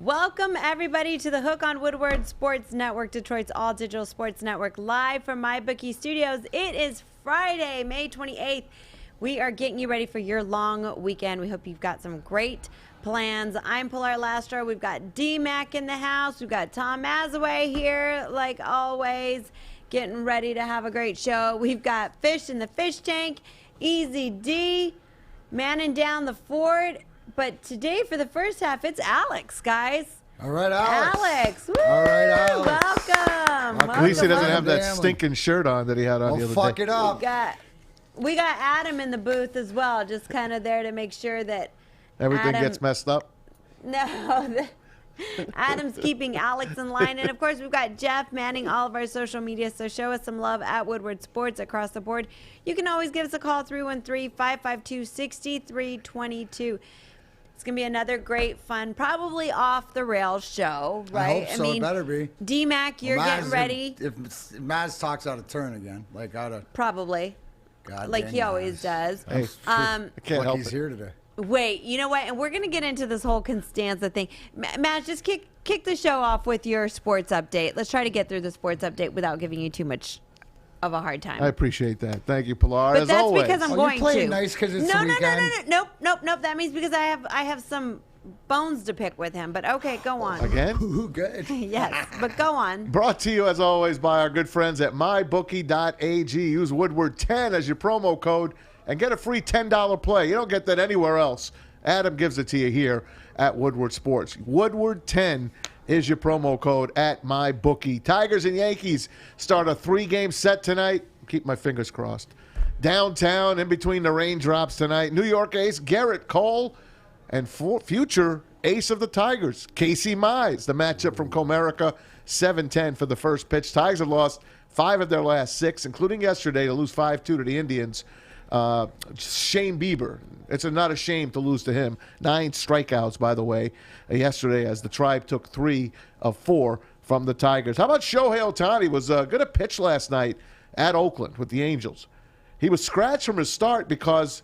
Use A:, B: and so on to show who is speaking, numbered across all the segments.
A: Welcome, everybody, to the Hook on Woodward Sports Network, Detroit's all-digital sports network, live from MyBookie Studios. It is Friday, May 28th. We are getting you ready for your long weekend. We hope you've got some great plans. I'm Pilar Lastro. We've got DMAC in the house. We've got Tom Mazaway here, like always, getting ready to have a great show. We've got Fish in the Fish Tank, Easy D, manning down the fort. But today, for the first half, it's Alex, guys.
B: All right, Alex.
A: Alex. Woo!
B: All right, Alex.
A: Welcome.
C: At least he doesn't have that stinking shirt on that he had on the other day.
B: Fuck it up.
A: We got Adam in the booth as well, just kind of there to make sure that
C: Everything gets messed up?
A: No, Adam's keeping Alex in line. And, of course, we've got Jeff manning all of our social media, so show us some love at Woodward Sports across the board. You can always give us a call, 313-552-6322. It's going to be another great, fun, probably off-the-rails show, right?
B: I hope so. It better be.
A: DMAC, you're getting ready.
B: If Maz talks out of turn again, like out of...
A: Probably.
B: God
A: like he always does.
C: Hey, I can't help
B: he's
C: it.
B: here today.
A: Wait, you know what? And we're going to get into this whole Constanza thing. Matt, just kick the show off with your sports update. Let's try to get through the sports update without giving you too much of a hard time.
C: I appreciate that. Thank you, Pilar.
A: But
C: as
A: that's
C: always.
A: because I'm
B: You're
A: going
B: playing
A: to.
B: nice because it's the weekend.
A: Nope. That means because I have some bones to pick with him. But okay, go on.
C: Again?
B: Ooh, good.
A: Yes, but go on.
C: Brought to you, as always, by our good friends at mybookie.ag. Use Woodward10 as your promo code and get a free $10 play. You don't get that anywhere else. Adam gives it to you here at Woodward Sports. Woodward10 is your promo code at MyBookie. Tigers and Yankees start a 3-game set tonight. Keep my fingers crossed. Downtown, in between the raindrops tonight, New York ace Garrett Cole and future ace of the Tigers, Casey Mize. The matchup from Comerica, 7-10 for the first pitch. Tigers have lost 5 of their last 6, including yesterday to lose 5-2 to the Indians. Shane Bieber. It's not a shame to lose to him. 9 strikeouts, by the way, yesterday as the Tribe took 3 of 4 from the Tigers. How about Shohei Ohtani? Was going to pitch last night at Oakland with the Angels. He was scratched from his start because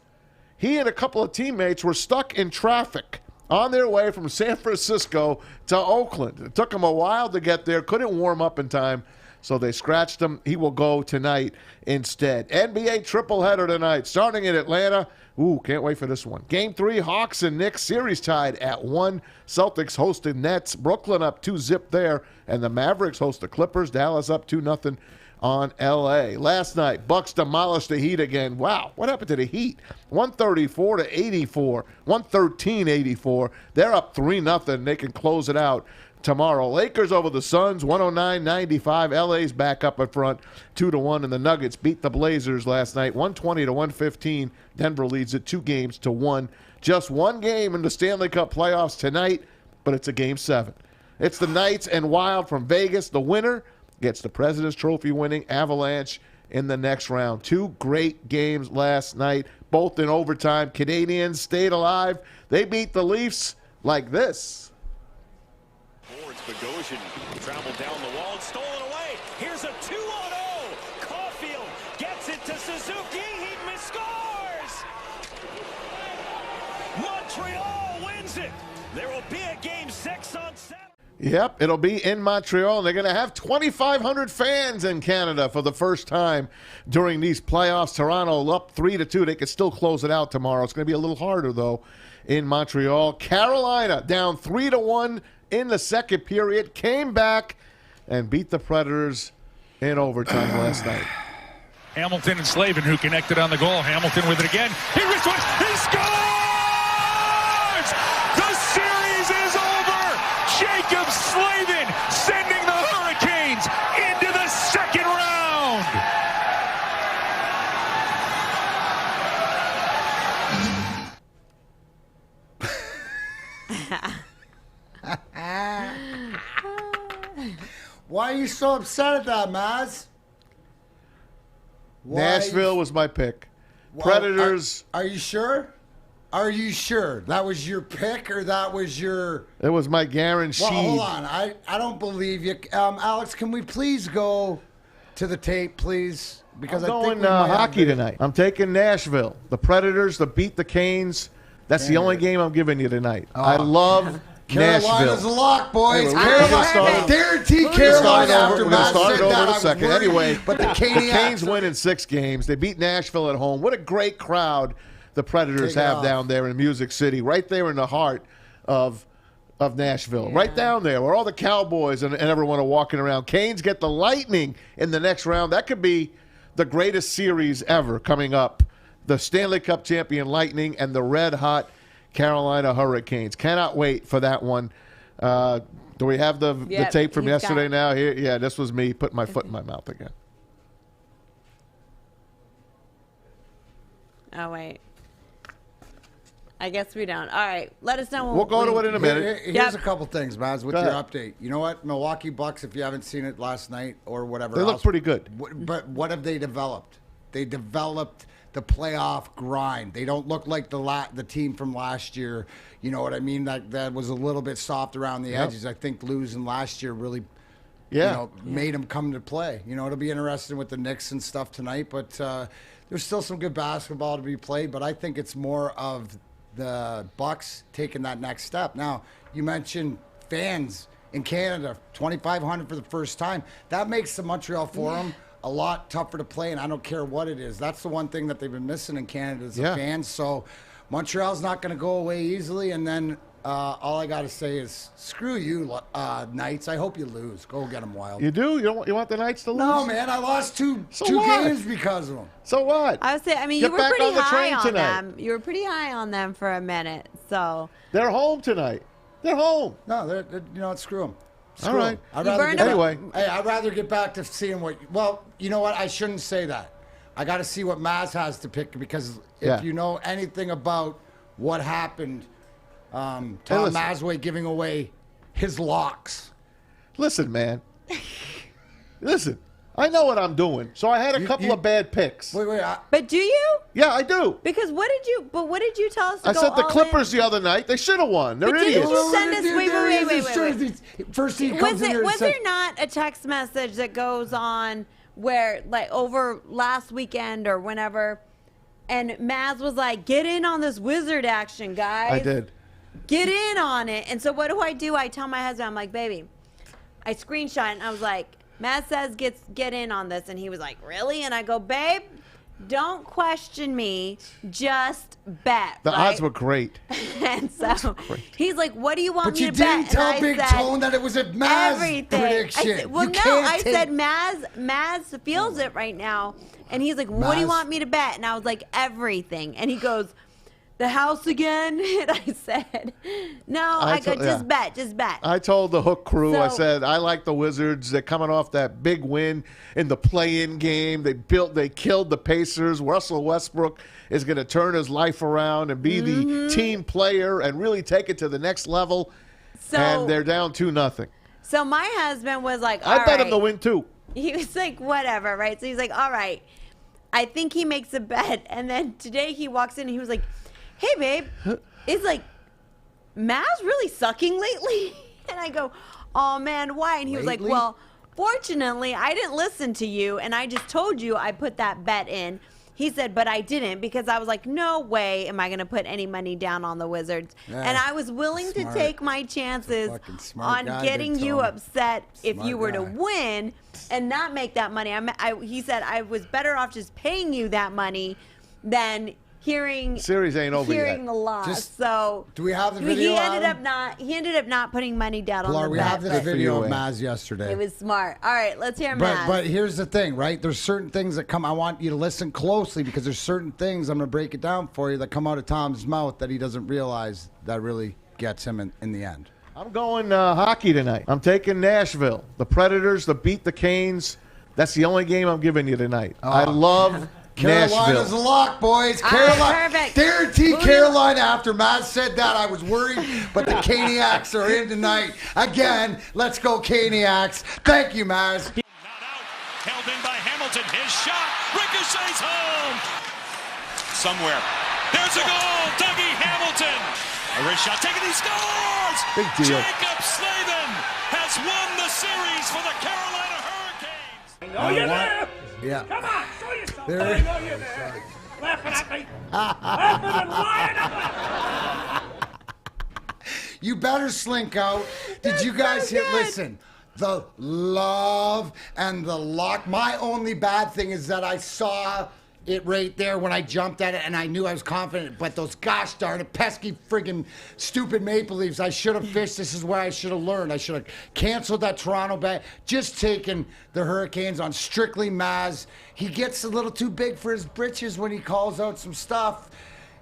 C: he and a couple of teammates were stuck in traffic on their way from San Francisco to Oakland. It took him a while to get there, couldn't warm up in time, so they scratched him. He will go tonight instead. NBA tripleheader tonight, starting in Atlanta. Ooh, can't wait for this one. Game 3, Hawks and Knicks, series tied at 1. Celtics hosted Nets. Brooklyn up 2-0 there. And the Mavericks host the Clippers. Dallas up 2-0 on L.A. Last night, Bucks demolished the Heat again. Wow, what happened to the Heat? 134-84, 113-84. They're up 3-0. They can close it out tomorrow. Lakers over the Suns, 109-95. LA's back up in front, 2-1. And the Nuggets beat the Blazers last night, 120-115. Denver leads it 2-1. Just one game in the Stanley Cup playoffs tonight, but it's a Game 7. It's the Knights and Wild from Vegas. The winner gets the President's Trophy winning Avalanche in the next round. 2 great games last night, both in overtime. Canadians stayed alive. They beat the Leafs like this.
D: Boards, Baligian traveled down the wall and stole it away. Here's a 2-0. Caulfield gets it to Suzuki. He scores. Montreal wins it. There will be a Game 6 on Saturday.
C: Yep, it'll be in Montreal, and they're going to have 2,500 fans in Canada for the first time during these playoffs. Toronto up 3-2. They could still close it out tomorrow. It's going to be a little harder, though, in Montreal. Carolina down 3-1 in the second period, came back and beat the Predators in overtime last night.
E: Hamilton and Slavin who connected on the goal. Hamilton with it again. He wristwatch. He scores! The series is over! Jacob Slavin sending the Hurricanes into the second round!
B: Why are you so upset at that, Maz?
C: Nashville was my pick. Predators.
B: Are you sure? Are you sure? That was your pick or that was your...
C: It was my guarantee.
B: Well, hold on. I don't believe you. Alex, can we please go to the tape, please? Because
C: I'm
B: I think
C: going hockey tonight. I'm taking Nashville. The Predators to beat the Canes. That's the only game I'm giving you tonight. I love
B: Carolina's a
C: Nashville.
B: lock, boys.
C: Hey,
B: Carolina, guarantee Carolina after
C: We're going to
B: Matt
C: start it
B: said
C: over
B: that,
C: in
B: I
C: a
B: was
C: second.
B: worried,
C: Anyway,
B: but the
C: the
B: Caniacs
C: Canes win in 6 games. They beat Nashville at home. What a great crowd the Predators
B: Take it
C: have
B: off.
C: down there in Music City, right there in the heart of Nashville, right down there where all the Cowboys and everyone are walking around. Canes get the Lightning in the next round. That could be the greatest series ever coming up. The Stanley Cup champion Lightning and the red-hot Carolina Hurricanes. Cannot wait for that one. Do we have the tape from yesterday now? Here, yeah, this was me putting my foot in my mouth again.
A: Oh, wait. I guess we don't. All right. Let us know.
C: We'll go to it in a minute.
B: Here's a couple things, Maz, with
C: Go
B: your
C: ahead.
B: update. You know what? Milwaukee Bucks, if you haven't seen it last night or whatever
C: They
B: else.
C: look pretty good.
B: But what have they developed? They developed the playoff grind. They don't look like the team from last year. You know what I mean? That was a little bit soft around the edges. I think losing last year really made them come to play. You know, it'll be interesting with the Knicks and stuff tonight, but there's still some good basketball to be played, but I think it's more of the Bucks taking that next step. Now, you mentioned fans in Canada, 2,500 for the first time. That makes the Montreal Forum a lot tougher to play, and I don't care what it is. That's the one thing that they've been missing in Canada is the fans. So Montreal's not going to go away easily, and then all I got to say is screw you, Knights. I hope you lose. Go get them wild.
C: You do? You want the Knights to lose?
B: No, man. I lost two
C: what?
B: games because of them.
C: So what?
A: I would say, I mean,
C: Get
A: you were
C: back
A: pretty
C: on the
A: high
C: train
A: on
C: tonight.
A: them. You were pretty high on them for a minute. So
C: They're home tonight. They're home.
B: No, they're you know what? Screw them.
C: All right.
B: I'd
A: You
B: rather
A: burned
B: get
A: them.
C: Anyway.
B: I'd rather get back to seeing what. Well, you know what? I shouldn't say that. I got to see what Maz has to pick because if you know anything about what happened, Tom Mazway giving away his locks.
C: Listen, man. Listen. I know what I'm doing. So I had a couple of bad picks.
B: Wait.
A: but do you?
C: Yeah, I do.
A: Because what did you tell us to
C: I
A: go
C: said the
A: all
C: Clippers
A: in?
C: the other night. They should have won. They're
A: But didn't
C: idiots.
A: you send us? Wait.
B: First he comes in here and
A: Was
B: says,
A: there not a text message that goes on where, like, over last weekend or whenever, and Maz was like, "Get in on this Wizard action, guys."
C: I did.
A: Get in on it. And so what do? I tell my husband, I'm like, "Baby," I screenshot and I was like, "Maz says get in on this," and he was like, "Really?" And I go, "Babe, don't question me, just bet."
C: The
A: right?
C: odds were great.
A: And so he's like, "What do you want
B: but
A: me
B: you
A: to bet?"
B: didn't tell
A: And I
B: Big
A: said,
B: Tone that it was a Maz
A: everything.
B: prediction.
A: I said, well,
B: You
A: no,
B: can't
A: I
B: take-
A: said Maz feels it right now, and he's like, "What do you
B: Maz-
A: want me to bet?" And I was like, "Everything." And he goes, "The house again?" And I said, "No." I go, "Just bet, just bet."
C: I told the Hook crew, I
A: So-
C: said, I like the Wizards. They're coming off that big win in the play-in game. They killed the Pacers. Russell Westbrook is going to turn his life around and be the team player and really take it to the next level.
A: So,
C: and they're down 2-0.
A: so my husband was like,
C: I
A: "All
C: bet him
A: right."
C: to win too.
A: He was like, "Whatever," right? So he's like, "All right." I think he makes a bet, and then today he walks in and he was like, "Hey, babe, is like Maz really sucking lately?" And I go, "Oh man, why?" And he was like,
B: Lately?
A: "Well, fortunately, I didn't listen to you, and I just told you I put that bet in." He said, "But I didn't because I was like, no way am I going to put any money down on the Wizards."
B: Yeah,
A: and I was willing
B: smart.
A: to take my chances
B: Fucking smart
A: on
B: guy,
A: getting
B: Big
A: you
B: Tom.
A: upset if
B: Smart
A: you were to
B: guy.
A: win and not make that money. He said I was better off just paying you that money than hearing
C: Series ain't over
A: hearing
C: yet.
A: the loss.
B: Just-
A: So
B: Do we have the video,
A: He ended
B: Adam?
A: up not putting money down on
B: Pilar,
A: the
B: we
A: bet.
B: have this
A: but
B: video of
C: you,
B: Maz yesterday.
A: It was smart. All right, let's hear
B: But
A: Maz.
B: here's the thing, right? There's certain things that come. I want you to listen closely because there's certain things I'm going to break it down for you that come out of Tom's mouth that he doesn't realize that really gets him in the end.
C: I'm going hockey tonight. I'm taking Nashville. The Predators to beat the Canes. That's the only game I'm giving you tonight. I love
B: Carolina's a
C: Nashville.
B: lock, boys.
A: All
B: Carolina,
A: right, perfect.
B: guarantee
A: Moving
B: Carolina. After Matt said that, I was worried, but the Caniacs are in tonight. Again, let's go Caniacs. Thank you, Maz.
E: Not out. Held in by Hamilton. His shot ricochets home. Somewhere. There's a goal. Dougie Hamilton. A wrist shot taken. He scores.
C: Big deal.
E: Jacob Slavin has won the series for the Carolina Hurricanes.
F: Oh, you're there!
B: Yeah.
F: Come on, show yourself!
B: There
F: I
B: he-
F: know you're there! Laughing at me! Laughing and lying at me!
B: You better slink out. Did you guys hear? Listen, the love and the luck. My only bad thing is that I saw it right there when I jumped at it, and I knew I was confident. But those gosh darn it, pesky friggin' stupid Maple Leafs. I should have fished. This is where I should have learned. I should have canceled that Toronto bet. Just taken the Hurricanes on strictly Maz. He gets a little too big for his britches when he calls out some stuff.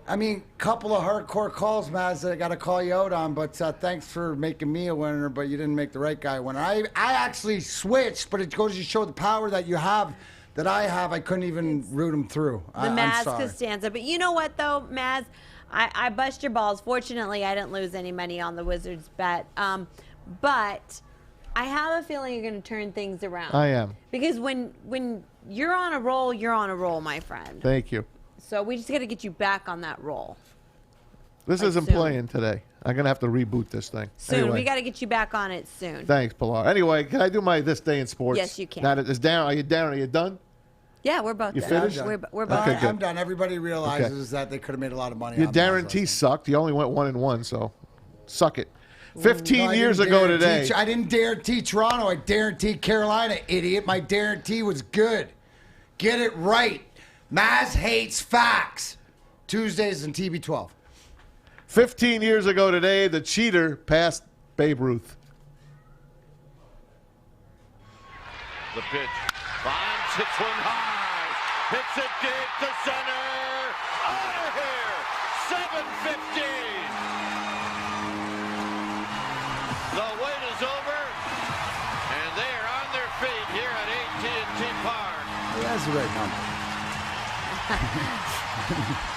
B: I mean, couple of hardcore calls, Maz, that I got to call you out on. But thanks for making me a winner, but you didn't make the right guy a winner. I actually switched, but it goes to show the power that you have. That I have, I couldn't even root him through.
A: The Maz Costanza. But you know what, though, Maz? I bust your balls. Fortunately, I didn't lose any money on the Wizards bet. But I have a feeling you're going to turn things around.
C: I am.
A: Because when you're on a roll, my friend.
C: Thank you.
A: So we just got to get you back on that roll.
C: This isn't playing today. I'm going to have to reboot this thing.
A: Soon.
C: Anyway.
A: We got to get you back on it soon.
C: Thanks, Pilar. Anyway, can I do my This Day in Sports?
A: Yes, you can.
C: Now that it's down, are you down? Are you done?
A: Yeah, we're both
C: You
A: done.
C: finished?
A: We're both
C: Okay,
A: done.
C: good.
B: I'm done. Everybody realizes that they could have made a lot of money.
C: Your
B: on
C: guarantee
B: Maz.
C: sucked. You only went 1-1, so suck it. 15
B: No, I
C: years
B: didn't
C: ago
B: guarantee-
C: today.
B: I didn't guarantee Toronto. I guaranteed Carolina, idiot. My guarantee was good. Get it right. Maz hates facts. Tuesdays and TB12.
C: 15 years ago today, the cheater passed Babe Ruth.
D: The pitch. Bonds hits one high. Hits it deep to center. Out of here. 7:15. The wait is over, and they are on their feet here at AT&T Park.
B: That's the right number.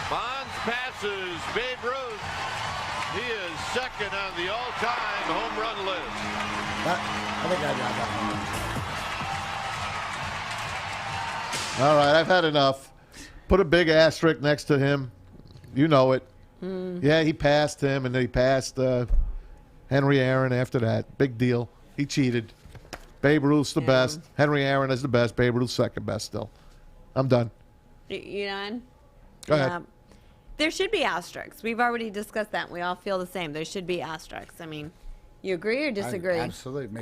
D: Bonds passes Babe Ruth. He is second on the all-time home run list.
B: I think I got that number.
C: All right, I've had enough. Put a big asterisk next to him. You know it. Yeah, he passed him, and then he passed Henry Aaron after that. Big deal. He cheated. Babe Ruth's the best. Henry Aaron is the best. Babe Ruth's second best still. I'm done.
A: You done?
C: Go ahead.
A: There should be asterisks. We've already discussed that. We all feel the same. There should be asterisks. I mean, you agree or disagree?
B: Absolutely.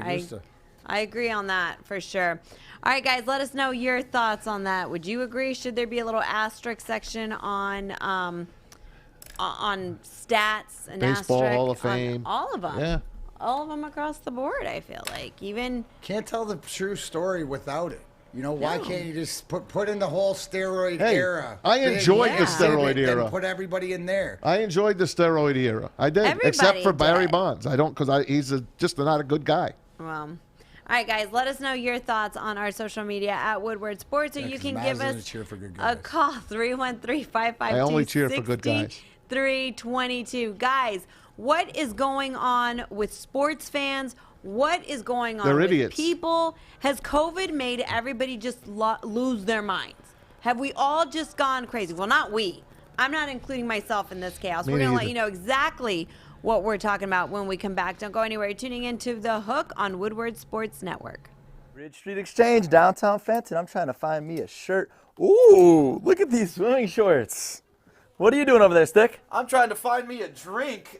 A: I agree on that for sure. All right, guys, let us know your thoughts on that. Would you agree? Should there be a little asterisk section on stats and
C: Baseball
A: asterisk
C: Hall of Fame.
A: on all of them?
C: Yeah.
A: All of them across the board, I feel like. Even
B: Can't tell the true story without it. You know, why can't you just put in the whole steroid era?
C: I enjoyed
A: the
C: steroid
B: exhibit,
C: era.
B: then put everybody in there.
C: I enjoyed the steroid era. I did,
A: Everybody
C: except for Barry
A: did.
C: Bonds. I don't, because he's just not a good guy.
A: well. All right, guys, let us know your thoughts on our social media at Woodward Sports, or you
B: 'cause
A: can
B: Maz
A: give
B: doesn't
A: us
B: cheer for good
A: a
B: guys.
A: call, 313-552-6322.
C: I only cheer for good guys.
A: Guys, what is going on with sports fans? What is going on
C: They're
A: with
C: idiots.
A: people? Has COVID made everybody just lose their minds? Have we all just gone crazy? Well, not we. I'm not including myself in this chaos.
C: Me
A: We're going to let
C: neither.
A: you know exactly what we're talking about when we come back. Don't go anywhere. You're tuning into The Hook on Woodward Sports Network.
F: Ridge Street Exchange, downtown Fenton. I'm trying to find me a shirt. Ooh, look at these swimming shorts. What are you doing over there, Stick?
G: I'm trying to find me a drink.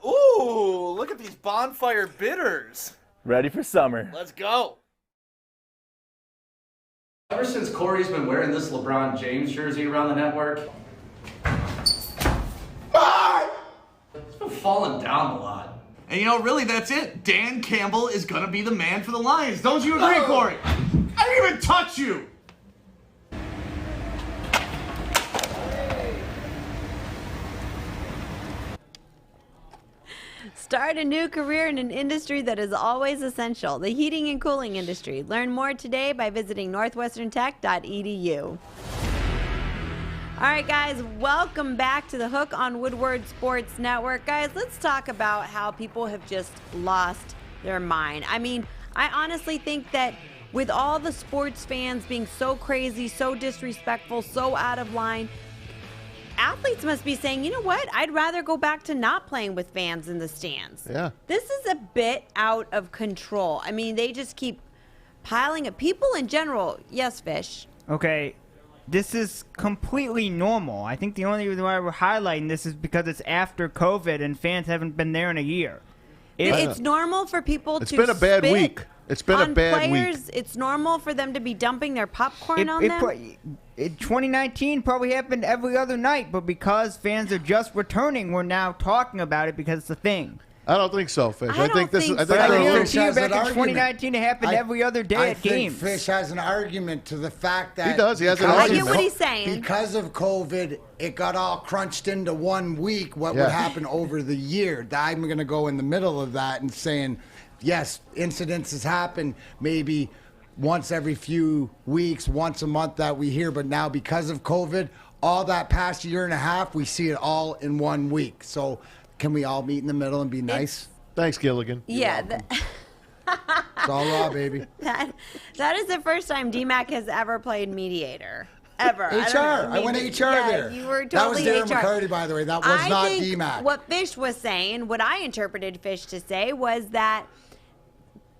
G: Ooh, look at these bonfire bitters.
F: Ready for summer.
G: Let's go.
H: Ever since Corey's been wearing this LeBron James jersey around the network, it's been falling down a lot.
G: And you know, really, that's it. Dan Campbell is going to be the man for the Lions. Don't you agree, Corey? I didn't even touch you.
A: Start a new career in an industry that is always essential, the heating and cooling industry. Learn more today by visiting northwesterntech.edu. All right, guys, welcome back to The Hook on Woodward Sports Network. Guys, let's talk about how people have just lost their mind. I mean, I honestly think that with all the sports fans being so crazy, so disrespectful, so out of line, athletes must be saying, you know what? I'd rather go back to not playing with fans in the stands.
C: Yeah.
A: This is a bit out of control. I mean, they just keep piling up. People in general, yes, Fish.
I: Okay, this is completely normal. I think the only reason why we're highlighting this is because it's after COVID and fans haven't been there in a year.
A: It's normal for people
C: It's
A: to
C: been a bad
A: spit
C: week. It's been a
A: on
C: bad
A: players.
C: week.
A: It's normal for them to be dumping their popcorn on them.
I: 2019 probably happened every other night, but because fans are just returning, we're now talking about it because it's a thing.
C: I don't think so, Fish.
A: I don't think so.
I: But I
B: Fish
I: guarantee you
B: has
I: back
B: an
I: in
B: argument.
I: 2019 it happened every other day
B: I
I: at
B: think
I: games.
B: Fish has an argument to the fact that
C: He does. He has an
B: because
A: I get
C: argument.
A: what he's saying.
B: Because of COVID, it got all crunched into 1 week. What
C: Yeah.
B: would happen over the year? I'm going to go in the middle of that and saying, yes, incidences happen maybe once every few weeks, once a month that we hear. But now because of COVID, all that past year and a half, we see it all in 1 week. So can we all meet in the middle and be nice?
C: Thanks, Gilligan.
A: Yeah.
B: It's all raw, baby.
A: That is the first time DMAC has ever played mediator. Ever. I don't know.
B: I went HR there.
A: You were
B: That was
A: totally
B: Darren
A: HR.
B: McCarty, by the way. That was not
A: think
B: DMAC.
A: What Fish was saying, what I interpreted Fish to say, was that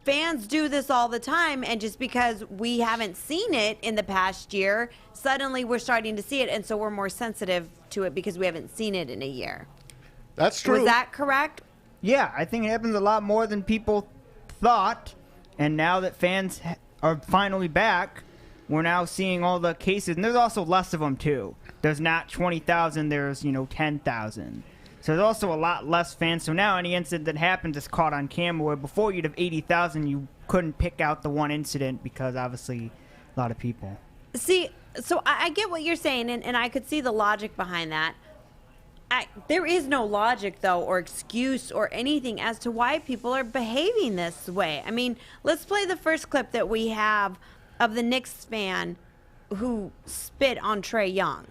A: fans do this all the time, and just because we haven't seen it in the past year, suddenly we're starting to see it, and so we're more sensitive to it because we haven't seen it in a year.
C: That's true.
A: Was that correct?
I: Yeah, I think it happens a lot more than people thought, and now that fans are finally back, we're now seeing all the cases, and there's also less of them too. There's not 20,000, there's 10,000. So there's also a lot less fans. So now any incident that happens is caught on camera, where before you'd have 80,000, you couldn't pick out the one incident because obviously a lot of people.
A: See, so I get what you're saying, and I could see the logic behind that. There is no logic, though, or excuse or anything as to why people are behaving this way. I mean, let's play the first clip that we have of the Knicks fan who spit on Trae Young.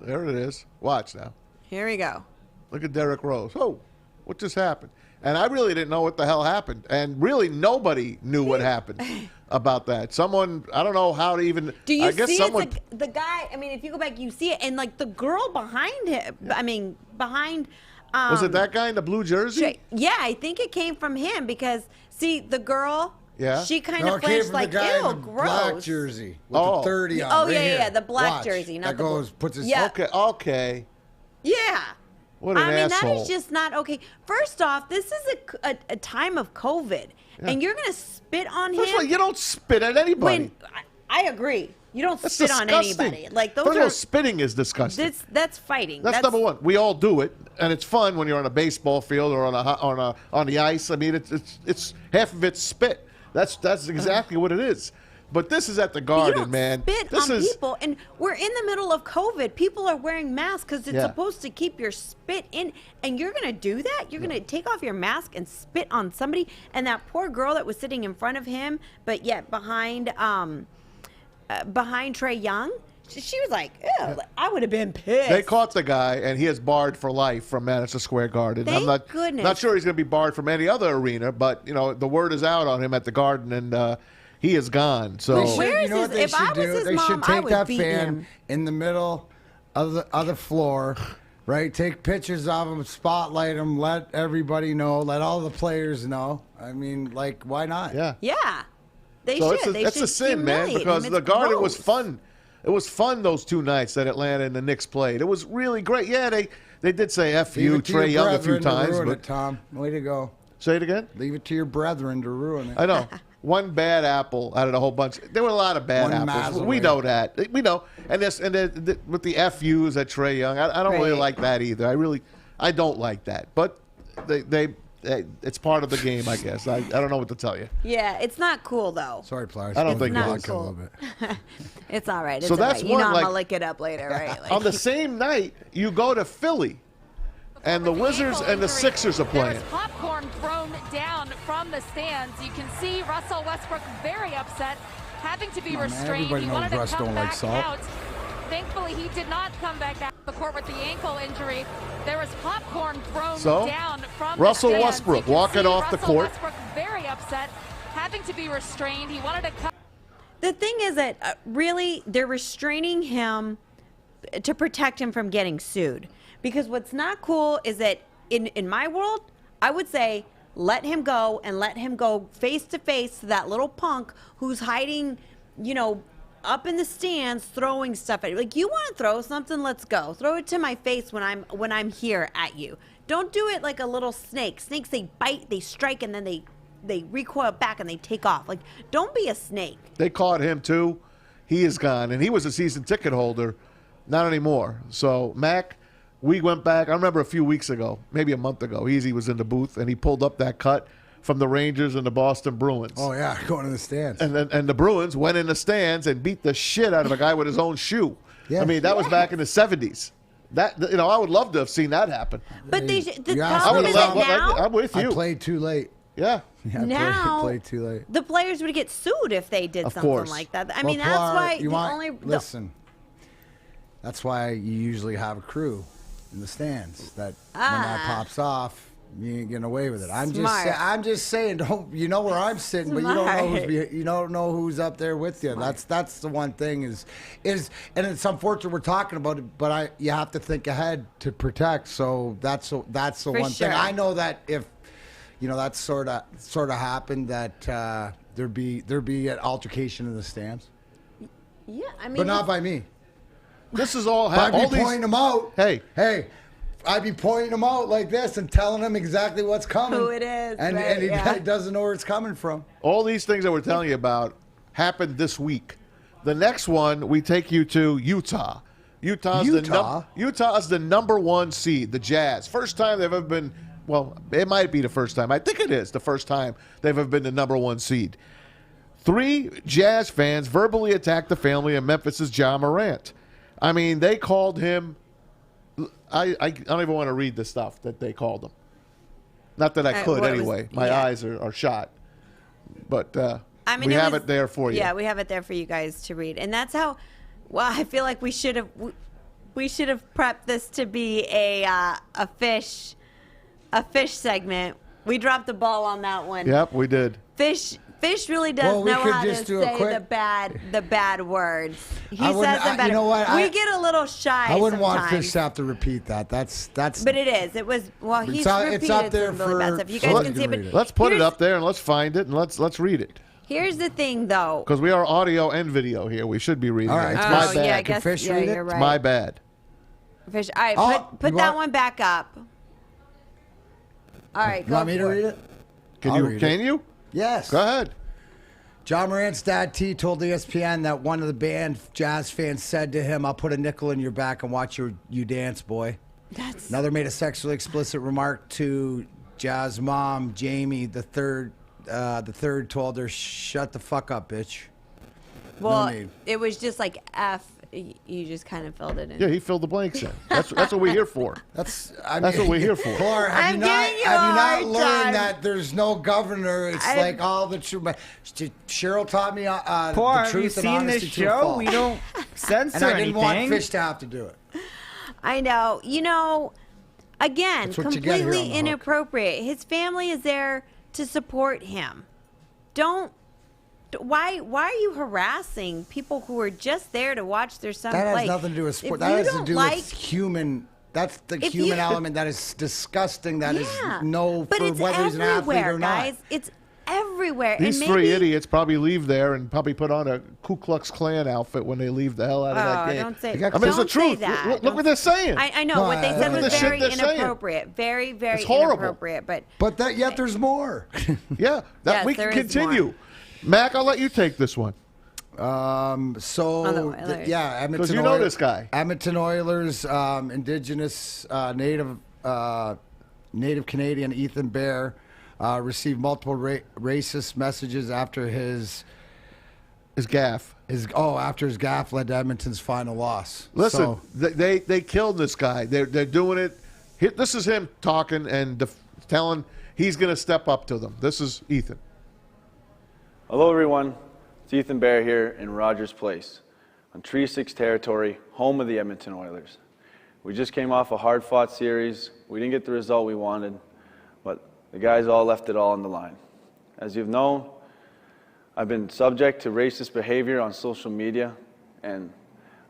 C: There it is. Watch now.
A: Here we go.
C: Look at Derrick Rose. Oh, what just happened? And I really didn't know what the hell happened. And really nobody knew what happened about that. Someone, I don't know how to even.
A: Do you
C: I guess
A: see
C: someone,
A: it's like the guy? I mean, if you go back, you see it, and like the girl behind him. I mean, behind.
C: was it that guy in the blue jersey?
A: Yeah, I think it came from him because see the girl.
C: Yeah.
A: She kind
B: No,
A: of
B: it came
A: flinched
B: from
A: like,
B: the guy
A: ew,
B: in the
A: gross.
B: black jersey with
C: Oh.
B: the 30 on.
A: Oh,
B: right
A: yeah,
B: here.
A: yeah, the black
B: Watch.
A: jersey, not
B: that
A: the blue.
B: goes, puts his.
A: Yeah.
C: Okay.
A: Yeah.
C: What an
A: I mean,
C: asshole.
A: that is just not okay. First off, this is a time of COVID, and you're going to spit on him.
C: First of all, you don't spit at anybody.
A: When I agree. You don't
C: That's
A: spit on
C: disgusting.
A: anybody. Like those
C: First of all,
A: are
C: spitting is disgusting.
A: that's fighting.
C: That's number one. We all do it, and it's fun when you're on a baseball field or on the ice. I mean, it's half of it's spit. That's exactly what it is. But this is at the
A: But
C: Garden,
A: you don't
C: man.
A: spit
C: This
A: on
C: is
A: people, and we're in the middle of COVID. People are wearing masks because it's
C: Yeah.
A: supposed to keep your spit in, and you're gonna do that. You're gonna take off your mask and spit on somebody. And that poor girl that was sitting in front of him, but yet behind Trae Young, she was like, ew, I would have been pissed.
C: They caught the guy, and he is barred for life from Madison Square Garden.
A: Thank
C: I'm not
A: goodness.
C: not sure he's going to be barred from any other arena, but the word is out on him at the Garden, and he is gone. So
B: They should,
A: Where
B: you
A: is
B: know what
A: his-
B: they
A: if I
B: should
A: was
B: do?
A: his
B: They
A: mom,
B: should
A: I
B: take
A: would
B: that
A: beat
B: fan
A: him.
B: in the middle of the floor, right? Take pictures of him, spotlight him, let everybody know, let all the players know. I mean, like, why not?
C: yeah.
A: Yeah, they
C: So
A: should. They
C: that's
A: should
C: a sin, man,
A: humiliate
C: because
A: him.
C: the
A: It's
C: Garden was
A: gross.
C: fun. It was fun those 2 nights that Atlanta and the Knicks played. It was really great. Yeah, they did say F
B: Leave
C: you,
B: it to your
C: Trae Young a few
B: brethren to
C: times,
B: ruin
C: but
B: it, Tom. Way to go.
C: say it again.
B: Leave it to your brethren to ruin it.
C: I know. One bad apple out of the whole bunch. There were a lot of bad
B: One
C: apples.
B: Mazzaway.
C: We know that. We know. And with the FUs at Trae Young, I don't really
A: Right.
C: like that either. I don't like that. But it's part of the game, I guess. I don't know what to tell you.
A: Yeah, it's not cool though.
B: Sorry, Pilar.
C: I don't
A: It's
C: think
A: not
C: it is.
B: a little bit.
A: It's all right. It's
C: So
A: all
C: that's
A: right. You
C: one,
A: know I'm
C: like-
A: gonna lick it up later, right? Like,
C: On the same night, you go to Philly, and the Wizards and the Sixers are playing.
J: There's popcorn thrown down from the stands. You can see Russell Westbrook very upset, having to be
B: Come on, man.
J: restrained.
B: Everybody
J: He
B: knows
J: wanted to
B: Russ
J: come
B: don't like
J: back
B: salt.
J: out. Thankfully, he did not come back out the court with the ankle injury. There was popcorn thrown
C: So,
J: down from
C: Russell
J: the stands.
C: Westbrook
J: You can
C: walking
J: see
C: off the
J: Russell
C: court.
J: Westbrook very upset, having to be restrained. He wanted to come.
A: the thing is that really they're restraining him to protect him from getting sued. Because what's not cool is that in my world, I would say let him go and let him go face to face to that little punk who's hiding, up in the stands throwing stuff at you. Like, you want to throw something, let's go. Throw it to my face when I'm here at you. Don't do it like a little snake. Snakes, they bite, they strike, and then they recoil back and they take off. Like, don't be a snake.
C: They caught him too. He is gone, and he was a season ticket holder. Not anymore. So, Mac, we went back. I remember a few weeks ago, maybe a month ago, Easy was in the booth, and he pulled up that cut from the Rangers and the Boston Bruins.
B: Oh, yeah, going to the stands.
C: And the Bruins went in the stands and beat the shit out of a guy with his own shoe.
B: Yeah.
C: I mean, that was back in the 70s. That, I would love to have seen that happen.
A: But the
B: Yeah,
A: problem is that now,
C: I'm with you.
B: I played too late.
C: Yeah.
A: now
B: played too late.
A: the players would get sued if they did something
C: course.
A: like that. I
B: Well,
A: mean, that's
B: Pilar,
A: why
B: listen. That's why you usually have a crew in the stands. That when that pops off, you ain't getting away with it. I'm just saying. Don't you know where I'm sitting, but you don't know who's up there with you. That's the one thing is, and it's unfortunate we're talking about it, but you have to think ahead to protect. So that's the one thing. I know that if that sort of happened, that there'd be an altercation in the stands.
A: Yeah, I mean,
B: But not by me.
C: This is all
B: I'd
C: happening.
B: be pointing them out.
C: Hey.
B: I'd be pointing them out like this and telling them exactly what's coming.
A: Who it is,
B: And,
A: right,
B: he doesn't know where it's coming from.
C: All these things that we're telling you about happened this week. The next one, we take you to Utah. Utah's the number one seed, the Jazz. First time they've ever been, well, it might be the first time. I think it is the first time they've ever been the number one seed. 3 Jazz fans verbally attacked the family of Memphis' Ja Morant. I mean, they called him, I don't even want to read the stuff that they called him. Not that I could anyway. My eyes are shot. But we have it there for you.
A: Yeah, we have it there for you guys to read. And that's how, well, I feel like we should have prepped this to be a fish segment. We dropped the ball on that one.
C: Yep, we did.
A: Fish really does know how to say the bad words. He says them better.
B: You know what?
A: We get a little shy.
B: I wouldn't
A: sometimes.
B: want Fish to have to repeat that. That's.
A: But it is. It was. Well, he's repeated
B: it's up there
A: some really bad stuff. You guys can see it. But
C: let's put it up there and let's find it and let's read it.
A: Here's the thing, though.
C: Because we are audio and video here, we should be reading
B: All
C: it.
B: right.
C: It's my bad.
A: Yeah, I guess,
B: Fish read it?
A: You're right.
C: It's my bad.
A: Fish. All right, put that one back up. All right,
B: You want me to read it?
C: Can you?
B: Yes.
C: Go ahead.
B: Ja Morant's dad, T, told ESPN that one of the band Jazz fans said to him, "I'll put a nickel in your back and watch you dance, boy." Another made a sexually explicit remark to Ja's mom, Jamie. The third told her, "Shut the fuck up, bitch."
A: Well, it was just like F. You just kind of filled it in.
C: Yeah, he filled the blanks in. That's what we're here for.
B: That's
C: what we're here for.
B: Pilar, have you not learned that there's no governor? It's like all the truth. Cheryl taught me
I: Pilar,
B: the truth
I: have you
B: and
I: seen
B: honesty
I: this
B: to a
I: show?
B: fault.
I: We don't censor
B: and I didn't want
I: anything.
B: Fish to have to do it.
A: I know. Again,
B: That's what you get here on
A: completely
B: The Hook.
A: inappropriate. His family is there to support him. Why are you harassing people who are just there to watch their son play?
B: That has nothing to do with sport. That has to do with human. That's the human element that is disgusting. That is
A: but it's
B: whether he's an athlete or not.
A: guys. It's everywhere.
C: These
A: and
C: 3 idiots probably leave there and probably put on a Ku Klux Klan outfit when they leave the hell out of that game.
A: Don't say,
C: I mean, it's the truth. Look what they're saying.
A: I know. What they said was very inappropriate. Very, very inappropriate.
B: But yet there's more.
C: Yeah, we can continue. Mac, I'll let you take this one.
B: Edmonton
C: because you know this guy.
B: Edmonton Oilers, Indigenous Native Canadian Ethan Bear received multiple racist messages after his
C: gaffe.
B: After his gaffe led to Edmonton's final loss.
C: Listen, they killed this guy. They're doing it. This is him talking and telling he's going to step up to them. This is Ethan.
K: Hello everyone, it's Ethan Bear here in Rogers Place on Treaty 6 territory, home of the Edmonton Oilers. We just came off a hard-fought series. We didn't get the result we wanted, but the guys all left it all on the line. As you've known, I've been subject to racist behavior on social media, and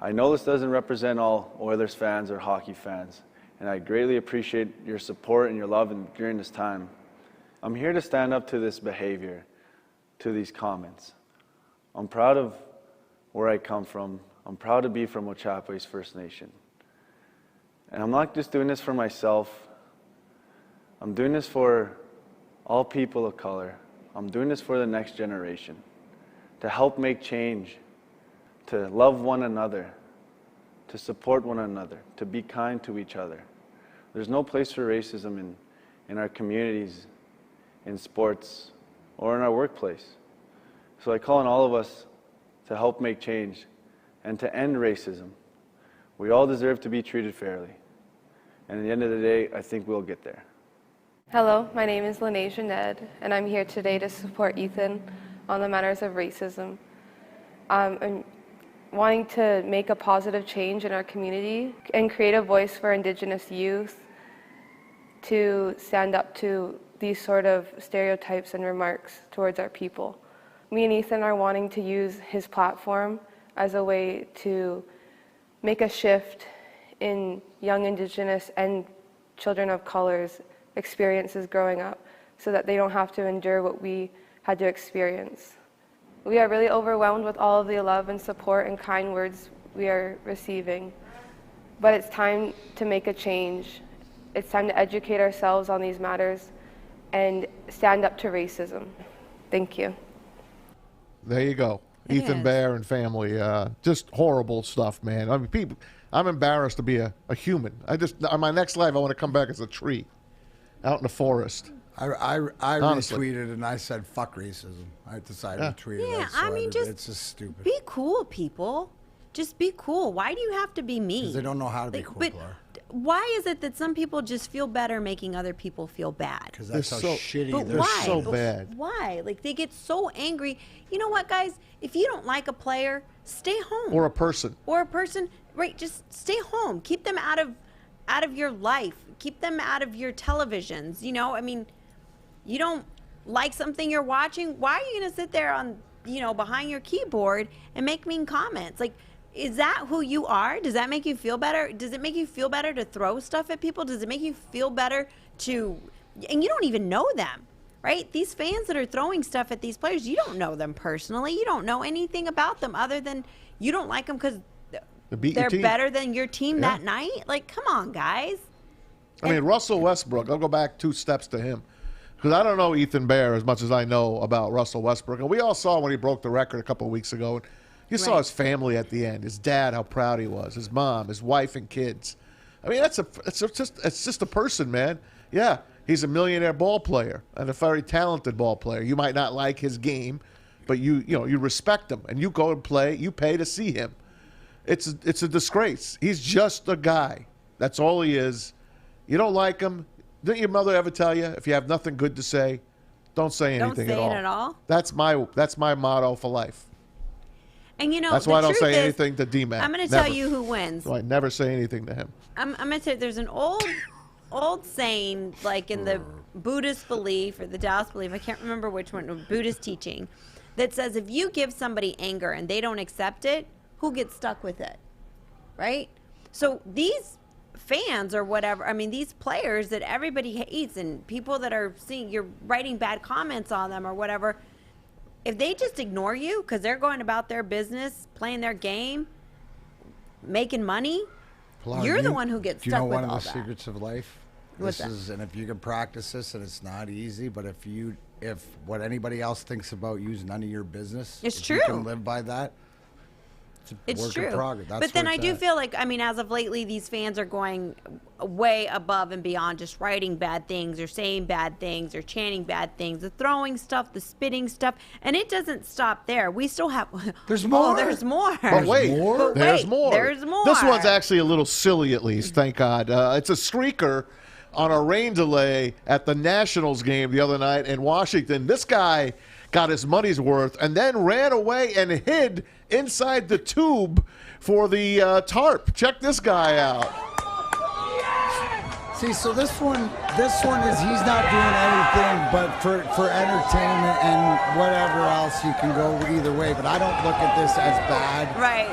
K: I know this doesn't represent all Oilers fans or hockey fans, and I greatly appreciate your support and your love during this time. I'm here to stand up to this behavior, to these comments. I'm proud of where I come from. I'm proud to be from Ochapo's First Nation. And I'm not just doing this for myself. I'm doing this for all people of color. I'm doing this for the next generation, to help make change, to love one another, to support one another, to be kind to each other. There's no place for racism in our communities, in sports, or in our workplace. So I call on all of us to help make change and to end racism. We all deserve to be treated fairly. And at the end of the day, I think we'll get there.
L: Hello, my name is Lanasia Ned, and I'm here today to support Ethan on the matters of racism. I'm wanting to make a positive change in our community and create a voice for Indigenous youth to stand up to these sort of stereotypes and remarks towards our people. Me and Ethan are wanting to use his platform as a way to make a shift in young Indigenous and children of color's experiences growing up so that they don't have to endure what we had to experience. We are really overwhelmed with all of the love and support and kind words we are receiving, but it's time to make a change. It's time to educate ourselves on these matters and stand up to racism. Thank you.
C: There you go. Ethan Bear and family. Just horrible stuff, man. I mean, people, I'm embarrassed to be a human. On my next life, I want to come back as a tree out in the forest.
B: I retweeted and I said, fuck racism. I decided to tweet it.
A: Yeah, I mean,
B: it's just stupid.
A: Be cool, people. Just be cool. Why do you have to be mean?
B: Because they don't know how to be cool,
A: but
B: Pilar.
A: Why is it that some people just feel better making other people feel bad?
B: Because that's how shitty
A: they're
C: so bad.
A: Why? Like, they get so angry. You know what, guys? If you don't like a player, stay home.
C: Or a person.
A: Right? Just stay home. Keep them out of your life. Keep them out of your televisions. You know, I mean, you don't like something you're watching. Why are you going to sit there on, behind your keyboard and make mean comments? Like, is that who you are? Does that make you feel better? Does it make you feel better to throw stuff at people? Does it make you feel better and you don't even know them, right? These fans that are throwing stuff at these players, you don't know them personally. You don't know anything about them other than you don't like them because they're better than your team that night. Like, come on, guys.
C: I mean, Russell Westbrook, I'll go back 2 steps to him. Because I don't know Ethan Bear as much as I know about Russell Westbrook. And we all saw when he broke the record a couple of weeks ago. And you saw his family at the end. His dad, how proud he was. His mom, his wife and kids. I mean, it's just a person, man. Yeah, he's a millionaire ball player and a very talented ball player. You might not like his game, but you respect him. And you go and play. You pay to see him. It's a disgrace. He's just a guy. That's all he is. You don't like him. Didn't your mother ever tell you if you have nothing good to say, don't say anything at all?
A: Don't say it at all?
C: That's my motto for life.
A: And
C: that's why I don't say anything to DMAC.
A: I'm going to tell you who wins.
C: So I never say anything to him.
A: I'm going to tell you, there's an old saying, like in the Buddhist belief or the Taoist belief, I can't remember which one, Buddhist teaching, that says if you give somebody anger and they don't accept it, who gets stuck with it, right? So these fans or whatever, I mean, these players that everybody hates and people that are seeing you're writing bad comments on them or whatever, if they just ignore you because they're going about their business, playing their game, making money,
B: Pilar,
A: you're the one who gets stuck with all that.
B: Do you know one of the secrets of life?
A: What's that?
B: And if you can practice this, and it's not easy, but if what anybody else thinks about you is none of your business,
A: it's true.
B: You can live by that.
A: It's true. But then I do feel like, I mean, as of lately, these fans are going way above and beyond just writing bad things or saying bad things or chanting bad things, the throwing stuff, the spitting stuff, and it doesn't stop there. We still have...
B: There's more.
A: Oh, there's more.
C: But wait, there's more.
A: There's more.
C: This one's actually a little silly, at least, thank God. It's a streaker on a rain delay at the Nationals game the other night in Washington. This guy got his money's worth and then ran away and hid inside the tube for the tarp. Check this guy out.
B: See, so this one is he's not doing anything but for entertainment and whatever else. You can go either way, but I don't look at this as bad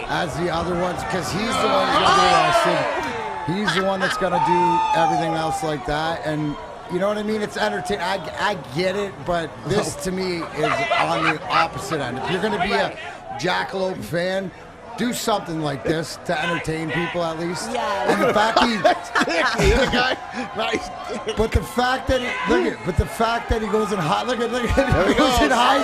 B: as the other ones because he's the one who's going to be arrested. He's the one that's going to do everything else like that, and you know what I mean? It's entertaining. I get it, but this to me is on the opposite end. If you're going to be jackalope fan, do something like this to entertain people at least.
A: Yeah.
B: And the fact
C: Nice.
B: but the fact that he goes in high, look at
C: There he
B: he goes in
C: goes.
B: high.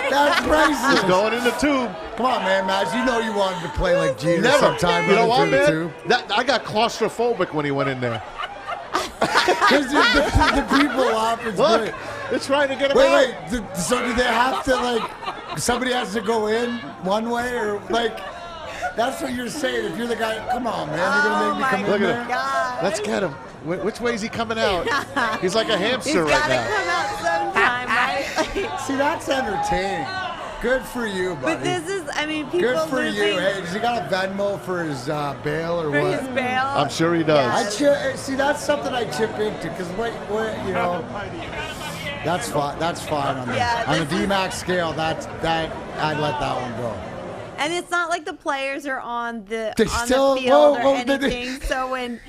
B: That's priceless.
C: He's going in the tube.
B: Come on, man, Maz. You know you wanted to play like Jesus
C: Never.
B: sometime.
C: You know what,
B: running through
C: man?
B: the tube.
C: I got claustrophobic when he went in there.
B: Because the people off is
C: Look,
B: great.
C: they're trying to get him out.
B: Wait. So do they have to, like, somebody has to go in one way or, like, that's what you're saying. If you're the guy, come on, man. You're going to make me come
C: Look
B: in
C: at
B: there?
C: him. Let's get him. Which way is he coming out? He's like a hamster right now.
A: Come out sometime, right?
B: See, that's entertaining. Good for you, buddy.
A: But this is, I mean, people
B: Good for
A: losing
B: you. Hey, does he got a Venmo for his bail or
A: for
B: what?
A: his bail.
C: I'm sure he does.
B: See, that's something I chip into because what you know, that's fine. That's fine on the DMAC scale. That I'd let that one go.
A: And it's not like the players are on the
B: They
A: on
B: still-
A: the field
B: whoa,
A: or
B: whoa, did
A: anything.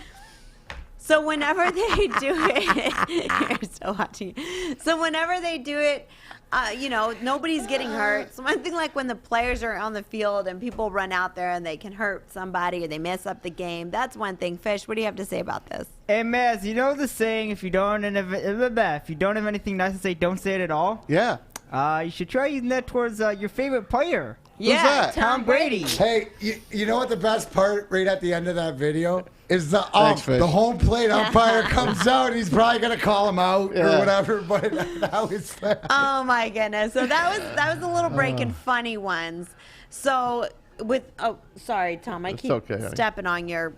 A: So whenever they do it, you're so watching. So whenever they do it, you know, nobody's getting hurt. So one thing, like when the players are on the field and people run out there and they can hurt somebody or they mess up the game, that's one thing. Fish, what do you have to say about this?
I: Hey, Maz, you know the saying, if you don't have anything nice to say, don't say it at all?
C: Yeah.
I: You should try using that towards your favorite player.
A: Yeah,
C: that?
I: Tom Brady.
B: Hey, you know what the best part right at the end of that video is the
C: Thanks, Fish.
B: the home plate umpire comes out. He's probably gonna call him out or whatever. But that was
A: Oh my goodness! So that was a little breaking funny ones. So sorry, Tom, I keep
C: okay, honey.
A: stepping on your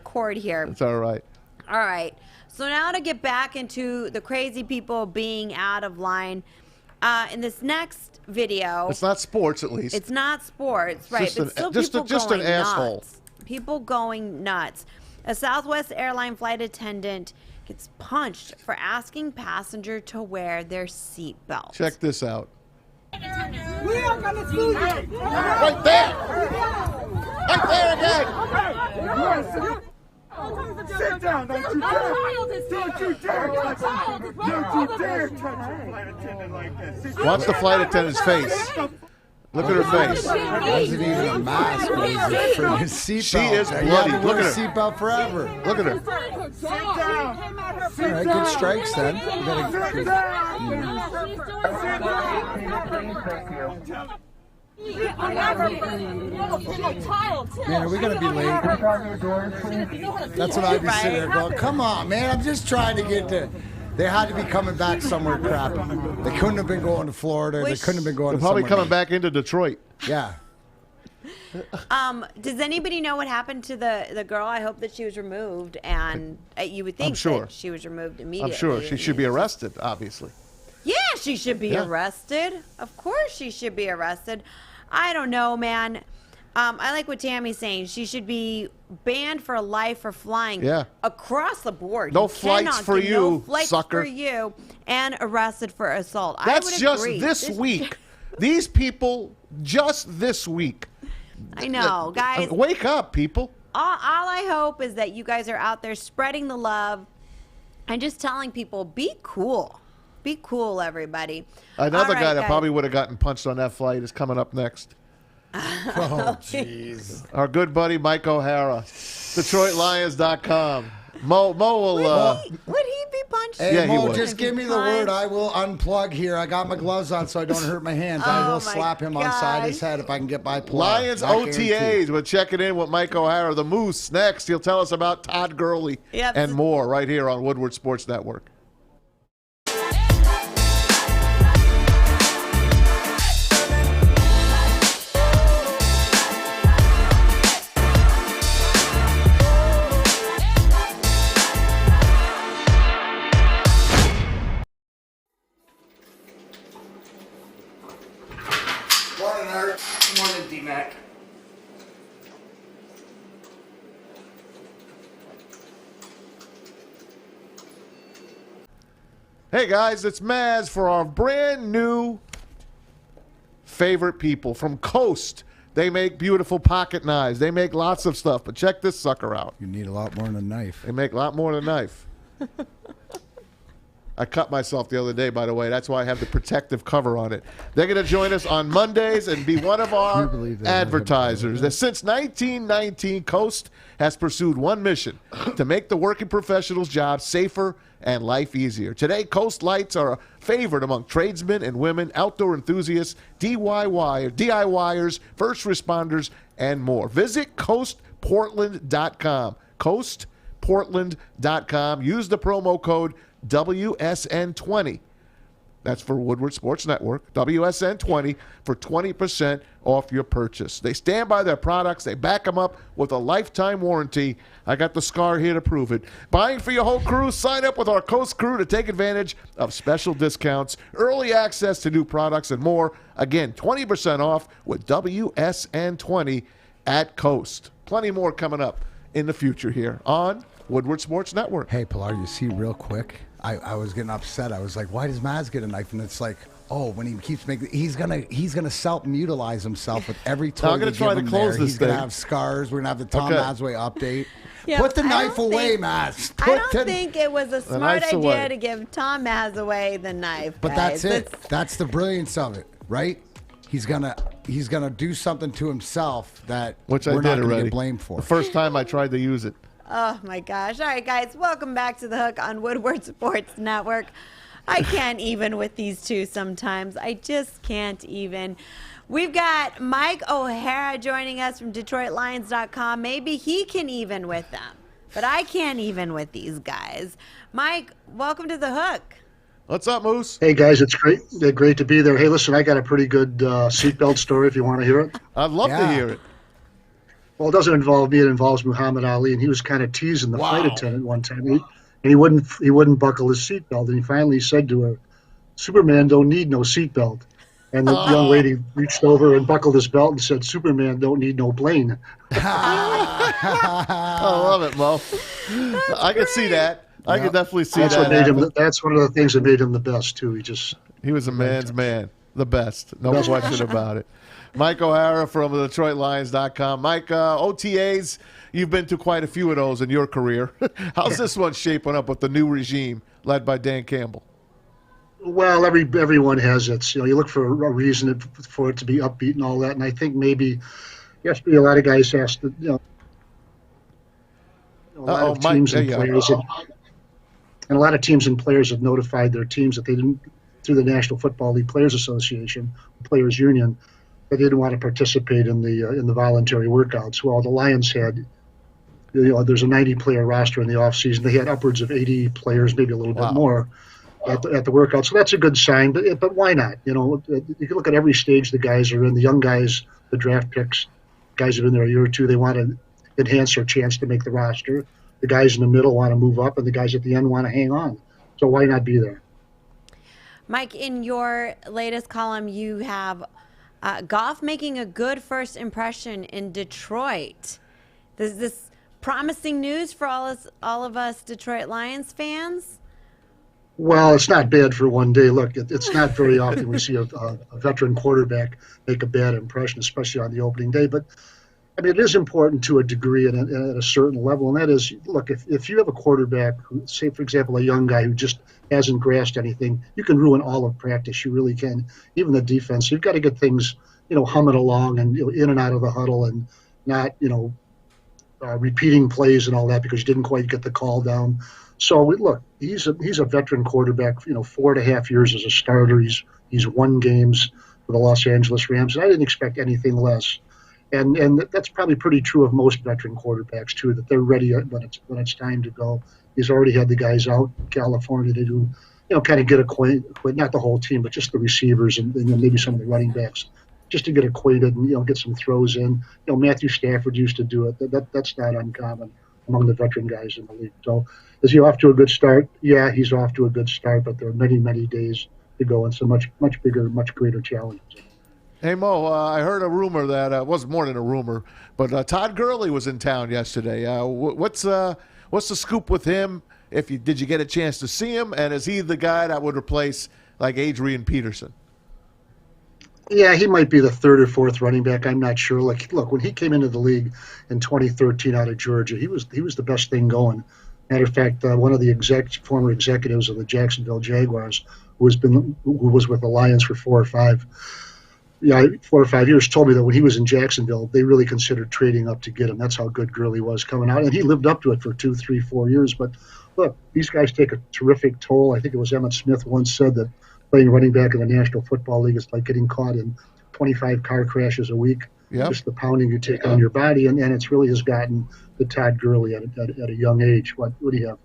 A: cord here.
C: It's all right.
A: All right. So now to get back into the crazy people being out of line. In this next video,
C: It's not sports, at least.
A: it's not sports, right?
C: just
A: But
C: an-
A: still
C: just a-
A: people
C: just
A: going
C: an asshole.
A: nuts. People going nuts. A Southwest airline flight attendant gets punched for asking passenger to wear their seatbelt.
C: Check this out.
M: We are gonna sue you.
C: Right there! Right there again!
M: Sit down, don't you dare! Don't you dare touch him! Don't you dare touch a flight attendant like this!
C: Watch the flight attendant's face. Look at her face.
B: wasn't even a mask. It was for his seatbelt.
C: She is
B: You
C: bloody.
B: had to
C: Look
B: wear
C: at
B: a
C: her.
B: seatbelt forever.
C: Look at her.
M: Sit down!
B: All right, good strikes then. You
M: Sit
B: gotta,
M: down!
B: man, are we gonna be late? That's what I'd be sitting there going, come on, man, I'm just trying to get to. They had to be coming back somewhere crappy. They couldn't have been going to Florida. They couldn't have been going
C: They're
B: to
C: probably
B: somewhere
C: coming back into Detroit.
B: Yeah.
A: Does anybody know what happened to the girl? I hope that she was removed, and you would think
C: I'm sure.
A: that she was removed immediately.
C: I'm sure she should be arrested, obviously.
A: Yeah, she should be arrested. Of course she should be arrested. I don't know, man. I like what Tammy's saying. She should be banned for life for flying across the board.
C: No
A: You
C: flights
A: cannot
C: for
A: get
C: you,
A: no flights
C: sucker.
A: for you, and arrested for assault.
C: That's
A: I would
C: just
A: agree.
C: this week. These people, just this week.
A: I know, guys.
C: Wake up, people.
A: All I hope is that you guys are out there spreading the love and just telling people, be cool. Be cool, everybody.
C: Another
A: All right,
C: guy that
A: guys.
C: probably would have gotten punched on that flight is coming up next.
B: Oh, jeez.
C: Our good buddy Mike O'Hara, DetroitLions.com. Mo will.
A: Would he be punched?
B: Hey,
C: Yeah, he
B: Mo,
C: would.
B: just give me the word. I will unplug here. I got my gloves on so I don't hurt my hands. I will slap him on side his head if I can get by Pilar.
C: Lions
B: Not guaranteed.
C: OTAs. We're checking in with Mike O'Hara, the Moose. Next, he'll tell us about Todd Gurley and more right here on Woodward Sports Network.
G: Morning, Art. Morning, DMAC.
C: Hey guys, it's Maz for our brand new favorite people from Coast. They make beautiful pocket knives. They make lots of stuff, but check this sucker out.
B: You need a lot more than a knife.
C: They make a lot more than a knife. I cut myself the other day, by the way. That's why I have the protective cover on it. They're going to join us on Mondays and be one of our advertisers. Since 1919, Coast has pursued one mission, to make the working professional's job safer and life easier. Today, Coast lights are a favorite among tradesmen and women, outdoor enthusiasts, DIYers, first responders, and more. Visit coastportland.com. Coastportland.com. Use the promo code WSN20. That's for Woodward Sports Network. WSN20 for 20% off your purchase. They stand by their products. They back them up with a lifetime warranty. I got the scar here to prove it. Buying for your whole crew? Sign up with our Coast crew to take advantage of special discounts, early access to new products, and more. Again, 20% off with WSN20 at Coast. Plenty more coming up in the future here on Woodward Sports Network.
B: Hey, Pilar, you see real quick, I was getting upset. I was like, why does Maz get a knife? And it's like, oh, when he keeps making, he's gonna self-mutilize himself with every toy.
C: I'm gonna try to close this
B: He's
C: thing.
B: gonna have scars. We're gonna have the Tom Mazway update.
A: Yeah,
B: Put the knife away, Maz.
A: I don't think it was a smart idea to give Tom Mazaway the knife.
B: But
A: guys.
B: that's it. That's the brilliance of it, right? He's gonna do something to himself that
C: Which
B: we're
C: I
B: not
C: did
B: gonna
C: already.
B: get blamed for.
C: The first time I tried to use it.
A: Oh my gosh. All right, guys, welcome back to The Hook on Woodward Sports Network. I can't even with these two sometimes. I just can't even. We've got Mike O'Hara joining us from DetroitLions.com. Maybe he can even with them, but I can't even with these guys. Mike, welcome to The Hook.
C: What's up, Moose?
N: Hey, guys, it's great. Great to be there. Hey, listen, I got a pretty good seatbelt story if you want to hear it.
C: I'd love to hear it.
N: Well, it doesn't involve me. It involves Muhammad Ali, and he was kind of teasing the flight attendant one time. And he wouldn't buckle his seatbelt, and he finally said to her, "Superman don't need no seatbelt." And the young lady reached over and buckled his belt and said, "Superman don't need no plane."
C: I love it, Mo. I can see that. I can definitely see
N: that's
C: that.
N: What made him, that's one of the things that made him the best, too.
C: He was a man's man. The best. No question about it. Mike O'Hara from DetroitLions.com. Mike, OTAs, you've been to quite a few of those in your career. How's this one shaping up with the new regime led by Dan Campbell?
N: Well, everyone has its. You look for a reason for it to be upbeat and all that. And I think maybe yesterday a lot of guys asked, a lot of teams and players, and a lot of teams and players have notified their teams that they didn't, through the National Football League Players Association, Players Union, that they didn't want to participate in the voluntary workouts. Well, the Lions had, there's a 90-player roster in the offseason. They had upwards of 80 players, maybe a little bit more, at the workout. So that's a good sign. But why not? You can look at every stage the guys are in. The young guys, the draft picks, guys that have been there a year or two, they want to enhance their chance to make the roster. The guys in the middle want to move up, and the guys at the end want to hang on. So why not be there?
A: Mike, in your latest column, you have Goff making a good first impression in Detroit. Is this promising news for all of us Detroit Lions fans?
N: Well, it's not bad for one day. Look, it's not very often we see a veteran quarterback make a bad impression, especially on the opening day. But, I mean, it is important to a degree and at a certain level, and that is, look, if you have a quarterback, who, say, for example, a young guy who just hasn't grasped anything, you can ruin all of practice. You really can, even the defense. You've got to get things, humming along and in and out of the huddle and not, repeating plays and all that because you didn't quite get the call down. So, look, he's a veteran quarterback, 4.5 years as a starter. He's won games for the Los Angeles Rams, and I didn't expect anything less. And that's probably pretty true of most veteran quarterbacks, too, that they're ready when it's time to go. He's already had the guys out in California to do, kind of get acquainted, not the whole team, but just the receivers and maybe some of the running backs, just to get acquainted and, get some throws in. Matthew Stafford used to do it. That's not uncommon among the veteran guys in the league. So is he off to a good start? Yeah, he's off to a good start, but there are many, many days to go and some much bigger, much greater challenges.
C: Hey, Mo, I heard a rumor that was more than a rumor, but Todd Gurley was in town yesterday. What's the scoop with him? Did you get a chance to see him, and is he the guy that would replace like Adrian Peterson?
N: Yeah, he might be the third or fourth running back. I'm not sure. Look, when he came into the league in 2013 out of Georgia, he was the best thing going, Matter of fact, one of the former executives of the Jacksonville Jaguars, who was with the Lions for 4 or 5 years, told me that when he was in Jacksonville, they really considered trading up to get him. That's how good Gurley was coming out, and he lived up to it for 2, 3, 4 years. But look, these guys take a terrific toll. I think it was Emmitt Smith once said that playing running back in the National Football League is like getting caught in 25 car crashes a week.
C: Yep.
N: Just the pounding you take on your body, and it's really has gotten to Todd Gurley at a young age. What do you have?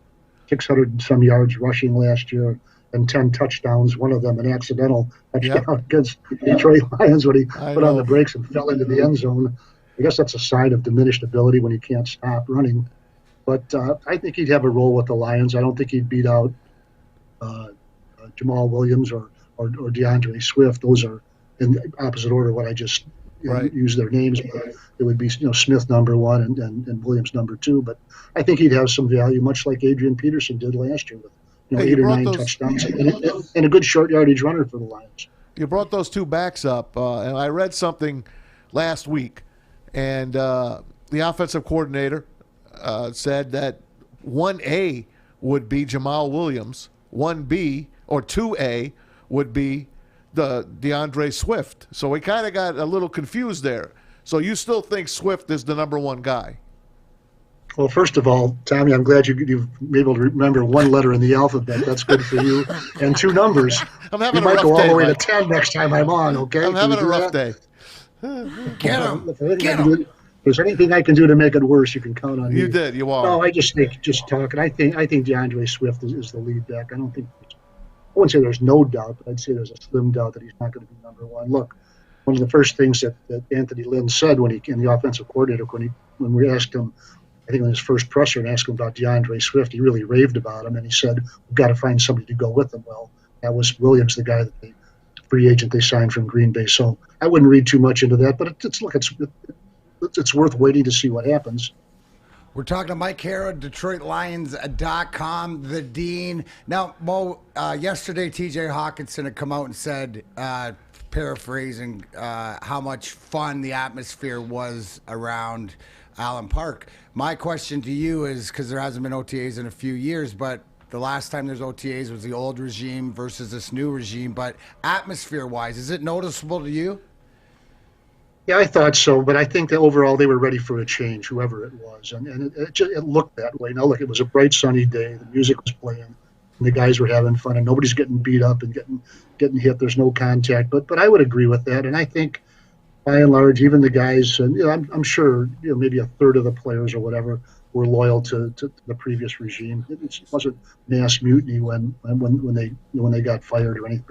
N: 600 and some yards rushing last year and 10 touchdowns, one of them an accidental touchdown against Detroit Lions when he put on the brakes and fell into the end zone. I guess that's a sign of diminished ability when you can't stop running. But I think he'd have a role with the Lions. I don't think he'd beat out Jamal Williams or DeAndre Swift. Those are in the opposite order of what I just use their names. But it would be Smith number 1 and Williams number 2. But I think he'd have some value, much like Adrian Peterson did last year with 8 or 9 touchdowns and a good short yardage runner for the Lions.
C: You brought those two backs up, and I read something last week, and the offensive coordinator said that 1A would be Jamal Williams, 1B or 2A would be the DeAndre Swift. So we kind of got a little confused there. So you still think Swift is the number 1 guy?
N: Well, first of all, Tommy, I'm glad you've been able to remember 1 letter in the alphabet. That's good for you. And 2 numbers.
C: I'm having
N: you
C: a
N: might
C: rough
N: go all
C: day,
N: the way
C: Mike.
N: to 10 next time I'm on, okay?
C: I'm having a rough day.
B: Get him.
N: If there's anything I can do to make it worse, you can count on me.
C: You did. You are.
N: No, I just think, talking, I think DeAndre Swift is the lead back. I wouldn't say there's no doubt, but I'd say there's a slim doubt that he's not going to be number 1. Look, one of the first things that Anthony Lynn said when the offensive coordinator, when we asked him, I think in his first presser and asked him about DeAndre Swift, he really raved about him, and he said, we've got to find somebody to go with him. Well, that was Williams, the guy that free agent they signed from Green Bay. So I wouldn't read too much into that, but it's worth waiting to see what happens.
B: We're talking to Mike Hara, DetroitLions.com, the Dean. Now, Mo, yesterday TJ Hawkinson had come out and said, paraphrasing, how much fun the atmosphere was around Allen Park. My question to you is, because there hasn't been OTAs in a few years, but the last time there's OTAs was the old regime versus this new regime. But atmosphere-wise, is it noticeable to you?
N: Yeah, I thought so, but I think that overall they were ready for a change, whoever it was, and it looked that way. Now, look, it was a bright, sunny day. The music was playing, and the guys were having fun, and nobody's getting beat up and getting hit. There's no contact, but I would agree with that, and I think by and large, even the guys, and I'm sure maybe a third of the players or whatever were loyal to the previous regime. It wasn't mass mutiny when they got fired, or I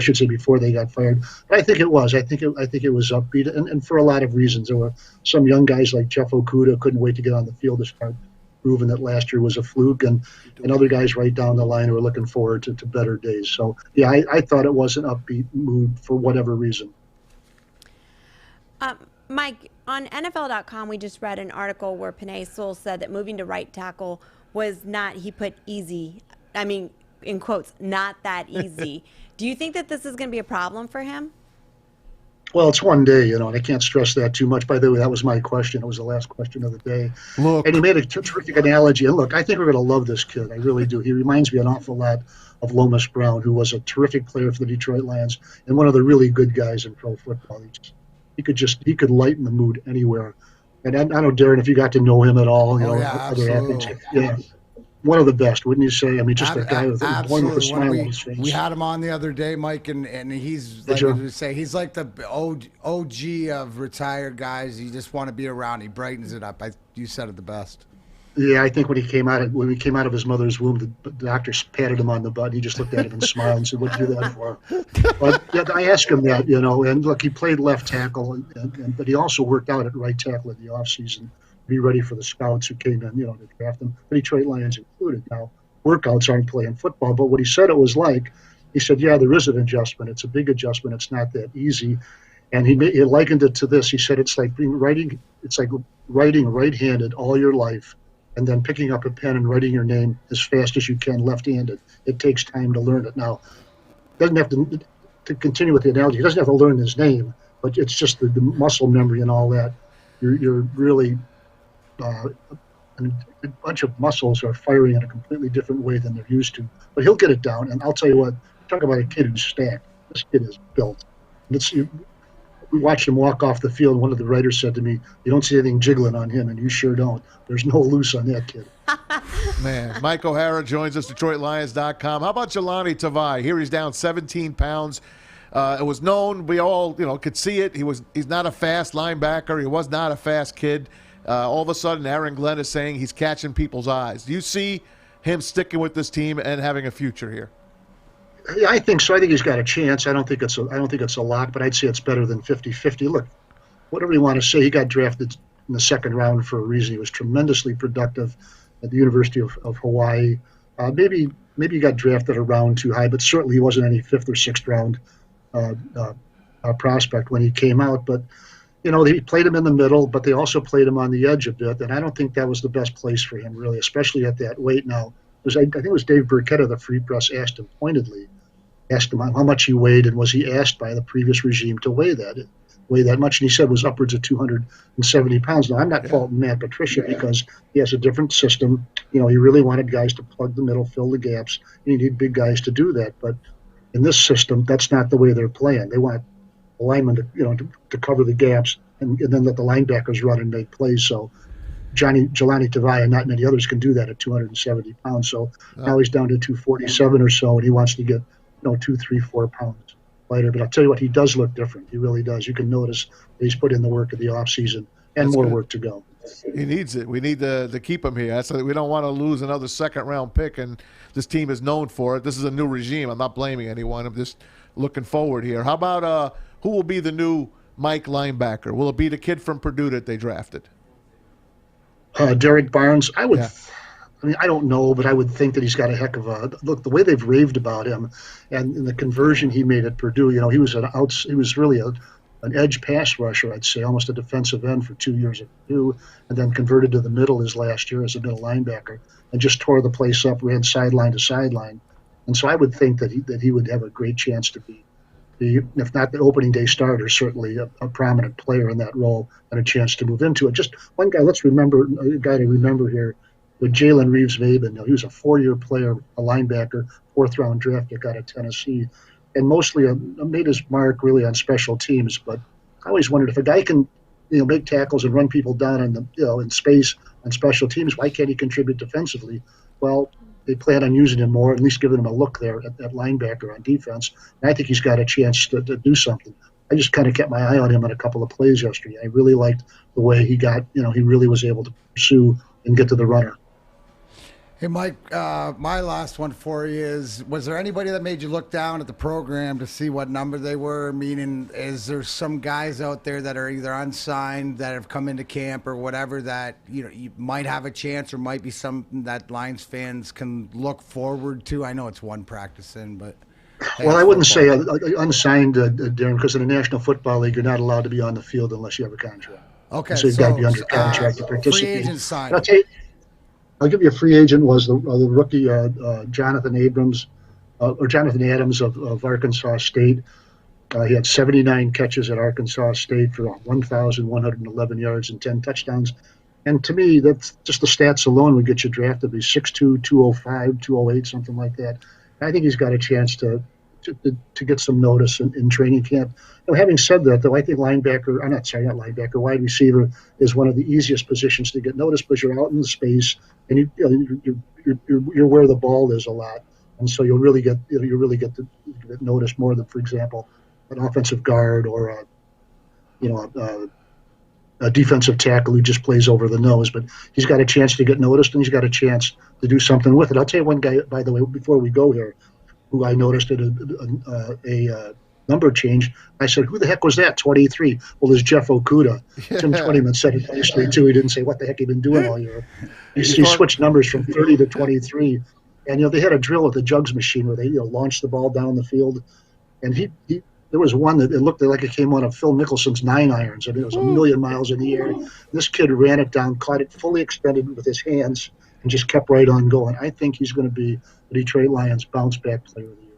N: should say before they got fired. But I think it was. I think it was upbeat, and for a lot of reasons. There were some young guys like Jeff Okudah couldn't wait to get on the field to start proving that last year was a fluke, and other guys right down the line who were looking forward to better days. So yeah, I thought it was an upbeat mood for whatever reason.
A: Mike, on NFL.com, we just read an article where Penei Sewell said that moving to right tackle was not, he put easy, I mean, in quotes, not that easy. Do you think that this is going to be a problem for him?
N: Well, it's one day, and I can't stress that too much. By the way, that was my question. It was the last question of the day.
C: Look.
N: And he made a terrific analogy. And look, I think we're going to love this kid. I really do. He reminds me an awful lot of Lomas Brown, who was a terrific player for the Detroit Lions and one of the really good guys in pro football. He could lighten the mood anywhere. And I know, Darren, if you got to know him at all, other athletes, one of the best, wouldn't you say? I mean, just a guy with a smile on his face.
B: We had him on the other day, Mike, and he's like to say he's like the OG of retired guys. You just want to be around. He brightens it up. You said it the best.
N: Yeah, I think when he came out of his mother's womb, the doctors patted him on the butt. He just looked at him and smiled and said, "What'd you do that for?" But yeah, I asked him that, and look, he played left tackle, but he also worked out at right tackle in the offseason. Be ready for the scouts who came in, to draft him. The Detroit Lions included. Now, workouts aren't playing football, but what he said it was like, he said, yeah, there is an adjustment. It's a big adjustment. It's not that easy. And he likened it to this. He said it's like writing right-handed all your life and then picking up a pen and writing your name as fast as you can left-handed. It takes time to learn it. Now, doesn't have to continue with the analogy. He doesn't have to learn his name, but it's just the muscle memory and all that. You're really and a bunch of muscles are firing in a completely different way than they're used to. But he'll get it down. And I'll tell you what, talk about a kid who's stacked. This kid is built. We watched him walk off the field. One of the writers said to me, "You don't see anything jiggling on him," and you sure don't. There's no loose on that kid.
C: Man, Mike O'Hara joins us, DetroitLions.com. How about Jelani Tavai? Here he's down 17 pounds. It was known. We all, could see it. He's not a fast linebacker. He was not a fast kid. All of a sudden, Aaron Glenn is saying he's catching people's eyes. Do you see him sticking with this team and having a future here?
N: Yeah, I think so. I think he's got a chance. I don't think it's a lock, but I'd say it's better than 50-50. Look, whatever you want to say, he got drafted in the second round for a reason. He was tremendously productive at the University of Hawaii. Maybe he got drafted a round too high, but certainly he wasn't any fifth or sixth round prospect when he came out. But they played him in the middle, but they also played him on the edge a bit, and I don't think that was the best place for him, really, especially at that weight now. I think it was Dave Burkett of the Free Press asked him how much he weighed, and was he asked by the previous regime to weigh that much, and he said it was upwards of 270 pounds. Now, I'm not faulting Matt Patricia because he has a different system. He really wanted guys to plug the middle, fill the gaps, and you need big guys to do that. But in this system, that's not the way they're playing. They want the linemen to cover the gaps and then let the linebackers run and make plays. So Jelani Tavai and not many others can do that at 270 pounds. So now he's down to 247 or so, and he wants to get 2, 3, 4 pounds lighter. But I'll tell you what, he does look different. He really does. You can notice that he's put in the work of the offseason and more work to go.
C: He needs it. We need to keep him here. We don't want to lose another second-round pick, and this team is known for it. This is a new regime. I'm not blaming anyone. I'm just looking forward here. How about who will be the new Mike linebacker? Will it be the kid from Purdue that they drafted?
N: Derek Barnes. I mean, I don't know, but I would think that he's got a heck of a look. The way they've raved about him, and in the conversion he made at Purdue, he was really an edge pass rusher, I'd say, almost a defensive end for 2 years at Purdue, and then converted to the middle his last year as a middle linebacker, and just tore the place up, ran sideline to sideline. And so I would think that he would have a great chance to be, if not the opening day starter, certainly a prominent player in that role and a chance to move into it. Just one guy, a guy to remember here, with Jalen Reeves-Maben. He was a 4-year player, a linebacker, 4th-round draft pick out of Tennessee, and mostly made his mark really on special teams. But I always wondered if a guy can, make tackles and run people down in space on special teams, why can't he contribute defensively? Well, they plan on using him more, at least giving him a look there at linebacker on defense. And I think he's got a chance to do something. I just kind of kept my eye on him on a couple of plays yesterday. I really liked the way he got, he really was able to pursue and get to the runner.
B: Hey, Mike, my last one for you is, was there anybody that made you look down at the program to see what number they were? Meaning, is there some guys out there that are either unsigned, that have come into camp or whatever, that you might have a chance or might be something that Lions fans can look forward to? I know it's one practice in, but...
N: Well, I wouldn't say unsigned, Darren, because in the National Football League, you're not allowed to be on the field unless you have a contract.
B: Okay,
N: so you've got to be under contract to participate.
B: Free agent sign.
N: I'll give you a free agent was the rookie Jonathan Adams of Arkansas State. He had 79 catches at Arkansas State for 1,111 yards and 10 touchdowns. And to me, that's just the stats alone would get you drafted. He's 6'2", 205, 208, something like that. And I think he's got a chance to get some notice in training camp. Having said that, though, I think wide receiver is one of the easiest positions to get noticed because you're out in the space and you're where the ball is a lot, and so you'll really get noticed more than, for example, an offensive guard or a defensive tackle who just plays over the nose. But he's got a chance to get noticed, and he's got a chance to do something with it. I'll tell you one guy, by the way, before we go here, who I noticed at a number change. I said, who the heck was that, 23? Well, there's Jeff Okuda. Tim Twentyman said it nicely, too. He didn't say, what the heck you been doing all year? He switched numbers from 30 to 23. And, they had a drill with the jugs machine where they, launched the ball down the field. And there was one that it looked like it came on of Phil Mickelson's 9 irons. I mean, it was a million miles in the air. This kid ran it down, caught it fully extended with his hands, and just kept right on going. I think he's going to be the Detroit Lions bounce-back player of the year.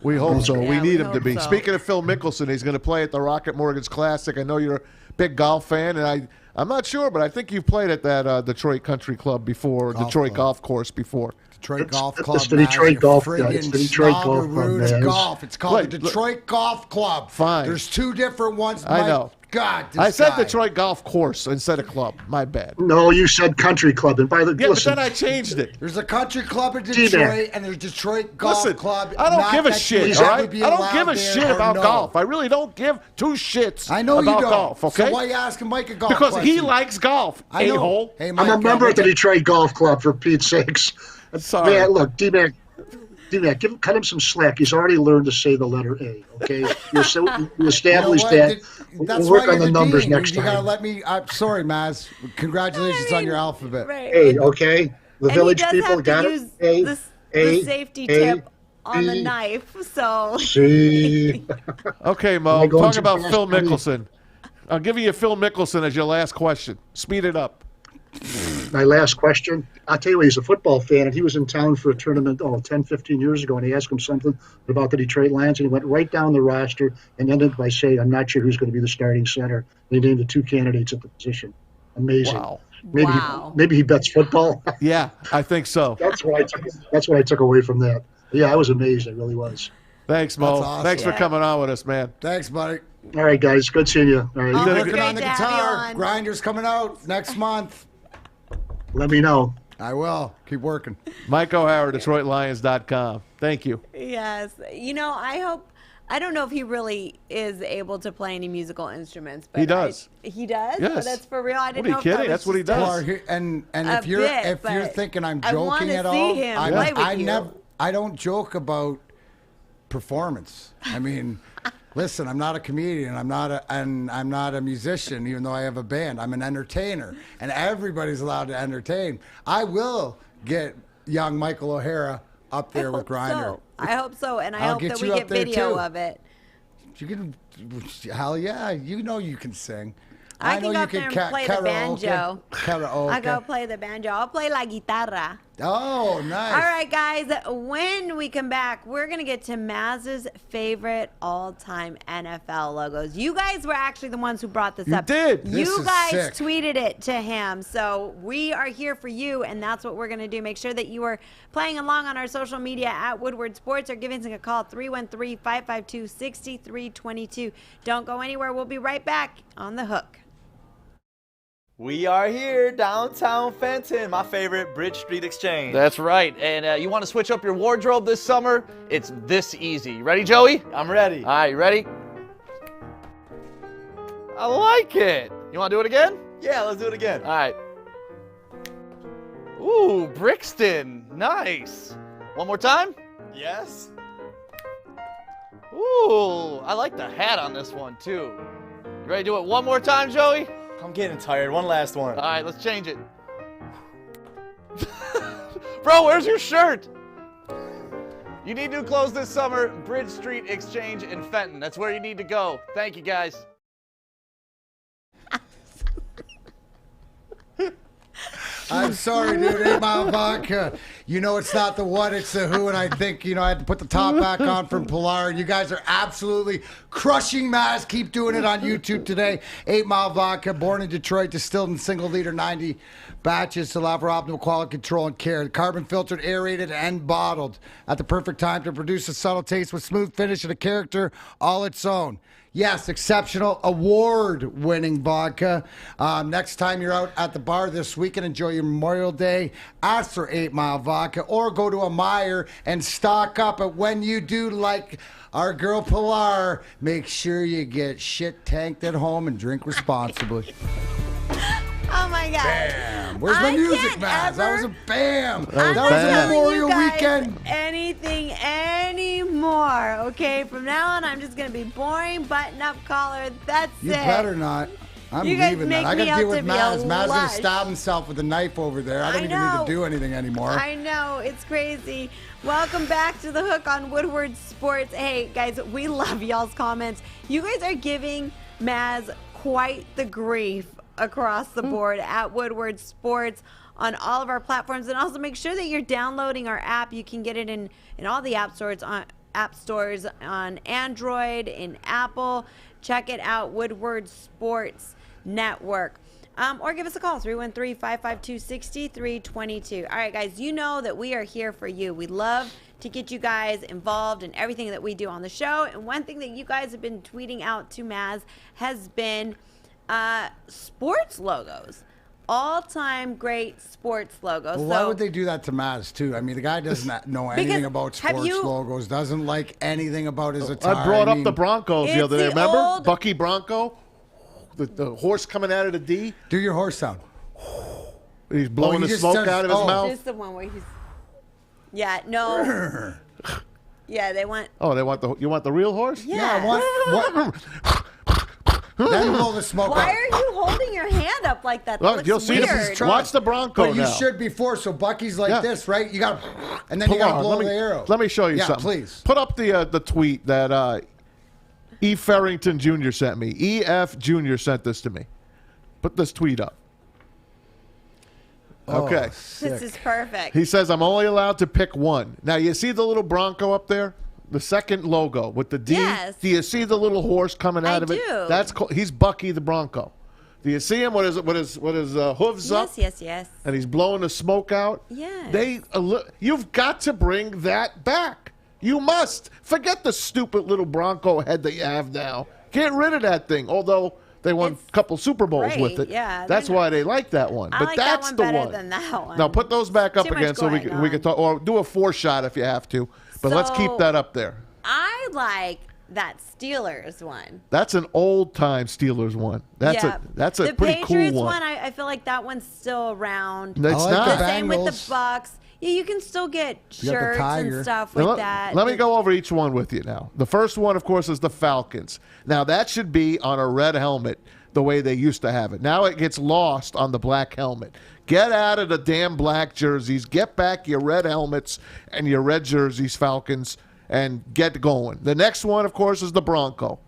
C: We hope so.
A: Yeah,
C: we need him to
A: hope
C: be.
A: so.
C: Speaking of Phil Mickelson, he's going to play at the Rocket Mortgage Classic. I know you're a big golf fan, and I'm not sure, but I think you've played at that Detroit Country Club before, Detroit Golf Course before.
B: Detroit Golf Club.
N: It's the Detroit Golf Club. It's the Detroit Golf Club, man.
B: Golf. It's called the Detroit Golf Club.
C: Fine.
B: There's two different ones.
C: I know.
B: God,
C: I said Detroit Golf Course instead of club. My bad.
N: No, you said Country Club. And by the
C: yeah,
N: listen,
C: but then I changed it.
B: There's a country club in Detroit, and there's Detroit Golf Club.
C: I don't give a shit, all right? I don't give a shit about
B: no.
C: golf. I really don't give two shits
B: I know
C: about
B: you don't.
C: golf, okay?
B: So why you asking Mike a golf
C: Because
B: question?
C: he likes golf,
B: I know.
C: a-hole.
B: Hey, Mike,
N: I'm a member of the Detroit Golf Club, for Pete's sakes.
C: Sorry.
N: Man, look, D-Mac, cut him some slack. He's already learned to say the letter A, okay? You established that. We'll work on the numbers next time.
B: You got to let me. I'm sorry, Maz. Congratulations on your alphabet.
A: Right.
N: A, okay? The village people got
A: use
N: it.
A: the safety tip on the knife, so.
N: C.
C: Okay, Mo, talk about Phil Mickelson. I'll give you Phil Mickelson as your last question. Speed it up.
N: My last question. I'll tell you what, he's a football fan, and he was in town for a tournament 10, 15 years ago, and he asked him something about the Detroit Lions, and he went right down the roster and ended by saying, I'm not sure who's going to be the starting center. They named the two candidates at the position. Amazing.
C: Wow.
N: Maybe he bets football.
C: Yeah, I think so.
N: That's what I took away from that. Yeah, I was amazed. I really was.
C: Thanks, Mo.
B: Awesome.
C: Thanks for coming on with us, man.
B: Thanks, buddy.
N: All right, guys. Good seeing you. All right.
B: I'm working on the guitar. Grinder's coming out next month.
N: Let me know.
B: I will. Keep working.
C: Mike O'Hara, DetroitLions.com. Thank you.
A: Yes. I don't know if he really is able to play any musical instruments, but
C: he does.
A: He does?
C: Yes.
A: Oh, that's for real. I didn't
C: What
A: know
C: are you kidding? That's what he does.
B: And if you're thinking I'm joking at all, I don't joke about performance. I mean, listen, I'm not a comedian. I'm not a musician, even though I have a band. I'm an entertainer, and everybody's allowed to entertain. I will get young Michael O'Hara up there with Grinder.
A: I hope so, and I hope that we get video of it.
B: You can, hell yeah, you know you can sing.
A: I
B: know
A: can go
B: you
A: up there
B: can
A: and play the banjo.
B: Karaoke.
A: I go play the banjo. I'll play la guitarra.
B: Oh, nice.
A: All right, guys. When we come back, we're going to get to Maz's favorite all-time NFL logos. You guys were actually the ones who brought this up.
C: Did.
A: You guys tweeted it to him. So we are here for you, and that's what we're going to do. Make sure that you are playing along on our social media at Woodward Sports or giving us a call, 313-552-6322. Don't go anywhere. We'll be right back on The Hook.
F: We are here, downtown Fenton, my favorite Bridge Street Exchange.
O: That's right, and you want to switch up your wardrobe this summer? It's this easy. Ready, Joey?
F: I'm ready.
O: All right, you ready? I like it. You want to do it again?
F: Yeah, let's do it again.
O: All right. Ooh, Brixton, nice. One more time?
F: Yes.
O: Ooh, I like the hat on this one, too. You ready to do it one more time, Joey?
F: I'm getting tired. One last one.
O: All right, let's change it. Bro, where's your shirt? You need new clothes this summer. Bridge Street Exchange in Fenton. That's where you need to go. Thank you, guys.
B: I'm sorry, dude. 8 Mile Vodka. You know it's not the what, it's the who, and I think, I had to put the top back on from Pilar. You guys are absolutely crushing Maz. Keep doing it on YouTube today. 8 Mile Vodka, born in Detroit, distilled in single liter 90 batches to allow for optimal quality control and care. Carbon filtered, aerated, and bottled at the perfect time to produce a subtle taste with smooth finish and a character all its own. Yes, exceptional, award-winning vodka. Next time you're out at the bar this weekend, enjoy your Memorial Day. Ask for 8 Mile Vodka or go to a Meijer and stock up. But when you do, like our girl Pilar, make sure you get shit tanked at home and drink responsibly.
A: Oh, my God.
B: Bam. Where's my music, Maz? That was a bam.
A: I'm
B: That was a Memorial weekend.
A: Anything anymore, okay? From now on, I'm just going to be boring, button-up collar. That's
B: You
A: it.
B: better not. I'm
A: You guys
B: leaving
A: make
B: that. I
A: me
B: got to deal
A: out
B: with
A: to be a
B: Maz. Maz going
A: lush.
B: to stab himself with a knife over there. I don't even need to do anything anymore.
A: I know. It's crazy. Welcome back to The Hook on Woodward Sports. Hey, guys, we love y'all's comments. You guys are giving Maz quite the grief across the board at Woodward Sports on all of our platforms. And also make sure that you're downloading our app. You can get it in all the app stores on Android, in Apple. Check it out, Woodward Sports Network. Or give us a call, 313-552-6322. All right, guys, you know that we are here for you. We love to get you guys involved in everything that we do on the show. And one thing that you guys have been tweeting out to Maz has been sports logos. All-time great sports logos.
B: Well, why would they do that to Maz, too? I mean, the guy doesn't know anything about sports logos, doesn't like anything about his attire.
C: I brought up the Broncos the other day. Remember? Bucky Bronco? The horse coming out of the D?
B: Do your horse sound.
C: He's blowing the smoke out of his mouth.
A: Just the one where he's... Yeah, no. Yeah, they want...
C: Oh, you want the real horse?
A: Yeah.
B: What? Then blow the smoke
A: Why
B: out.
A: are you holding your hand up like that? That
C: Look,
A: looks
C: you'll see
A: weird.
C: watch the Bronco
B: But you
C: now.
B: should before, so Bucky's like this, right? You got, and then you got to blow the arrow.
C: Let me show you something.
B: Please.
C: Put up the tweet that E. Farrington Jr. sent me. E.F. Jr. sent this to me. Put this tweet up. Okay.
A: This is perfect.
C: He says, I'm only allowed to pick one. Now, you see the little Bronco up there? The second logo with the D?
A: Yes.
C: Do you see the little horse coming out of it?
A: do.
C: That's he's Bucky the Bronco. Do you see him with his hooves up?
A: Yes.
C: And he's blowing the smoke out?
A: Yes.
C: You've got to bring that back. You must. Forget the stupid little Bronco head that you have now. Get rid of that thing. Although they won a couple Super Bowls
A: great,
C: with it.
A: yeah,
C: That's why they like that one.
A: I
C: But
A: like
C: that's
A: that one
C: the
A: better
C: one.
A: than that one.
C: Now put those back up
A: Too much
C: again so we
A: going
C: can talk, or do a 4-shot if you have to. But let's keep that up there.
A: I like that Steelers one.
C: That's an old-time Steelers one. That's a
A: the
C: pretty
A: Patriots
C: cool one.
A: I feel like that one's still around.
C: It's not.
A: The same with the Bucks. Yeah, you can still get shirts and stuff with that.
C: Let me go over each one with you now. The first one, of course, is the Falcons. Now, that should be on a red helmet the way they used to have it. Now it gets lost on the black helmet. Get out of the damn black jerseys. Get back your red helmets and your red jerseys, Falcons, and get going. The next one, of course, is the Bronco.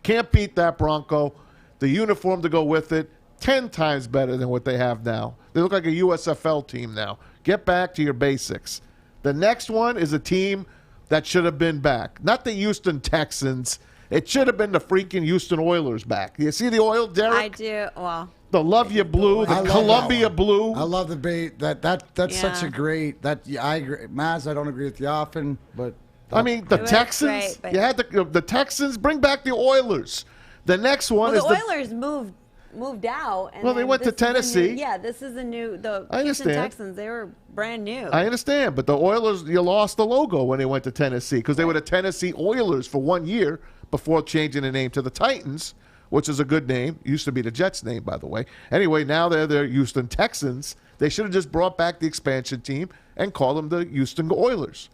C: Can't beat that Bronco. The uniform to go with it, 10 times better than what they have now. They look like a USFL team now. Get back to your basics. The next one is a team that should have been back. Not the Houston Texans. It should have been the freaking Houston Oilers back. You see the oil, Derek?
A: I do. Well,
C: the Love You Blue, the Columbia Blue.
B: I love the bait. That's such a great. I agree, Maz. I don't agree with you often, but
C: I mean the Texans.
A: great, but-
C: you had the Texans. Bring back the Oilers. The next one
A: well,
C: is
A: the Oilers moved out. And
C: Well, they
A: then
C: went to
A: this is a
C: Tennessee.
A: this is a new. The
C: I
A: Houston
C: understand.
A: Texans, they were brand new.
C: I understand, but the Oilers, you lost the logo when they went to Tennessee because they were the Tennessee Oilers for 1 year before changing the name to the Titans, which is a good name. Used to be the Jets' name, by the way. Anyway, now they're Houston Texans. They should have just brought back the expansion team and called them the Houston Oilers.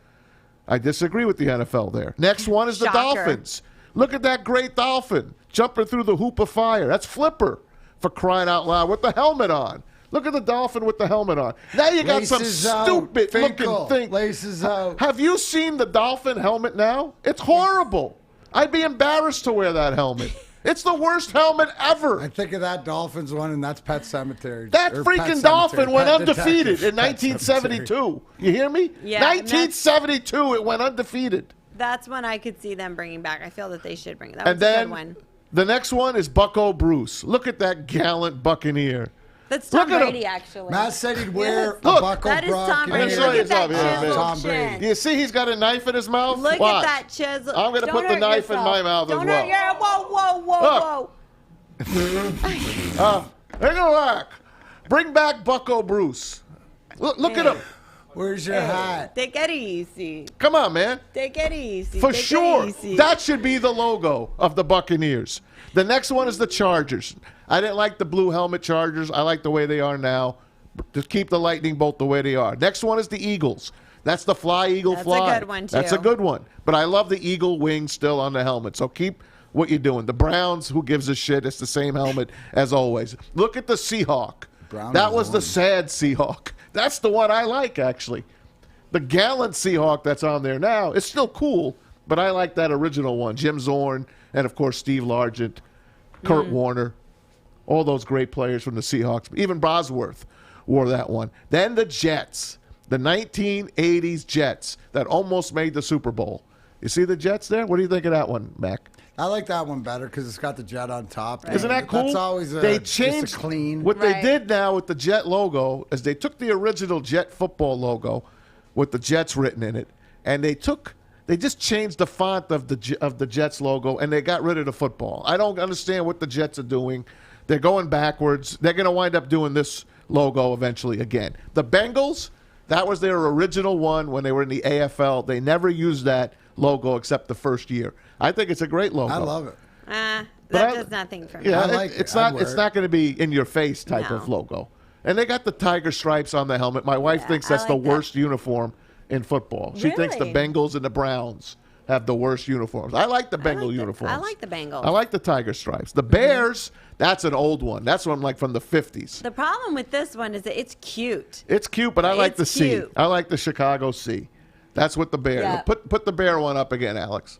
C: I disagree with the NFL there. Next one is the
A: Shocker.
C: Dolphins. Look at that great dolphin jumping through the hoop of fire. That's Flipper, for crying out loud, with the helmet on. Look at the dolphin with the helmet on. Now you got some
B: Laces out,
C: stupid
B: Finkel.
C: looking thing.
B: Laces out.
C: Have you seen the dolphin helmet now? It's horrible. I'd be embarrassed to wear that helmet. It's the worst helmet ever.
B: I think of that Dolphins one, and that's Pet Cemetery.
C: That
B: Or
C: freaking
B: Pet
C: dolphin
B: Cemetery.
C: went
B: Pet
C: undefeated
B: Detective.
C: in
B: Pet
C: 1972. You hear me?
A: Yeah,
C: 1972, it went undefeated.
A: That's one I could see them bringing back. I feel that they should bring it. That
C: And
A: was a
C: then
A: good one.
C: the next one is Bucko Bruce. Look at that gallant Buccaneer.
A: That's Tom
C: Look at him.
A: Brady, actually.
B: Matt said he'd wear
A: Yes.
B: a
C: Look.
B: buckle
A: That is Tom
B: Buccaneer.
A: Brady.
C: Let me show
A: Look
C: you
A: at that
C: something here,
A: chiseled
B: Tom Brady.
A: chin.
C: Do you see he's got a knife in his mouth?
A: Look
C: Watch.
A: at that chisel.
C: I'm going to
A: Don't
C: put the
A: hurt
C: knife in
A: yourself.
C: my mouth
A: Don't
C: as well.
A: hurt your, whoa.
C: Hang on back. Bring back Bucko Bruce. Look at him.
B: Where's your hat?
A: Take it easy.
C: Come on, man.
A: Take it easy.
C: For
A: Take it
C: sure.
A: easy.
C: That should be the logo of the Buccaneers. The next one is the Chargers. I didn't like the blue helmet Chargers. I like the way they are now. Just keep the lightning bolt the way they are. Next one is the Eagles. That's the fly, eagle,
A: That's
C: fly.
A: a good one, too.
C: That's a good one. But I love the eagle wing still on the helmet. So keep what you're doing. The Browns, who gives a shit? It's the same helmet as always. Look at the Seahawk. That was the sad Seahawk. That's the one I like, actually. The gallant Seahawk that's on there now, it's still cool, but I like that original one. Jim Zorn and, of course, Steve Largent, Kurt Warner, all those great players from the Seahawks. Even Bosworth wore that one. Then the Jets, the 1980s Jets that almost made the Super Bowl. You see the Jets there? What do you think of that one, Mac?
B: I like that one better because it's got the Jet on top.
C: Isn't that cool?
B: That's always
C: they
B: just
C: changed
B: a clean.
C: What they did now with the Jet logo is they took the original Jet football logo with the Jets written in it, and they just changed the font of the Jets logo, and they got rid of the football. I don't understand what the Jets are doing. They're going backwards. They're going to wind up doing this logo eventually again. The Bengals, that was their original one when they were in the AFL. They never used that logo except the first year. I think it's a great logo.
B: I love it.
A: That does nothing for me.
C: Yeah, it's not going to be in your face type of logo. And they got the tiger stripes on the helmet. My wife thinks that's the worst uniform in football. She thinks the Bengals and the Browns have the worst uniforms. I like the Bengal uniforms.
A: I like the Bengals.
C: I like the tiger stripes. The Bears, that's an old one. That's one like from the 50s.
A: The problem with this one is that it's cute.
C: It's cute, but I like the C. I like the Chicago C. That's what the bear.
A: Yeah.
C: Put the bear one up again, Alex.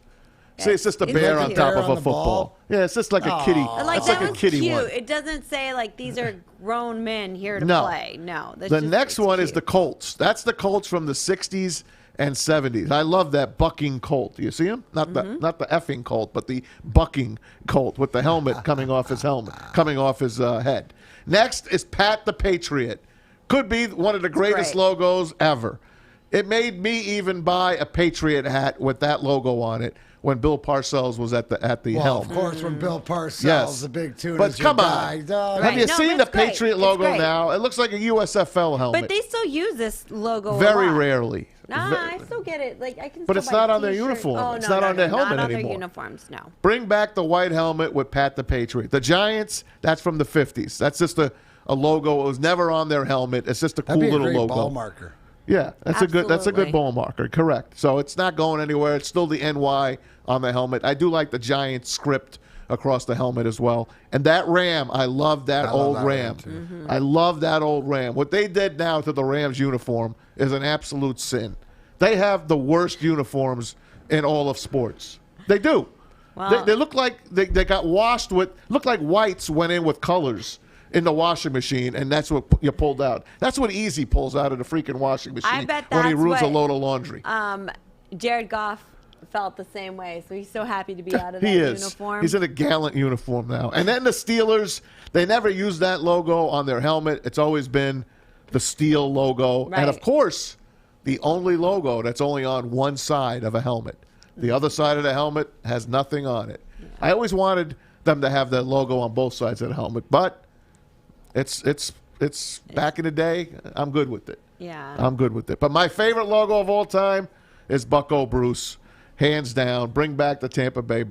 C: See, it's just a bear on top of a football. Yeah, it's just like a kitty.
A: Like
C: that
A: one's
C: a kitty
A: cute.
C: one.
A: It doesn't say like these are grown men here to play. No.
C: The next one is the Colts. That's the Colts from the 60s and 70s. I love that bucking colt. You see him? Not the effing colt, but the bucking colt with the helmet coming off his head. Next is Pat the Patriot. Could be one of the greatest logos ever. It made me even buy a Patriot hat with that logo on it when Bill Parcells was at the helm.
B: Of course, when Bill Parcells, the big tuna.
C: But come on. Have you seen the Patriot logo now? It looks like a USFL helmet.
A: But they still use this logo
C: very
A: a lot.
C: rarely.
A: Nah, I still get it. Like I can.
C: But
A: still
C: it's
A: buy
C: not on their
A: t-shirt.
C: uniform.
A: Oh,
C: It's
A: no,
C: not on their helmet
A: not on
C: anymore.
A: Their uniforms, no.
C: Bring back the white helmet with Pat the Patriot. The Giants, that's from the 50s. That's just a logo. It was never on their helmet. It's just a cool little logo.
B: Ball marker.
C: Yeah, that's a good ball marker. Correct. So it's not going anywhere. It's still the NY on the helmet. I do like the Giants script across the helmet as well. And that Ram, I love that old Ram. I love that old Ram. What they did now to the Rams uniform is an absolute sin. They have the worst uniforms in all of sports. They do. Wow. They look like they got washed with, look like whites went in with colors in the washing machine, and that's what you pulled out. That's what Easy pulls out of the freaking washing machine
A: I bet
C: when he
A: that's
C: ruins a
A: what,
C: load of laundry.
A: Jared Goff felt the same way, so he's so happy to be out of that
C: He is.
A: uniform.
C: He's in a gallant uniform now. And then the Steelers, they never use that logo on their helmet. It's always been the steel logo.
A: Right.
C: And, of course, the only logo that's only on one side of a helmet. The other side of the helmet has nothing on it. Yeah. I always wanted them to have that logo on both sides of the helmet, but it's back in the day. I'm good with it.
A: Yeah.
C: I'm good with it. But my favorite logo of all time is Bucko Bruce. Hands down. Bring back the Tampa Bay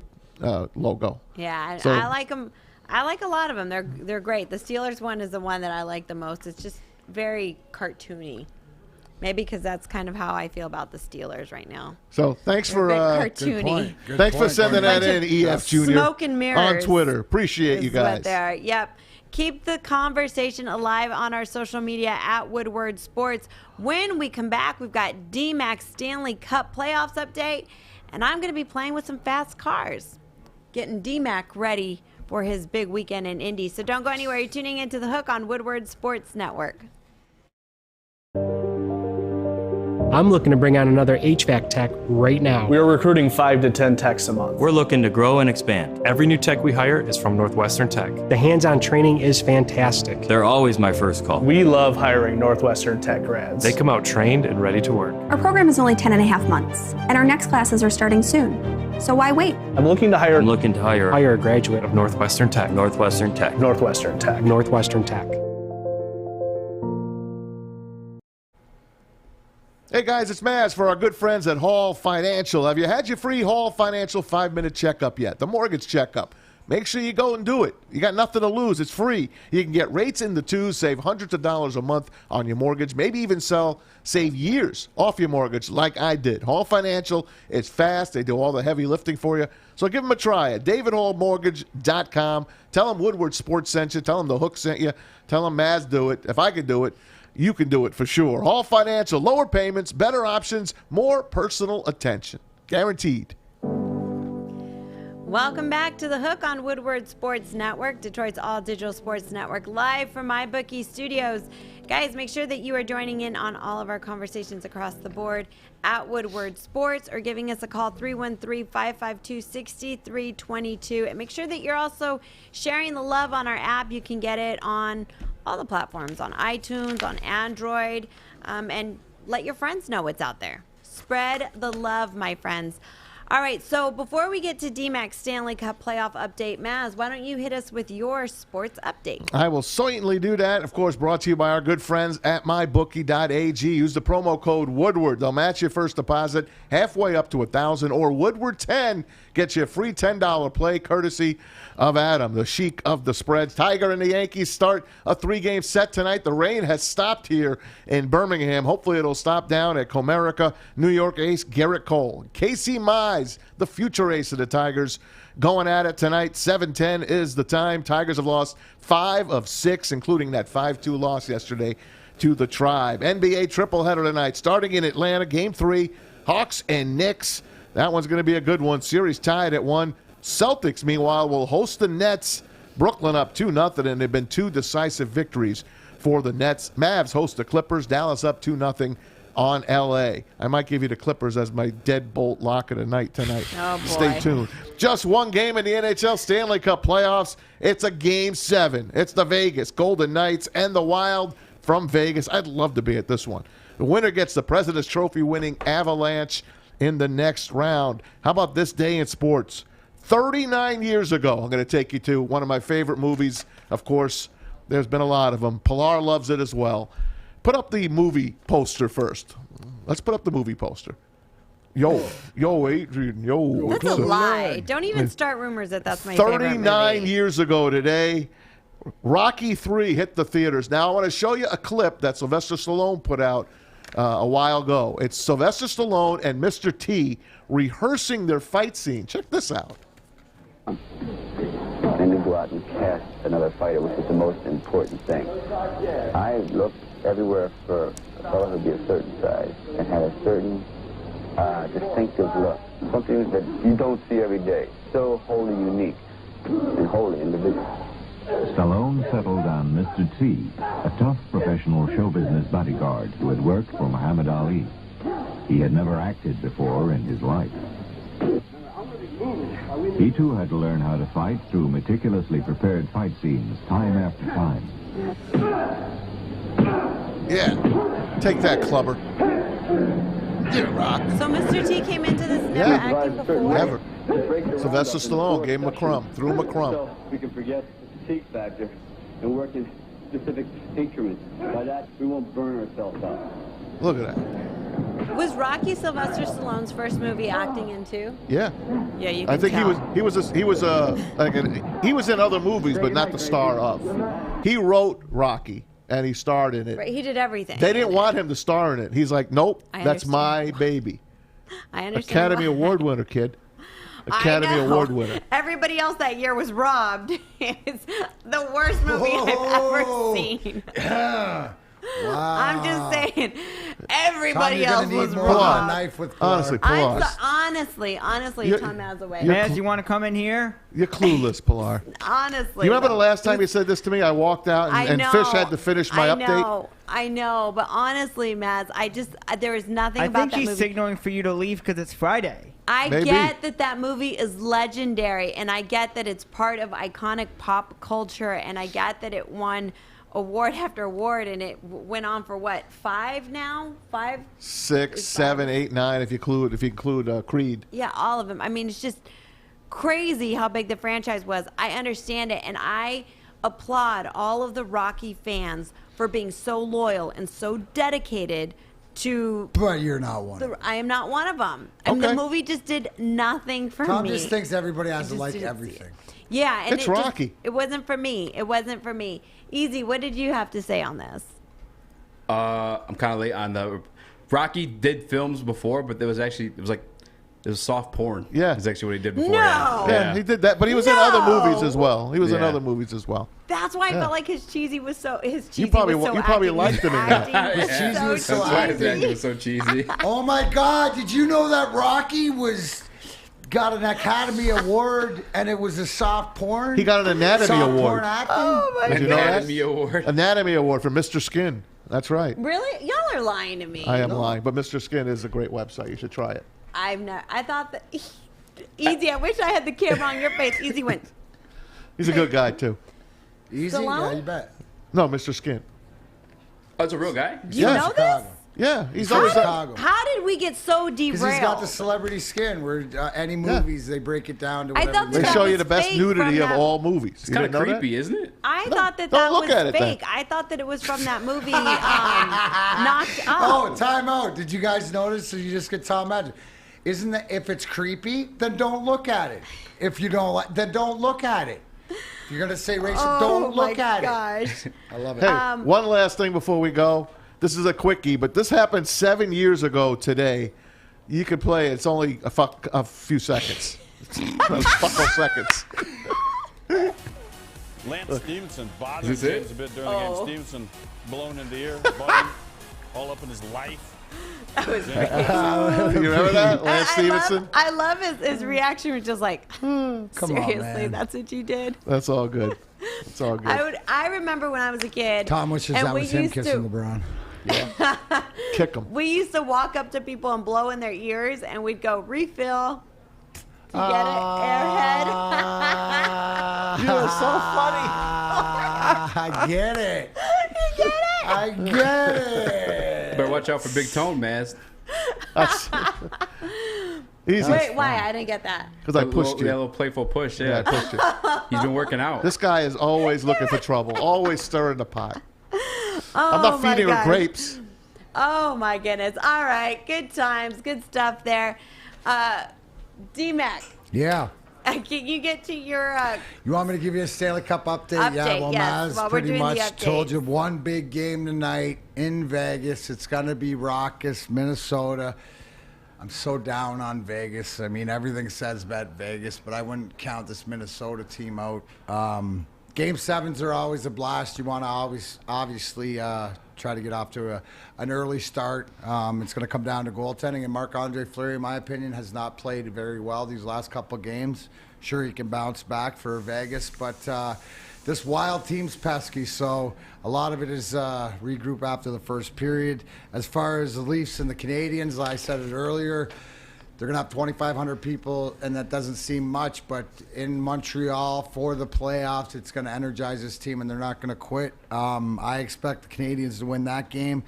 C: logo.
A: Yeah,
C: So-
A: I like them. I like a lot of them. They're great. The Steelers one is the one that I like the most. It's just very cartoony. Maybe because that's kind of how I feel about the Steelers right now.
C: So thanks
A: They're
C: for
A: a bit cartoony.
C: Thanks for sending that in, EF Junior.
A: Smoke and mirrors
C: on Twitter. Appreciate you
A: is what
C: guys.
A: they are. Yep. Keep the conversation alive on our social media at Woodward Sports. When we come back, we've got DMAC Stanley Cup playoffs update, and I'm going to be playing with some fast cars, getting DMAC ready for his big weekend in Indy. So don't go anywhere. You're tuning into The Hook on Woodward Sports Network.
P: I'm looking to bring on another HVAC tech right now.
Q: We're recruiting 5 to 10 techs a month.
R: We're looking to grow and expand. Every new tech we hire is from Northwestern Tech.
P: The hands-on training is fantastic.
R: They're always my first call.
Q: We love hiring Northwestern Tech grads.
R: They come out trained and ready to work.
S: Our program is only 10 and a half months, and our next classes are starting soon. So why wait?
Q: I'm looking to hire
P: Hire a graduate
R: of Northwestern Tech. Northwestern Tech.
Q: Northwestern Tech.
P: Northwestern Tech.
C: Hey guys, it's Maz for our good friends at Hall Financial. Have you had your free Hall Financial 5-minute checkup yet? The mortgage checkup. Make sure you go and do it. You got nothing to lose. It's free. You can get rates in the twos, save hundreds of dollars a month on your mortgage, maybe even save years off your mortgage like I did. Hall Financial is fast. They do all the heavy lifting for you. So give them a try at davidhallmortgage.com. Tell them Woodward Sports sent you. Tell them The Hook sent you. Tell them Maz do it. If I could do it, you can do it for sure. Hall Financial, lower payments, better options, more personal attention. Guaranteed.
A: Welcome back to The Hook on Woodward Sports Network, Detroit's all-digital sports network, live from MyBookie Studios. Guys, make sure that you are joining in on all of our conversations across the board at Woodward Sports or giving us a call, 313-552-6322. And make sure that you're also sharing the love on our app. You can get it on all the platforms, on iTunes, on Android, and let your friends know what's out there. Spread the love, my friends. All right, so before we get to DMAC Stanley Cup playoff update, Maz, why don't you hit us with your sports update?
C: I will certainly do that. Of course, brought to you by our good friends at mybookie.ag. Use the promo code Woodward. They'll match your first deposit halfway up to $1,000, or Woodward10 gets you a free $10 play courtesy of Adam, the sheik of the spreads. Tiger and the Yankees start a 3-game set tonight. The rain has stopped here in Birmingham. Hopefully it'll stop down at Comerica. New York ace Garrett Cole. Casey Mize, the future ace of the Tigers, going at it tonight. 7:10 is the time. Tigers have lost 5 of 6, including that 5-2 loss yesterday to the Tribe. NBA tripleheader tonight, starting in Atlanta. Game 3, Hawks and Knicks. That one's going to be a good one. Series tied at 1. Celtics, meanwhile, will host the Nets. Brooklyn up 2-0, and they've been 2 decisive victories for the Nets. Mavs host the Clippers. Dallas up 2-0 on L.A. I might give you the Clippers as my deadbolt lock of the night tonight.
A: Oh, boy.
C: Stay tuned. Just one game in the NHL Stanley Cup playoffs. It's a Game 7. It's the Vegas Golden Knights and the Wild from Vegas. I'd love to be at this one. The winner gets the President's Trophy winning Avalanche in the next round. How about this day in sports? 39 years ago, I'm going to take you to one of my favorite movies. Of course, there's been a lot of them. Pilar loves it as well. Put up the movie poster first. Let's put up the movie poster. Yo, Adrian, yo.
A: That's a lie. Don't even start rumors that that's my favorite movie.
C: 39 years ago today, Rocky III hit the theaters. Now, I want to show you a clip that Sylvester Stallone put out a while ago. It's Sylvester Stallone and Mr. T rehearsing their fight scene. Check this out.
T: And to go out and cast another fighter, which is the most important thing. I looked everywhere for a fellow who'd be a certain size and had a certain distinctive look, something that you don't see every day, so wholly unique and wholly individual.
U: Stallone settled on Mr. T, a tough professional show business bodyguard who had worked for Muhammad Ali. He had never acted before in his life. He too had to learn how to fight through meticulously prepared fight scenes time after time.
C: Yeah, take that, Clubber. Yeah, Rock.
A: So Mr. T came into this never acting before?
C: Never. Sylvester Stallone gave him a crumb, threw him a crumb.
T: We can forget the fatigue factor and work in specific increments. By that, we won't burn ourselves out.
C: Look at that.
A: Was Rocky Sylvester Stallone's first movie acting in too?
C: Yeah.
A: Yeah, you can
C: I think
A: tell.
C: he was in other movies, but not the star of. He wrote Rocky and he starred in it.
A: Right, he did everything.
C: They didn't want him to star in it. He's like, nope, that's my baby.
A: I understand.
C: Academy Award winner, kid. Academy Award winner.
A: Everybody else that year was robbed. It's the worst movie I've ever seen.
B: Yeah. Wow.
A: I'm just saying, everybody
B: Tom,
A: else
B: you're
A: was
B: gonna need more than a
A: robbed.
B: knife with Pilar.
C: Honestly, Pilar.
A: Honestly, Tom has a way.
I: Maz, you want to come in here?
C: You're clueless, Pilar.
A: Honestly.
C: You remember the last time you said this to me? I walked out and Fish had to finish my update.
A: I know, but honestly, Maz, there is nothing
I: I
A: about
I: think
A: that
I: he's
A: movie.
I: signaling for you to leave because it's Friday.
A: I
C: Maybe.
A: get that movie is legendary, and I get that it's part of iconic pop culture, and I get that it won award after award, and it went on for what, 5 now? 5?
C: 6, 7, 8, 9, if you include Creed.
A: Yeah, all of them. I mean, it's just crazy how big the franchise was. I understand it, and I applaud all of the Rocky fans for being so loyal and so dedicated to.
B: But you're not one.
A: I am not one of them. I mean, the movie just did nothing for
B: Tom
A: me.
B: just thinks everybody has to
A: just
B: like
A: didn't see
B: everything.
A: Yeah, and
C: It's Rocky.
A: it wasn't for me. It wasn't for me. Easy, what did you have to say on this?
V: I'm kind of late on the. Rocky did films before, but it was soft porn.
C: Yeah,
V: is actually what he did before.
A: No.
C: Yeah, he did that, but he was in other movies as well. He was in other movies as well.
A: That's why I felt like his cheesy was so.
C: You probably liked him in that.
B: His cheesy was so
V: That's why his acting was so cheesy.
B: Oh my God! Did you know that Rocky was got an Academy Award, and it was a soft porn.
C: He got an Anatomy
B: soft
C: Award.
B: Porn acting?
A: Oh my
C: Did you know that?
V: Anatomy Award.
C: Anatomy Award for Mr. Skin. That's right.
A: Really? Y'all are lying to me.
C: I am lying, but Mr. Skin is a great website. You should try it.
A: I thought that. Easy. I wish I had the camera on your face. Easy wins.
C: He's a good guy too.
B: Easy?
A: Stallone?
B: Yeah, you bet.
C: No, Mr. Skin.
V: Oh, it's a real guy?
A: Do you know this?
C: Yeah, he's
B: from
C: always
B: Chicago.
A: How did we get so derailed?
B: Because he's got the celebrity skin where any movies, they break it down to
A: I
B: whatever.
A: thought
C: They
A: that
C: show
A: was
C: you the best
A: fake
C: nudity
A: from
C: of
A: that-
C: all movies.
V: It's kind of creepy, isn't it?
A: I thought that
C: don't look
A: was
C: at it then.
A: fake. I thought that it was from that movie, Knocked Up.
B: Oh, time out. Did you guys notice? So you just get Tom Magic. Isn't that, if it's creepy, then don't look at it. If you don't like, then don't look at it. If you're going to say racial, don't look at
A: gosh.
B: it. I love it.
C: Hey, one last thing before we go. This is a quickie, but this happened 7 years ago today. You could play it. It's only a few seconds. It's a couple seconds.
D: Lance Stevenson bothered
V: Is this it?
D: James a bit during the game. Stevenson blown in the ear, button, all up in his life.
A: That was
C: You remember that, Lance Stevenson?
A: I love his reaction was just like,
B: Come on,
A: seriously,
B: man.
A: that's what you did.
C: That's all good. It's all good.
A: I remember when I was a kid.
B: Tom wishes
A: and
B: that
A: we
B: was him
A: used
B: kissing
A: to-
B: LeBron.
C: Kick him.
A: We used to walk up to people and blow in their ears, and we'd go refill. Do you get it, airhead?
C: You are so funny.
B: I get it.
A: You get it?
B: I get it.
V: Better watch out for Big Tone, Maz.
C: Easy.
A: Wait, why? I didn't get that.
C: Because I pushed you.
V: Yeah, a little playful push,
C: Yeah, I
V: yeah.
C: pushed you.
V: He's been working out.
C: This guy is always looking for trouble, always stirring the pot.
A: Oh,
C: I'm not
A: my
C: feeding her
A: gosh.
C: grapes.
A: Oh my goodness. All right. Good times. Good stuff there. DMAC,
B: Yeah.
A: can you get to your
B: You want me to give you a Stanley Cup update? Yeah,
A: Update,
B: well,
A: yes,
B: Maz
A: while we're
B: pretty
A: doing the
B: much told
A: updates.
B: you one big game tonight in Vegas. It's going to be raucous, Minnesota. I'm so down on Vegas. I mean, everything says bet Vegas, but I wouldn't count this Minnesota team out. Game 7s are always a blast. You want to always, obviously, try to get off to an early start. It's going to come down to goaltending, and Marc-Andre Fleury, in my opinion, has not played very well these last couple of games. Sure, he can bounce back for Vegas, but this Wild team's pesky, so a lot of it is regroup after the first period. As far as the Leafs and the Canadians, I said it earlier, they're going to have 2,500 people, and that doesn't seem much, but in Montreal for the playoffs, it's going to energize this team, and they're not going to quit. I expect the Canadians to win that game.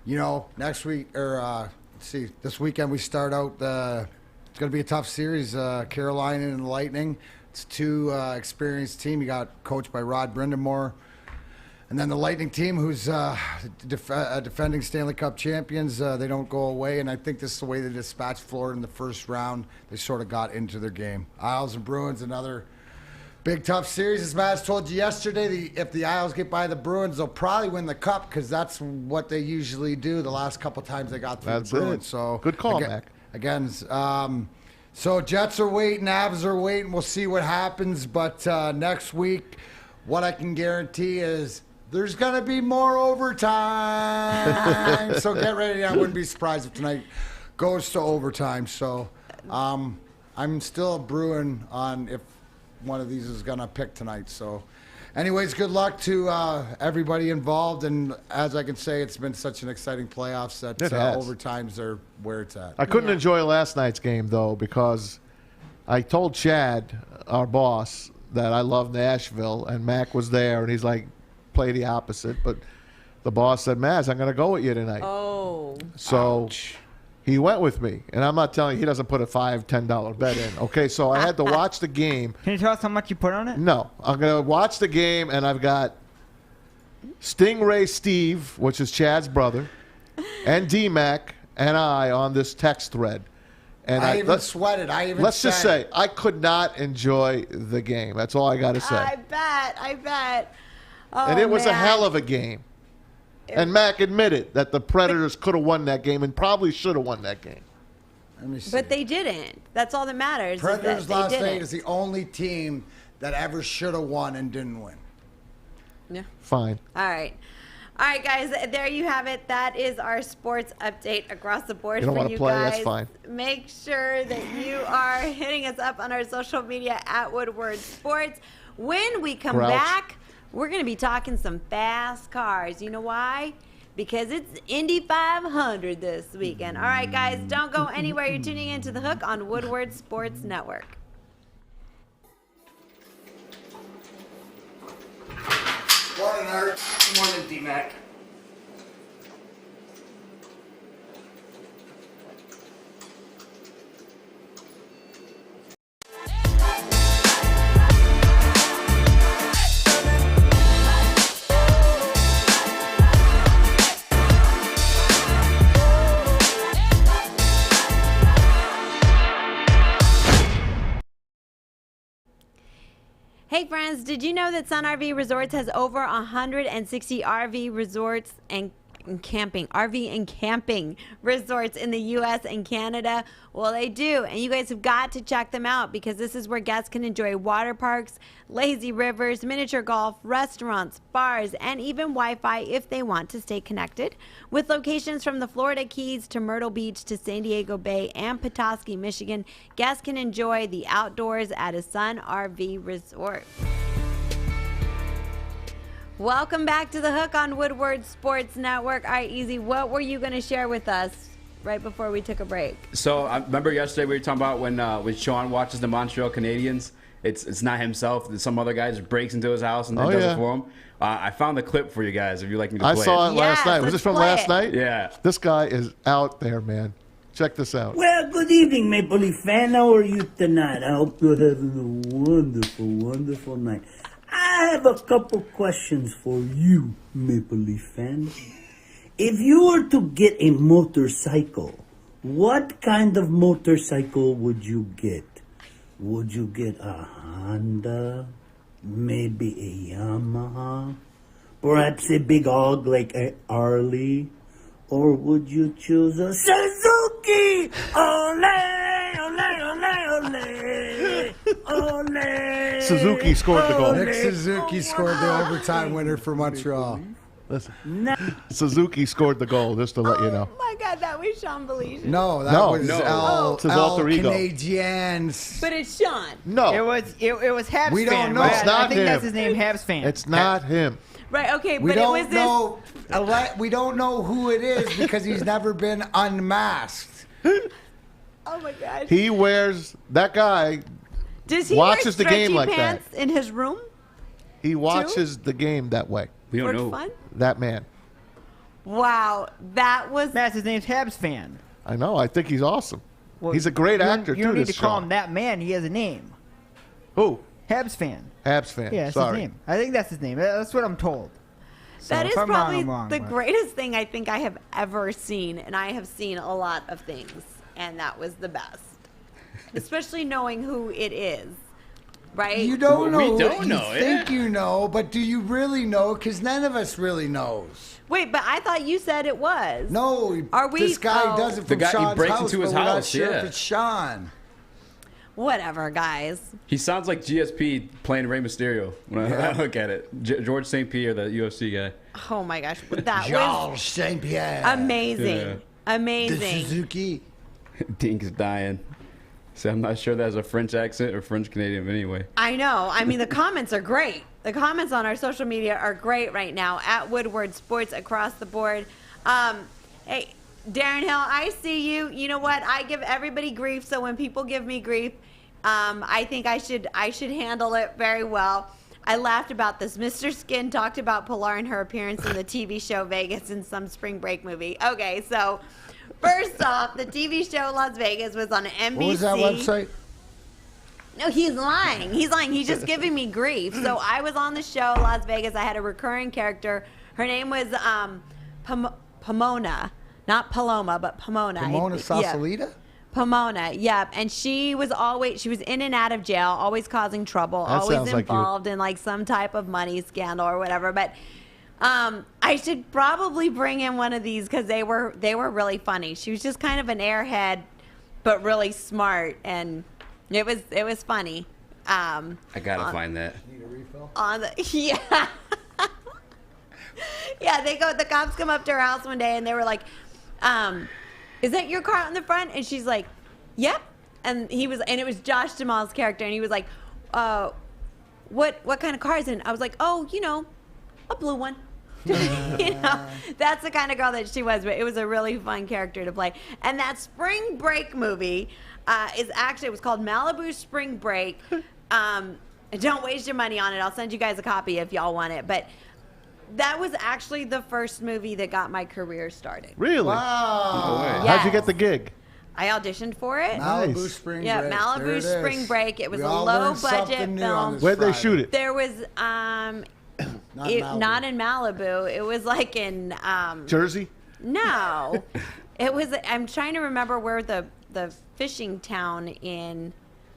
B: You know, next week, or this weekend we start out, it's going to be a tough series, Carolina and the Lightning. It's two experienced team. You got coached by Rod Brindamore. And then the Lightning team, who's defending Stanley Cup champions, they don't go away. And I think this is the way they dispatched Florida in the first round. They sort of got into their game. Isles and Bruins, another big, tough series. As Matt told you yesterday, if the Isles get by the Bruins, they'll probably win the Cup because that's what they usually do the last couple times they got through
C: That's
B: the Bruins.
C: it.
B: So
C: Good call,
B: again,
C: Mac.
B: Again, so Jets are waiting, Avs are waiting. We'll see what happens. But next week, what I can guarantee is there's going to be more overtime. So get ready. I wouldn't be surprised if tonight goes to overtime. So I'm still brewing on if one of these is going to pick tonight. So anyways, good luck to everybody involved. And as I can say, it's been such an exciting playoffs that
C: It has.
B: overtimes are where it's at.
C: I couldn't enjoy last night's game, though, because I told Chad, our boss, that I love Nashville, and Mac was there, and he's like, play the opposite. But the boss said, Maz, I'm going to go with you tonight.
A: Oh.
C: So he went with me, and I'm not telling you, he doesn't put a $5, $10 bet in. Okay, so I had to watch the game.
I: Can you tell us how much you put on it?
C: No, I'm going to watch the game, and I've got Stingray Steve, which is Chad's brother, and DMAC and I on this text thread. And
B: I even sweated.
C: Let's just say I could not enjoy the game. That's all I got to say.
A: I bet. Oh,
C: And it was a
A: man.
C: hell of a game. And Mac admitted that the Predators could have won that game and probably should have won that game.
B: Let me see.
A: But they didn't. That's all that matters. is that
B: Predators
A: they
B: Las
A: didn't.
B: Vegas is the only team that ever should have won and didn't win.
A: Yeah.
C: Fine.
A: All right. All right, guys, there you have it. That is our sports update across the board
C: You don't
A: for
C: wanna
A: you
C: play?
A: guys.
C: That's fine.
A: Make sure that you are hitting us up on our social media at Woodward Sports. When we come
C: Grouch.
A: back, we're going to be talking some fast cars. You know why? Because it's Indy 500 this weekend. All right, guys, don't go anywhere. You're tuning into The Hook on Woodward Sports Network.
G: Morning, Art. Morning, DMAC.
A: Hey friends, did you know that Sun RV Resorts has over 160 RV resorts and camping resorts in the U.S. and Canada? Well, they do, and you guys have got to check them out because this is where guests can enjoy water parks, lazy rivers, miniature golf, restaurants, bars, and even Wi-Fi if they want to stay connected. With locations from the Florida Keys to Myrtle Beach to San Diego Bay and Petoskey, Michigan, guests can enjoy the outdoors at a Sun RV Resort. Welcome back to The Hook on Woodward Sports Network. All right, Easy, what were you going to share with us right before we took a break?
V: So I remember yesterday we were talking about when Sean watches the Montreal Canadiens. It's not himself. Some other guy just breaks into his house and then does it for him. I found the clip for you guys if you'd like me to play it.
C: I saw it last night. Was this from last night?
V: Yeah.
C: This guy is out there, man. Check this out.
E: Well, good evening, Maple Leaf fan. How are you tonight? I hope you're having a wonderful, wonderful night. I have a couple questions for you, Maple Leaf fan. If you were to get a motorcycle, what kind of motorcycle would you get? Would you get a Honda? Maybe a Yamaha? Perhaps a big hog like a Harley? Or would you choose a Suzuki? Ole, ole, ole, ole, ole.
C: Suzuki scored the goal.
B: Nick Suzuki scored the overtime winner for Montreal.
C: Listen, Suzuki scored the goal, just to let you know.
A: Oh my God, that was Sean Baligian.
B: No, that was
C: It's his alter ego.
B: Canadiens.
A: But it's Sean.
C: No.
I: It was Habs
B: We don't
I: fan,
B: know.
I: right?
C: It's not
I: I think
C: him.
I: that's his name, Habs fan.
C: It's not him.
A: Right, okay,
B: We
A: but it was
B: don't
A: this.
B: know. We don't know who it is because he's never been unmasked.
A: Oh my gosh.
C: He wears, that guy
A: Does he
C: watches the
A: wear
C: game
A: stretchy
C: like that.
A: pants in his room?
C: He watches the game that way.
V: We don't
A: For
V: know.
A: fun?
C: That man.
A: Wow, that was.
I: That's his name's Habs fan.
C: I know. I think he's awesome.
I: Well,
C: he's a great actor,
I: You don't
C: too,
I: need
C: this
I: to call
C: Sean.
I: him that man. He has a name.
C: Who?
I: Habs fan.
C: Habs fan.
I: Yeah, that's
C: Sorry.
I: his name. I think that's his name. That's what I'm told. So
A: That
I: if
A: is
I: I'm wrong,
A: probably
I: I'm wrong,
A: the
I: but-
A: greatest thing I think I have ever seen, and I have seen a lot of things, and that was the best. Especially knowing who it is, right?
B: You don't know.
V: We
B: who
V: don't
B: you
V: know,
B: think you know, but do you really know? Because none of us really knows.
A: Wait, but I thought you said it was.
B: No,
A: Are we?
B: this guy
A: oh,
B: does it
V: The
B: from
V: guy- he
B: Sean's
V: breaks
B: house,
V: into his
B: but we're not
V: house,
B: sure
V: yeah.
B: if it's Sean.
A: Whatever, guys.
V: He sounds like GSP playing Rey Mysterio when I look at it. George St. Pierre, the UFC guy.
A: Oh my gosh, that
B: Georges
A: was
B: St. Pierre.
A: amazing.
V: Yeah.
A: Amazing.
B: The Suzuki.
V: Dink's dying. So I'm not sure that's a French accent or French Canadian, but anyway.
A: I know. I mean, the comments are great. The comments on our social media are great right now at Woodward Sports across the board. Hey, Darren Hill, I see you. You know what? I give everybody grief, so when people give me grief, I think I should handle it very well. I laughed about this. Mr. Skin talked about Pilar and her appearance in the TV show Vegas in some spring break movie. Okay, so first off, the TV show Las Vegas was on NBC.
B: What was that website?
A: No, he's lying. He's lying. He's just giving me grief. So I was on the show Las Vegas. I had a recurring character. Her name was Pomona. Not Paloma, but Pomona.
B: Pomona Sausalita?
A: Pomona, yep. And she was in and out of jail, always causing trouble,
C: That
A: always
C: sounds like you.
A: involved in like some type of money scandal or whatever. But I should probably bring in one of these because they were really funny. She was just kind of an airhead, but really smart, and it was funny.
V: I gotta find that.
B: Need a refill?
A: On the yeah. Yeah, the cops come up to her house one day and they were like, is that your car out in the front? And she's like, yep. And it was Josh Jamal's character, and he was like, what kind of car is it? I was like, oh, a blue one. That's the kind of girl that she was, but it was a really fun character to play. And that spring break movie it was called Malibu Spring Break. Don't waste your money on it. I'll send you guys a copy if y'all want it. But that was actually the first movie that got my career started.
C: Really?
B: Wow.
C: How'd you get the gig?
A: I auditioned for it.
B: Malibu Spring Break.
A: Yeah, Malibu Spring Break. It was a low budget film.
C: Where'd they shoot it?
A: There was not in Malibu. It was like in
C: Jersey?
A: No. It was I'm trying to remember where the fishing town in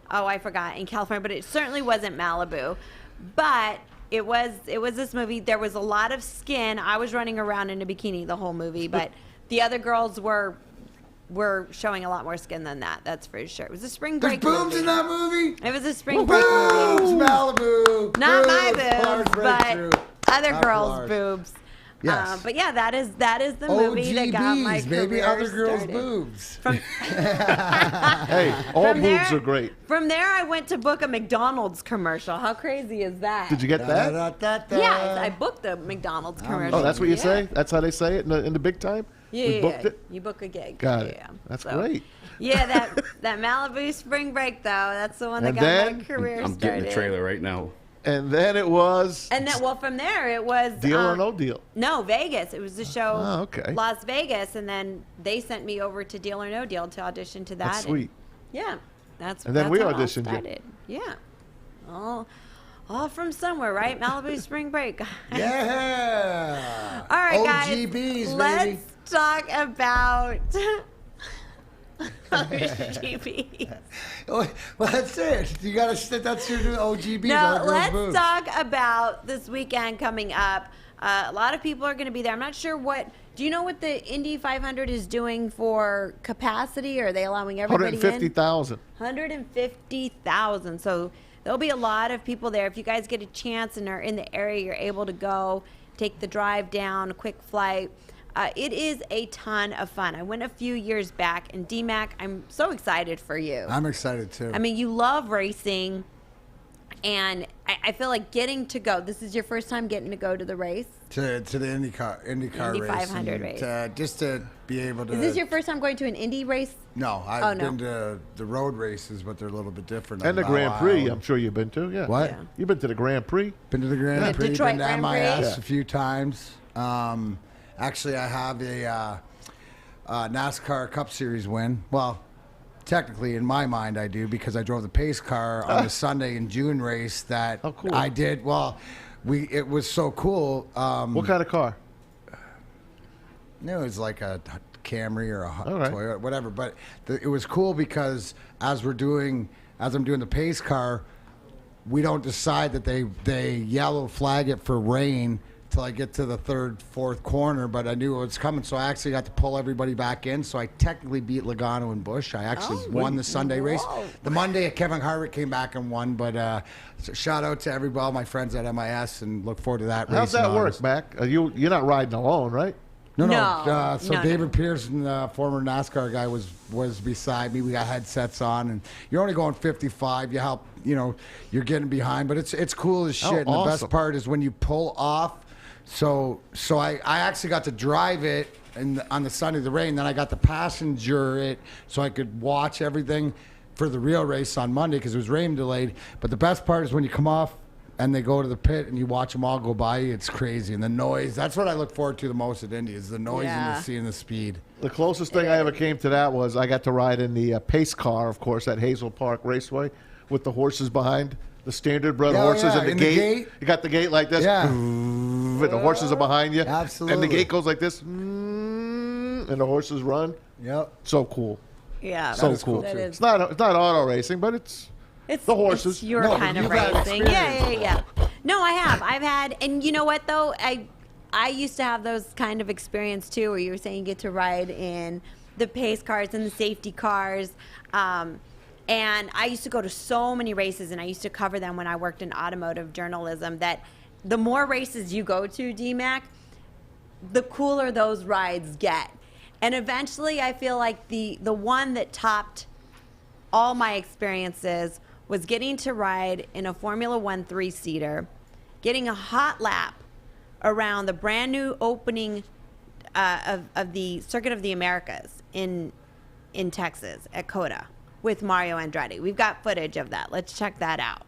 A: I forgot, in California, but it certainly wasn't Malibu. But it was this movie. There was a lot of skin. I was running around in a bikini the whole movie, but the other girls were showing a lot more skin than that. That's for sure. It was a spring break
B: There's boobs
A: movie.
B: in that movie?
A: It was a spring break movie.
B: Boobs, Malibu.
A: Not my
B: Pilar's
A: boobs,
B: breakthrough.
A: but other
B: Not
A: girls'
B: Pilar's.
A: boobs.
B: Yes.
A: But yeah, that is the movie that got my
B: OGBs,
A: career
B: baby. Other girls'
A: started.
B: boobs.
C: Hey, all
A: From
C: boobs
A: there-
C: are great.
A: From there, I went to book a McDonald's commercial. How crazy is that?
C: Did you get that?
A: Yeah, I booked the McDonald's commercial.
C: Oh, that's what you
A: Yeah.
C: say? That's how they say it in the big time?
A: Yeah,
C: We booked it?
A: You book a gig.
C: Got it.
A: Yeah.
C: That's
A: So,
C: great.
A: Yeah, that Malibu Spring Break though. That's the one that
C: And
A: got
C: then-
A: my career
V: I'm
A: started.
V: getting the trailer right now.
C: And then it was
A: And then, from there it was
C: Deal or No Deal.
A: No, Vegas. It was the show
C: Oh, okay.
A: Las Vegas, and then they sent me over to Deal or No Deal to audition to that.
C: That's sweet.
A: Yeah, that's.
C: And then
A: that's
C: we
A: how it all
C: auditioned you.
A: started. Yeah, all from somewhere, right? Malibu Spring Break.
B: Yeah.
A: All right, guys.
B: OGBs,
A: let's
B: baby.
A: talk about OGBs.
B: Well, that's it. You got to. That's your new OGBs.
A: No,
B: Other girls'
A: let's
B: boobs.
A: talk about this weekend coming up. A lot of people are going to be there. I'm not sure what. Do you know what the Indy 500 is doing for capacity? Or are they allowing everybody in?
C: 150,000.
A: 150,000. So there'll be a lot of people there. If you guys get a chance and are in the area, you're able to go take the drive down, a quick flight. It is a ton of fun. I went a few years back, and DMAC, I'm so excited for you.
B: I'm excited too.
A: I mean, you love racing, and I feel like getting to go. This is your first time getting to go to the race?
B: to the IndyCar
A: Indy
B: race.
A: 500
B: and,
A: race.
B: just to be able to.
A: Is this your first time going to an Indy race?
B: No,
A: Oh,
B: I've
A: no.
B: been to the road races, but they're a little bit different.
C: And the
B: on
C: Grand
B: Bow
C: Prix,
B: Island.
C: I'm sure you've been to. Yeah.
B: What? Yeah.
C: You've been to the Grand Prix?
B: Been to the Grand
A: Yeah.
B: Prix,
A: Detroit
B: been to
A: Grand
B: MIS
A: Prix.
B: a few times. Actually, I have a NASCAR Cup Series win. Well, technically, in my mind, I do because I drove the pace car on the Sunday in June race that I did. Well, it was so cool.
C: What kind of car?
B: It was like a Camry or a
C: right.
B: Toyota, whatever. But it was cool because as I'm doing the pace car, we don't decide that they yellow flag it for rain till I get to the third, fourth corner. But I knew it was coming, so I actually got to pull everybody back in. So I technically beat Logano and Busch. I actually won the Sunday race. The Monday, Kevin Harvick came back and won. But so shout out to all my friends at MIS and look forward to that race.
C: How's that work, Mac? You're not riding alone, right?
B: No.
A: No.
B: So
A: No,
B: David Pearson, former NASCAR guy, was beside me. We got headsets on, and you're only going 55. You help, you're getting behind, but it's cool as shit.
C: Oh,
B: and the
C: awesome.
B: best part is when you pull off. So I actually got to drive it on the Sunday of the rain. Then I got to passenger it so I could watch everything for the real race on Monday because it was rain delayed. But the best part is when you come off and they go to the pit and you watch them all go by, it's crazy. And the noise, that's what I look forward to the most at Indy, is the noise and the seeing the speed.
C: The closest thing I ever came to that was I got to ride in the pace car, of course, at Hazel Park Raceway with the horses behind, the standard bred horses and the
B: in
C: gate. You got the gate like this, and the horses are behind you.
B: Absolutely.
C: And the gate goes like this, and the horses run.
B: Yep.
C: So cool.
A: Yeah.
C: So cool.
A: That is.
C: It's not auto racing, but it's the horses.
A: It's your kind of racing. Yeah. No, I have. I've had, and you know what though? I used to have those kind of experience too, where you were saying you get to ride in the pace cars and the safety cars. And I used to go to so many races, and I used to cover them when I worked in automotive journalism, that the more races you go to, DMAC, the cooler those rides get. And eventually I feel like the one that topped all my experiences was getting to ride in a Formula One 3-seater, getting a hot lap around the brand new opening of the Circuit of the Americas in Texas at COTA with Mario Andretti. We've got footage of that. Let's check that out.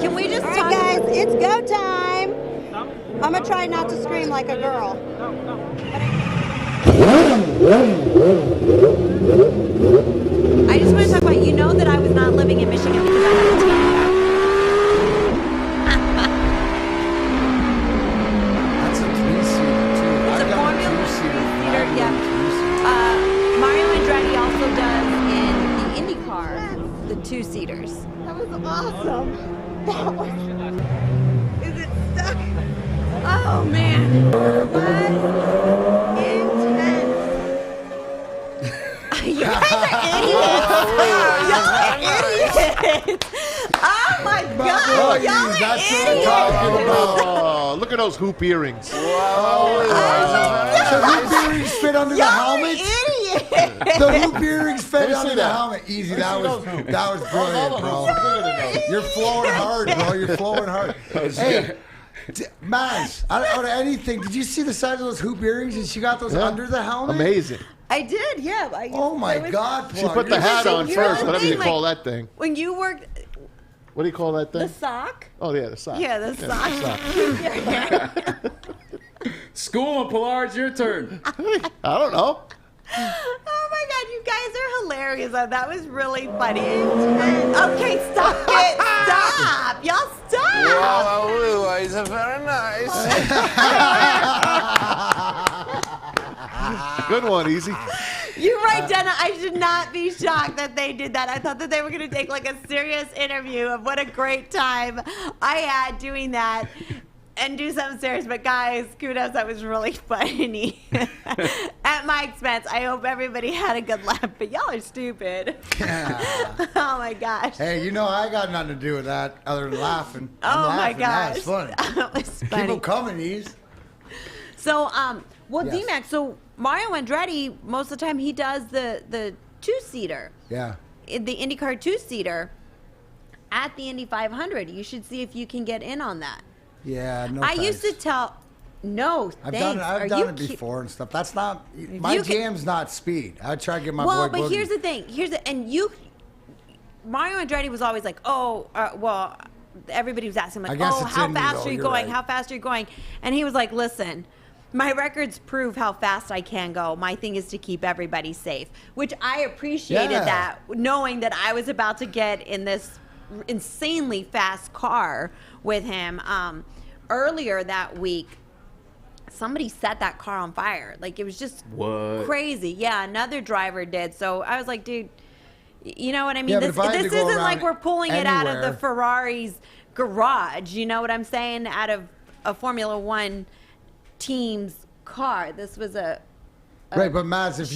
A: Can we just talk?
H: Guys, it's go time. I'm gonna try not to scream like a girl.
A: I just want to talk about, you know that I was not living in Michigan because I had a team.
B: That's a 3-seater too.
A: It's a Formula 2-seater, yeah. Mario Andretti also does in the IndyCar, the 2-seaters.
H: That was awesome. That was... Is it stuck?
A: Oh, man. You guys are idiots. Y'all are idiots. Oh my God. Y'all are idiots.
C: Oh, look at those hoop earrings.
B: The hoop earrings fit under the helmet? The hoop earrings fit under the helmet. Easy. That was brilliant, bro. You're flowing hard, bro. You're flowing hard. Hey. Maz, out of anything, did you see the size of those hoop earrings? And she got those under the helmet?
C: Amazing.
A: I did, yeah.
B: Oh my God,
C: She put the hat on first, whatever you call that thing.
A: When you worked...
C: What do you call that thing?
A: The sock?
C: Oh, yeah, the sock.
A: Yeah, the sock.
V: School and Pilar, it's your turn.
C: I don't know.
A: Oh my God, you guys are hilarious. That was really funny. Okay, stop it. Stop. Y'all stop.
M: Wow, you guys are very nice.
C: Good one, Easy.
A: You're right, Jenna. I should not be shocked that they did that. I thought that they were going to take like a serious interview of what a great time I had doing that and do something serious. But guys, kudos. That was really funny. At my expense. I hope everybody had a good laugh, but y'all are stupid. Oh my gosh.
B: Hey, you know I got nothing to do with that other than laughing.
A: Oh my gosh.
B: That's funny.
A: That was funny.
B: Keep them coming, Ease.
A: So, well,
B: Yes.
A: DMAC, so Mario Andretti, most of the time he does the 2-seater.
B: Yeah.
A: The IndyCar 2-seater at the Indy 500. You should see if you can get in on that.
B: Yeah, no
A: I used to tell, no,
B: I've
A: thanks.
B: done it before and stuff. That's not, my jam's not speed. I try to get my boy
A: Well, but
B: Boogie.
A: here's the thing. Mario Andretti was always like, well, everybody was asking him, like,
B: I guess
A: oh,
B: it's
A: how
B: Indy,
A: fast
B: though,
A: are you
B: you're
A: going?
B: right.
A: How fast are you going? And he was like, listen, my records prove how fast I can go. My thing is to keep everybody safe, which I appreciated that, knowing that I was about to get in this insanely fast car with him. Earlier that week, somebody set that car on fire. Like, it was just crazy. Yeah, another driver did. So I was like, dude, you know what I mean?
B: Yeah,
A: this isn't like we're pulling it out of the Ferrari's garage. You know what I'm saying? Out of a Formula One team's car. This was a
B: right, but Mads, if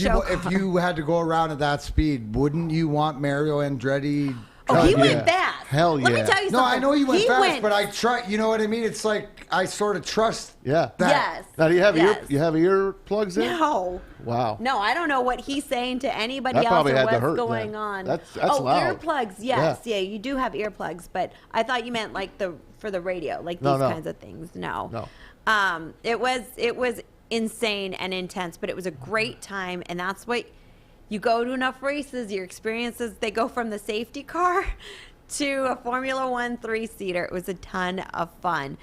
B: you had to go around at that speed, wouldn't you want Mario Andretti?
A: Oh, he went fast.
C: Hell yeah.
A: Let me tell you something.
B: No, I know he went fast,
A: went...
B: but I try. You know what I mean? It's like I sort of trust.
C: Yeah.
B: That.
A: Yes.
C: Now, do you have
A: Yes.
C: you have earplugs in?
A: No.
C: Wow.
A: No, I don't know what he's saying to anybody
C: That
A: else
C: probably
A: or
C: had to
A: what's
C: hurt
A: going
C: then.
A: on.
C: That's
A: oh,
C: loud.
A: earplugs. Yes. Yeah, you do have earplugs, but I thought you meant like for the radio, like these kinds of things. No. It was insane and intense, but it was a great time, and that's what you go to enough races, your experiences, they go from the safety car to a Formula One 3-seater. It was a ton of fun.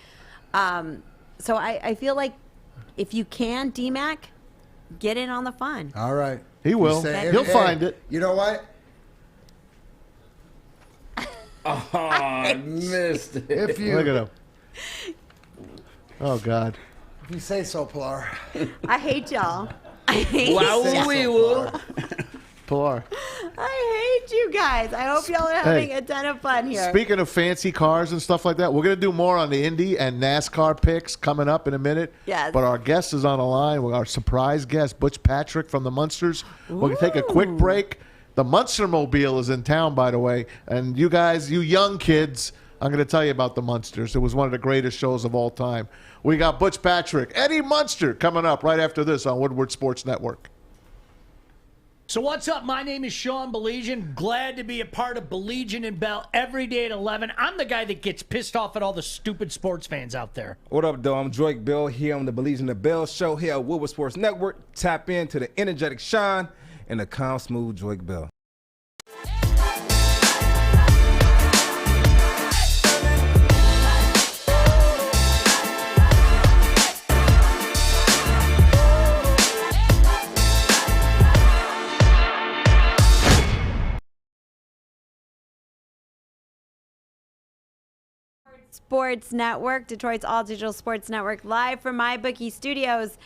A: So I feel like if you can, DMAC, get in on the fun.
B: All right.
C: He will. He'll find it.
B: You know what?
V: Oh, I missed it.
B: If you
C: Look at him. Oh, God.
B: If you say so, Pilar.
A: I hate y'all. I hate
C: Pilar.
A: I hate you guys. I hope y'all are having a ton of fun here.
C: Speaking of fancy cars and stuff like that, we're going to do more on the Indy and NASCAR picks coming up in a minute.
A: Yes.
C: But our guest is on the line. Our surprise guest, Butch Patrick from the Munsters. We're going to take a quick break. The Munstermobile is in town, by the way. And you guys, you young kids, I'm going to tell you about the Munsters. It was one of the greatest shows of all time. We got Butch Patrick, Eddie Munster coming up right after this on Woodward Sports Network.
J: So what's up? My name is Sean Baligian. Glad to be a part of Baligian and Bell every day at 11. I'm the guy that gets pissed off at all the stupid sports fans out there.
K: What up, though? I'm Drake Bell here on the Baligian and Bell show here at Woodward Sports Network. Tap into the energetic Sean and the calm, smooth Drake Bell.
A: Sports Network, Detroit's all digital sports network, live from MyBookie Studios.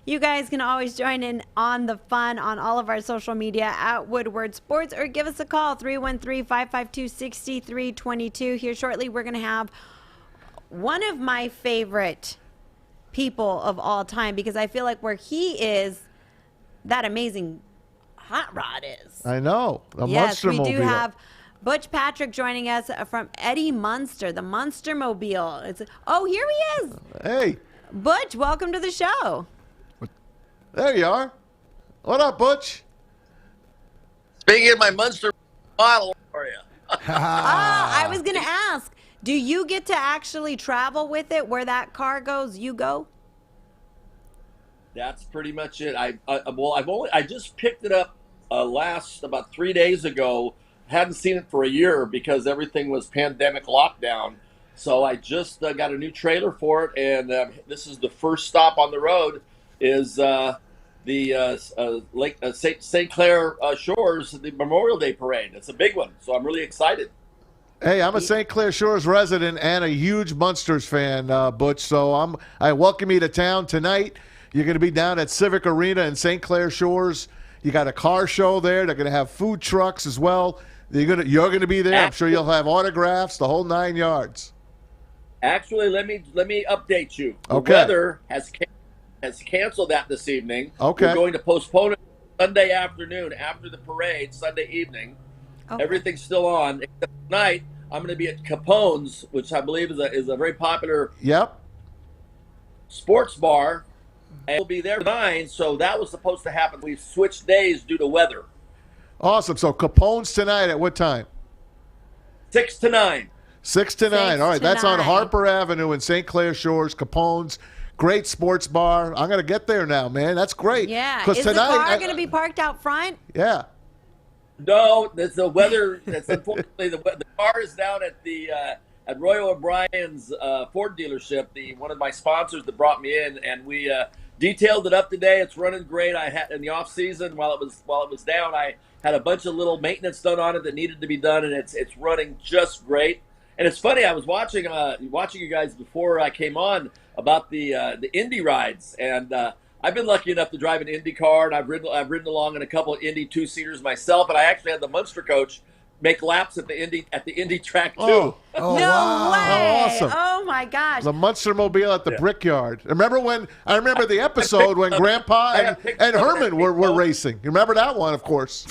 A: You guys can always join in on the fun on all of our social media at Woodward Sports, or give us a call, 313-552-6322. Here shortly, we're going to have one of my favorite people of all time, because I feel like where he is, that amazing Hot Rod is.
C: I know.
A: Yes, we do have Butch Patrick joining us from Eddie Munster, the Munstermobile. Oh, here he is.
C: Hey.
A: Butch, welcome to the show.
C: There you are. What up, Butch?
W: Speaking of my Munster model for you.
A: I was going to ask, do you get to actually travel with it? Where that car goes, you go?
W: That's pretty much it. I just picked it up about 3 days ago. Hadn't seen it for a year because everything was pandemic lockdown. So I just got a new trailer for it, and this is the first stop on the road. Is the Lake St. Clair Shores, the Memorial Day Parade. It's a big one, so I'm really excited.
C: Hey, I'm a St. Clair Shores resident and a huge Munsters fan, Butch. So I welcome you to town tonight. You're going to be down at Civic Arena in St. Clair Shores. You got a car show there. They're going to have food trucks as well. You're going to be there. I'm sure you'll have autographs, the whole 9 yards.
W: Actually, let me update you. The
C: Okay.
W: weather has canceled that this evening.
C: Okay.
W: We're going to postpone it Sunday afternoon after the parade, Sunday evening.
A: Okay.
W: Everything's still on. Except tonight, I'm going to be at Capone's, which I believe is a very popular sports bar. And we'll be there at 9, so that was supposed to happen. We've switched days due to weather.
C: Awesome. So Capone's tonight at what time?
W: 6 to 9.
C: 6 to 9. All right, that's on Harper Avenue in St. Clair Shores, Capone's. Great sports bar. I'm going to get there now, man. That's great.
A: Yeah.
C: Is
A: the car going to be parked out front?
C: Yeah.
W: No, that's the weather. That's unfortunately the car is down at the at Roy O'Brien's Ford dealership. One of my sponsors that brought me in, and we detailed it up today. It's running great. I had in the off season while it was down, I had a bunch of little maintenance done on it that needed to be done, and it's running just great. And it's funny, I was watching you guys before I came on about the Indy rides, and I've been lucky enough to drive an Indy car, and I've ridden along in a couple of Indy 2-seaters myself, and I actually had the Munster coach make laps at the Indy track too.
C: Oh,
A: no
C: wow.
A: way!
C: How awesome.
A: Oh my gosh!
C: The Munstermobile at the Brickyard. I remember the episode when Grandpa and Herman were racing. You remember that one, of course.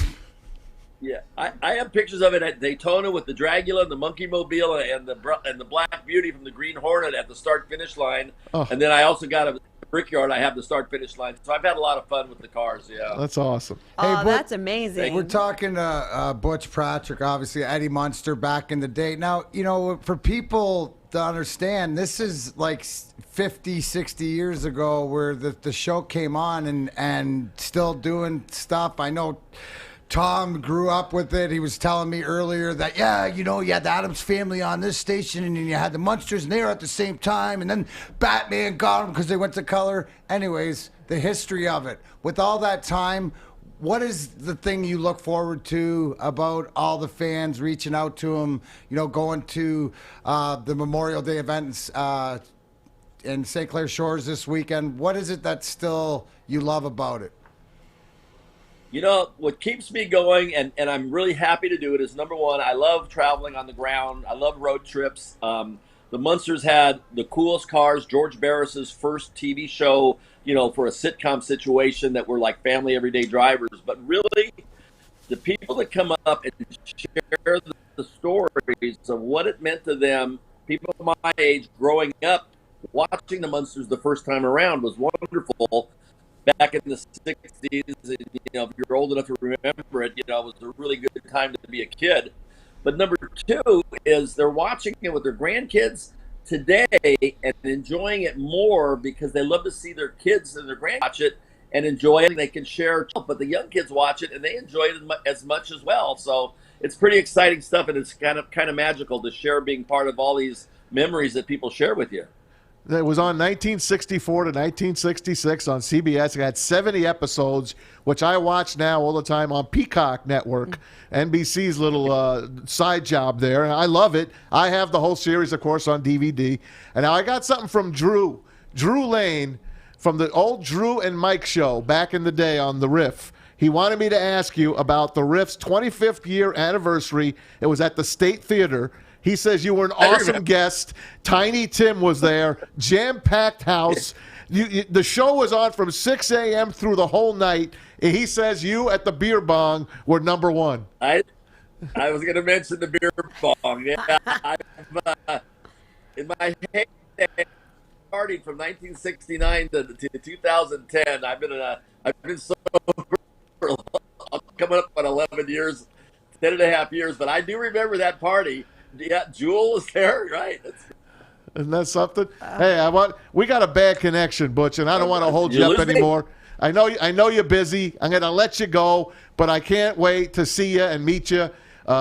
W: Yeah, I have pictures of it at Daytona with the Dragula, the Monkey Mobile, and the Black Beauty from the Green Hornet at the start-finish line.
C: Oh.
W: And then I also got a Brickyard. I have the start-finish line. So I've had a lot of fun with the cars, yeah.
C: That's awesome.
A: Oh, that's amazing.
B: We're talking to Butch Patrick, obviously Eddie Munster back in the day. Now, for people to understand, this is like 50, 60 years ago where the show came on and still doing stuff. I know Tom grew up with it. He was telling me earlier that, you had the Addams Family on this station, and then you had the Munsters, and they were at the same time, and then Batman got them because they went to color. Anyways, the history of it. With all that time, what is the thing you look forward to about all the fans reaching out to them, going to the Memorial Day events in St. Clair Shores this weekend? What is it that still you love about it?
W: What keeps me going, and I'm really happy to do it, is number one, I love traveling on the ground. I love road trips. The Munsters had the coolest cars. George Barris's first TV show, for a sitcom situation that were like family everyday drivers. But really, the people that come up and share the stories of what it meant to them, people my age growing up, watching the Munsters the first time around was wonderful. Back in the 60s, and, if you're old enough to remember it, it was a really good time to be a kid. But number two is they're watching it with their grandkids today and enjoying it more because they love to see their kids and their grandkids watch it and enjoy it. And they can share, but the young kids watch it and they enjoy it as much as well. So it's pretty exciting stuff, and it's kind of magical to share being part of all these memories that people share with you.
C: It was on 1964 to 1966 on CBS. It had 70 episodes, which I watch now all the time on Peacock Network, NBC's little side job there. And I love it. I have the whole series, of course, on DVD. And now I got something from Drew Lane, from the old Drew and Mike show back in the day on The Riff. He wanted me to ask you about The Riff's 25th year anniversary. It was at the State Theater. He says you were an awesome guest. Tiny Tim was there. Jam-packed house. The show was on from 6 a.m. through the whole night. And he says you at the beer bong were number one.
W: I was going to mention the beer bong. Yeah, in my heyday, party from 1969 to 2010. I've been sober for coming up on 11 years, 10 and a half years. But I do remember that party. Yeah, Jewel was there, right?
C: Isn't that something? Hey, we got a bad connection, Butch, and I don't want to hold you up anymore. I know you're busy. I'm going to let you go, but I can't wait to see you and meet you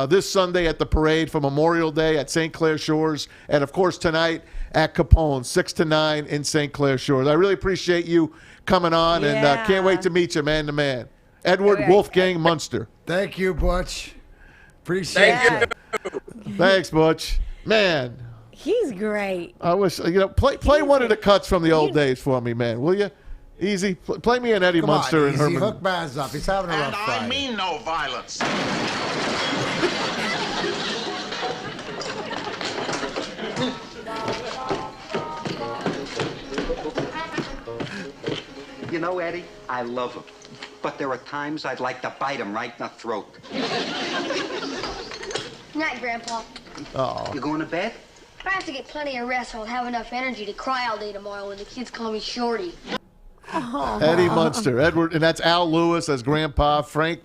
C: this Sunday at the parade for Memorial Day at St. Clair Shores, and of course tonight at Capone, 6 to 9 in St. Clair Shores. I really appreciate you coming on, and can't wait to meet you man to man. Edward Wolfgang Munster.
B: Thank you, Butch. Appreciate it.
C: Thanks, Butch. Man.
A: He's great.
C: I wish, play one of the cuts from the old days for me, man, will you? Easy. Play me an Eddie Munster and Herman.
B: Hook Baz up. He's having a rough Friday.
F: I mean no violence.
L: You know, Eddie, I love him. But there are times I'd like to bite him right in the throat.
N: Night, Grandpa.
C: Oh.
L: You going to bed?
N: I have to get plenty of rest so I'll have enough energy to cry all day tomorrow when the kids call me Shorty.
C: Eddie Munster. Edward, and that's Al Lewis as Grandpa. Fred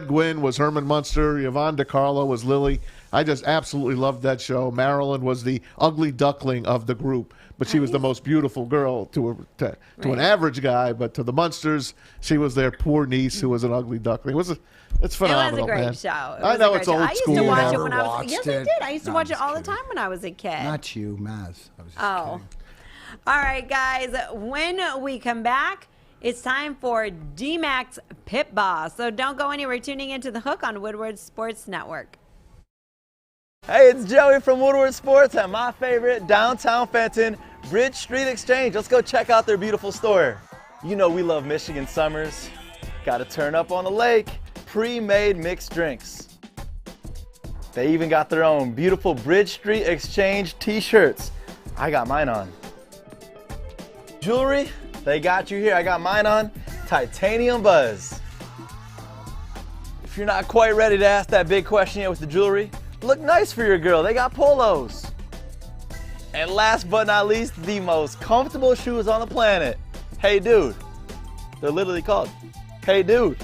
C: Gwynn was Herman Munster. Yvonne DiCarlo was Lily. I just absolutely loved that show. Marilyn was the ugly duckling of the group, but she was the most beautiful girl to an average guy. But to the Munsters, she was their poor niece who was an ugly duckling. It's phenomenal,
A: It was a great
C: man.
A: show.
C: I know it's old school.
A: I used to watch
C: now.
A: it when I was. Yes, I did. I used to watch it all the time when I was a kid.
B: Not you, Maz. I was just kidding.
A: All right, guys. When we come back, it's time for DMAC's Pit Boss. So don't go anywhere. Tuning into The Hook on Woodward Sports Network.
X: Hey, it's Joey from Woodward Sports at my favorite downtown Fenton, Bridge Street Exchange. Let's go check out their beautiful store. You know we love Michigan summers. Got to turn up on the lake. Pre-made mixed drinks. They even got their own beautiful Bridge Street Exchange t-shirts. I got mine on. Jewelry, they got you here. I got mine on. Titanium Buzz. If you're not quite ready to ask that big question yet with the jewelry, look nice for your girl. They got polos. And last but not least, the most comfortable shoes on the planet. Hey Dude. They're literally called Hey Dude.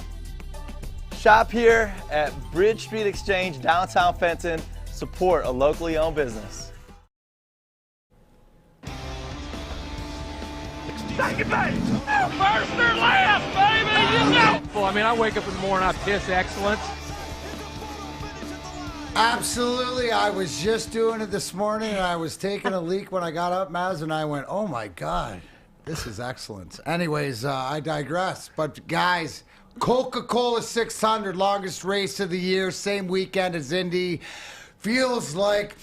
X: Shop here at Bridge Street Exchange, downtown Fenton. Support a locally owned business.
M: Second base! First or last, baby! You know!
Y: Well, I mean, I wake up in the morning, I piss excellence.
B: Absolutely. I was just doing it this morning, and I was taking a leak when I got up, Maz, and I went, oh, my God, this is excellent. Anyways, I digress. But, guys, Coca-Cola 600, longest race of the year, same weekend as Indy. Feels like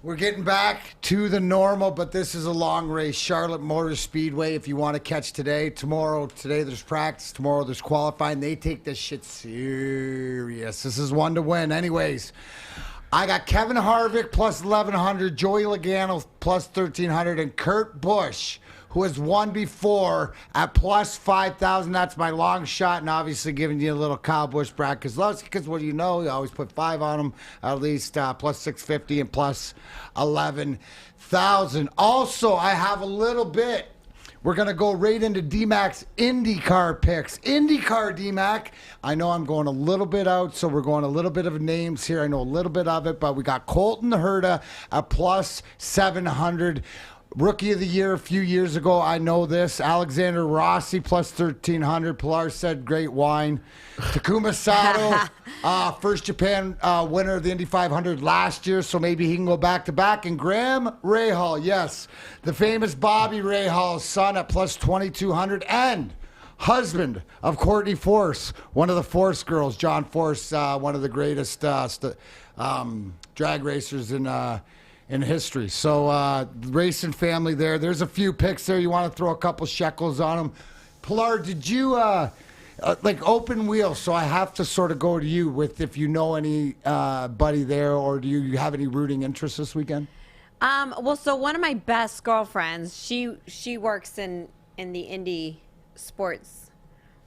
B: we're getting back to the normal, but this is a long race. Charlotte Motor Speedway, if you want to catch today. Today there's practice. Tomorrow there's qualifying. They take this shit serious. This is one to win. Anyways, I got Kevin Harvick plus 1,100, Joey Logano plus 1,300, and Kurt Busch, who has won before, at plus 5,000. That's my long shot, and obviously giving you a little Kyle Busch bracket. Because what you know, you always put 5 on him, at least plus 650 and plus 11,000. Also, I have a little bit. We're going to go right into DMAC's IndyCar picks. IndyCar, DMAC. I know I'm going a little bit out, so we're going a little bit of names here. I know a little bit of it, but we got Colton Herta at plus 700. Rookie of the Year a few years ago, I know this. Alexander Rossi plus 1,300. Pilar said great wine. Takuma Sato, first Japan winner of the Indy 500 last year, so maybe he can go back-to-back. And Graham Rahal, yes, the famous Bobby Rahal's son at plus 2,200. And husband of Courtney Force, one of the Force girls, John Force, one of the greatest drag racers in history. So racing family there. There's a few picks there. You want to throw a couple shekels on them. Pilar, did you like open wheel? So I have to sort of go to you with if you know any buddy there, or do you have any rooting interests this weekend?
A: Well, so one of my best girlfriends, she works in the Indy sports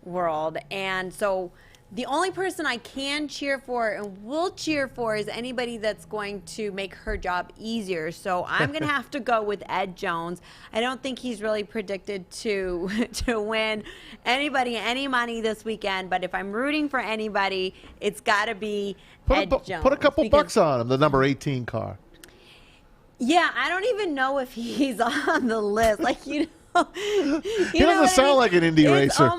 A: world, and so the only person I can cheer for and will cheer for is anybody that's going to make her job easier. So I'm going to have to go with Ed Jones. I don't think he's really predicted to win anybody any money this weekend. But if I'm rooting for anybody, it's got to be Ed Jones.
C: Put a couple bucks on him, the number 18 car.
A: Yeah, I don't even know if he's on the list. Like, he
C: doesn't sound like an Indy racer.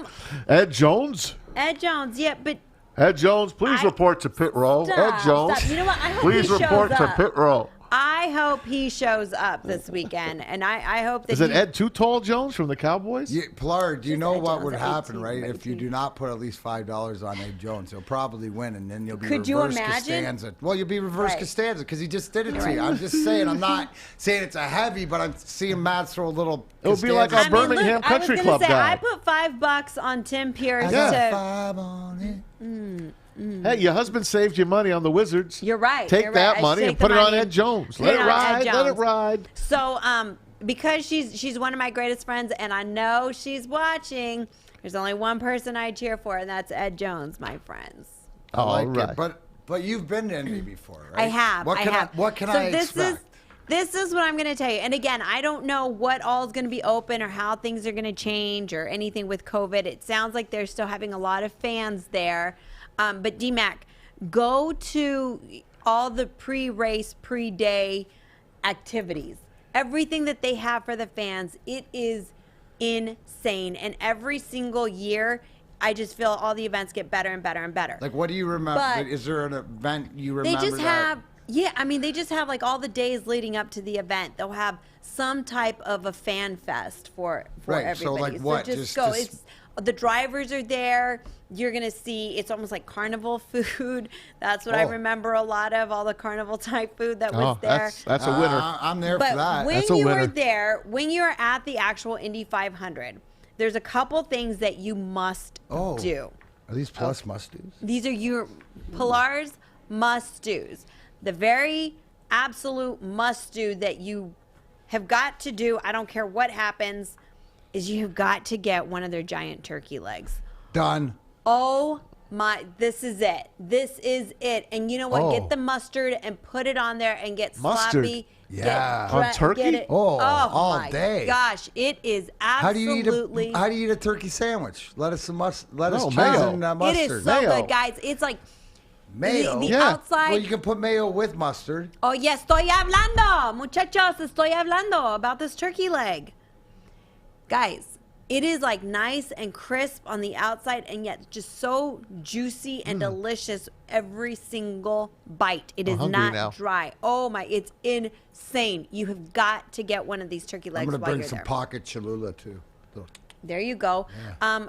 C: Ed Jones?
A: Ed Jones, yeah, but
C: Ed Jones, please report to pit row. Ed Jones,
A: stop. You know what? I hope
C: please
A: he
C: report
A: shows
C: to
A: up.
C: pit row.
A: I hope he shows up this weekend, and I hope that
C: Is it Ed Too Tall Jones from the Cowboys?
B: Yeah, Pilar, do you know what would happen,
A: 18,
B: right? If you do not put at least $5 on Ed Jones, he'll probably win, and then you'll be
A: Could you
B: reverse
A: imagine?
B: Costanza. Well, you'll be reverse
A: Right.
B: Costanza because he just did it to you. I'm just saying, I'm not saying it's a heavy, but I'm seeing Matt throw a little.
C: It'll be like our Birmingham Country Club guy.
A: I put $5 on Tim Pierce
B: I got
A: to.
B: 5 on it.
C: Hey, your husband saved you money on the Wizards.
A: You're right.
C: Take
A: you're
C: that
A: right.
C: money and put it on Ed Jones. Let it ride. Let it ride.
A: So, because she's one of my greatest friends, and I know she's watching, there's only one person I cheer for, and that's Ed Jones, my friends.
B: I like
C: right.
B: it, but you've been to Indy before, right?
A: I have.
B: What can I expect?
A: This is what I'm going to tell you. And again, I don't know what all is going to be open or how things are going to change or anything with COVID. It sounds like they're still having a lot of fans there. But DMAC, go to all the pre-race, pre-day activities. Everything that they have for the fans, it is insane. And every single year, I just feel all the events get better and better and better.
B: Like, what do you remember?
A: But
B: is there an event you remember?
A: They just have, yeah, I mean, they just have like all the days leading up to the event. They'll have some type of a fan fest for
B: Right,
A: everybody.
B: so like what?
A: Just go. It's the drivers are there. You're going to see, it's almost like carnival food. That's what I remember a lot of, all the carnival type food that was there.
C: That's a winner.
B: I'm there
A: But
B: for that.
A: when
C: That's a
A: you
C: winner.
A: are there, when you're at the actual Indy 500, there's a couple things that you must do.
B: Are these plus must-dos?
A: These are your Pilar's must-dos. The very absolute must-do that you have got to do, I don't care what happens, is you've got to get one of their giant turkey legs.
B: Done.
A: Oh my, this is it. This is it. And you know what? Get the mustard and put it on there and get
C: Mustard.
A: sloppy.
B: Yeah.
C: On turkey?
A: Get it.
B: Oh, all
A: my
B: day.
A: Gosh, it is
B: How do you
A: absolutely.
B: eat a turkey sandwich? Lettuce, cheese,
C: mayo.
B: and
A: it
B: mustard.
A: is so
C: Mayo.
A: good, guys. It's like
B: Mayo.
A: the outside.
B: Well, you can put mayo with mustard.
A: Oh, yes, estoy hablando. Muchachos, estoy hablando about this turkey leg. Guys, it is like nice and crisp on the outside and yet just so juicy and delicious every single bite. It is not
C: now.
A: dry. Oh, my, it's insane. You have got to get one of these turkey legs
B: I'm going to
A: while
B: bring
A: you're
B: some
A: there.
B: pocket Cholula, too. So,
A: There you go.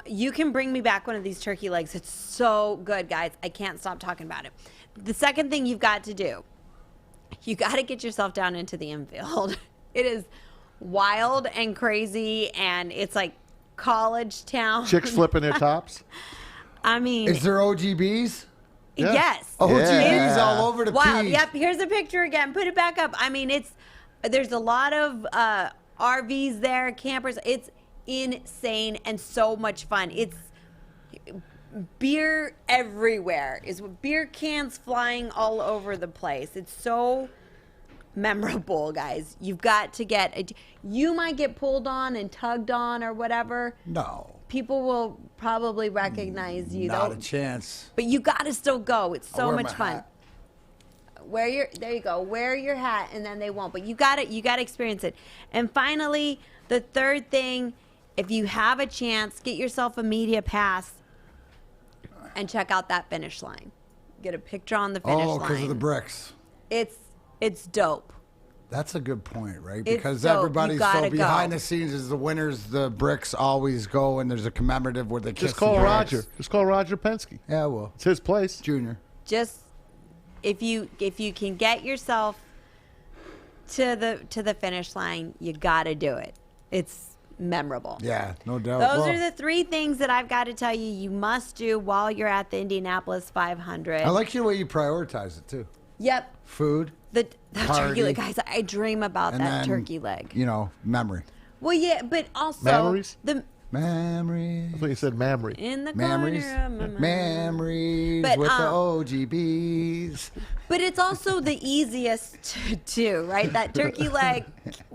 A: You can bring me back one of these turkey legs. It's so good, guys. I can't stop talking about it. The second thing you've got to do, you got to get yourself down into the infield. It is wild and crazy, and it's like college town.
C: Chicks flipping their tops.
A: I mean,
B: is there OGBs?
C: Yeah.
A: Yes.
B: OGB's all over the
A: Wow.
B: piece.
A: Yep. Here's a picture again. Put it back up. I mean, there's a lot of RVs there, campers. It's insane and so much fun. It's beer everywhere. Beer cans flying all over the place. It's so memorable, guys. You've got to get. You might get pulled on and tugged on or whatever.
B: No.
A: People will probably recognize you.
B: Not a chance.
A: But you got to still go. It's so
B: wear
A: much
B: my
A: fun.
B: hat.
A: There you go. Wear your hat, and then they won't. But you got to experience it. And finally, the third thing, if you have a chance, get yourself a media pass and check out that finish line. Get a picture on the finish line.
B: Oh, because of the bricks.
A: It's dope.
B: That's a good point, right?
A: It's
B: Because
A: dope.
B: everybody's
A: You gotta
B: so behind
A: go.
B: the scenes as the winners, the bricks always go, and there's a commemorative where they kiss
C: Just call
B: the bricks.
C: Roger. Just call Roger Penske.
B: Yeah, well,
C: it's his place.
B: Junior.
A: Just if you can get yourself to the finish line, you got to do it. It's memorable.
B: Yeah, no doubt.
A: Those
B: Well,
A: are the three things that I've got to tell you must do while you're at the Indianapolis 500.
B: I like the way you prioritize it too.
A: Yep.
B: Food.
A: The turkey
B: Party.
A: leg, guys. I dream about
B: and
A: that
B: then,
A: turkey leg.
B: You know, memory.
A: Well, yeah, but also
C: Memories?
A: the
B: Memories.
C: I thought you said memory.
A: in the
B: Memories.
A: corner of my mind.
B: Memories
A: But,
B: with the OGBs.
A: But it's also the easiest to do, right? That turkey leg,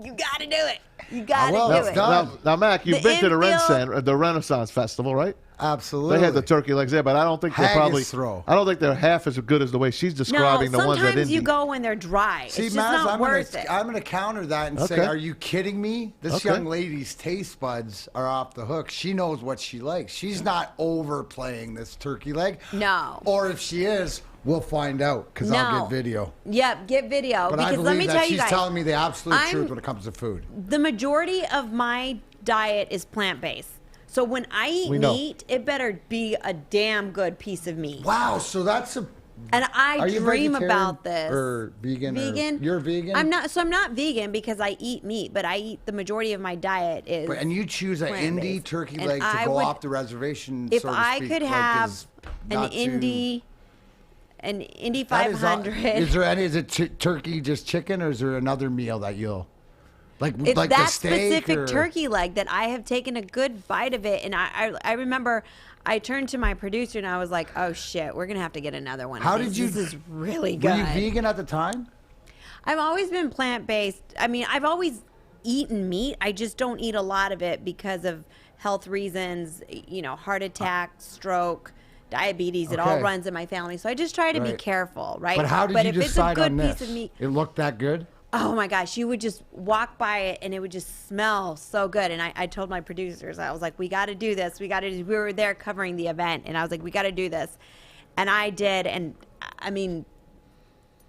A: you got to do it. You got to do it.
C: Now, Mac, you've
A: The
C: been to
A: infield-
C: the Renaissance Festival, right?
B: Absolutely.
C: They had the turkey legs there, but I don't think they're
B: Haggis
C: probably.
B: throw.
C: I don't think they're half as good as the way she's describing
A: No,
C: the ones at
A: sometimes
C: Indy.
A: you go when they're dry.
B: See,
A: it's just
B: Maz,
A: not worth it.
B: I'm gonna counter that and say,
C: Okay.
B: are you kidding me? This
C: Okay.
B: young lady's taste buds are off the hook. She knows what she likes. She's not overplaying this turkey leg.
A: No.
B: Or if she is, we'll find out because I'll
A: No.
B: get video.
A: Yep, get video.
B: But I
A: because
B: believe
A: let me
B: that
A: tell you
B: she's
A: guys,
B: telling me the absolute
A: I'm-
B: truth when it comes to food.
A: the majority of my diet is plant-based. So when I eat
B: We know.
A: meat, it better be a damn good piece of meat.
B: Wow, so that's a.
A: And I
B: Are you
A: dream
B: vegetarian
A: about this.
B: or vegan?
A: Vegan.
B: You're vegan.
A: I'm not. So I'm not vegan because I eat meat, but I eat the majority of my diet is.
B: And you choose an
A: plant-based.
B: Indy turkey
A: And
B: leg to
A: I
B: go
A: would-
B: off the reservation.
A: If
B: so to
A: I
B: speak,
A: could
B: like,
A: have
B: is
A: an
B: not too-
A: Indy 500.
B: Is there any? Is it turkey just chicken, or is there another meal that you'll like?
A: It's
B: like
A: that
B: the steak
A: specific
B: or-
A: turkey leg that I have taken a good bite of it, and I remember I turned to my producer and I was like, "Oh shit, we're gonna have to get another one."
B: How
A: of
B: did
A: these.
B: you?
A: This is really
B: Were
A: good.
B: you vegan at the time?
A: I've always been plant-based. I mean, I've always eaten meat. I just don't eat a lot of it because of health reasons. You know, heart attack, stroke, diabetes. It all
B: Okay.
A: runs in my family, so I just try to be
B: Right.
A: careful, right?
B: But how did you
A: if it's a
B: decide
A: good
B: on this?
A: piece of meat,
B: It looked that good.
A: oh my gosh, you would just walk by it and it would just smell so good. And I told my producers, I was like, we got to do this. We were there covering the event, and I was like, we got to do this. And I did. And I mean,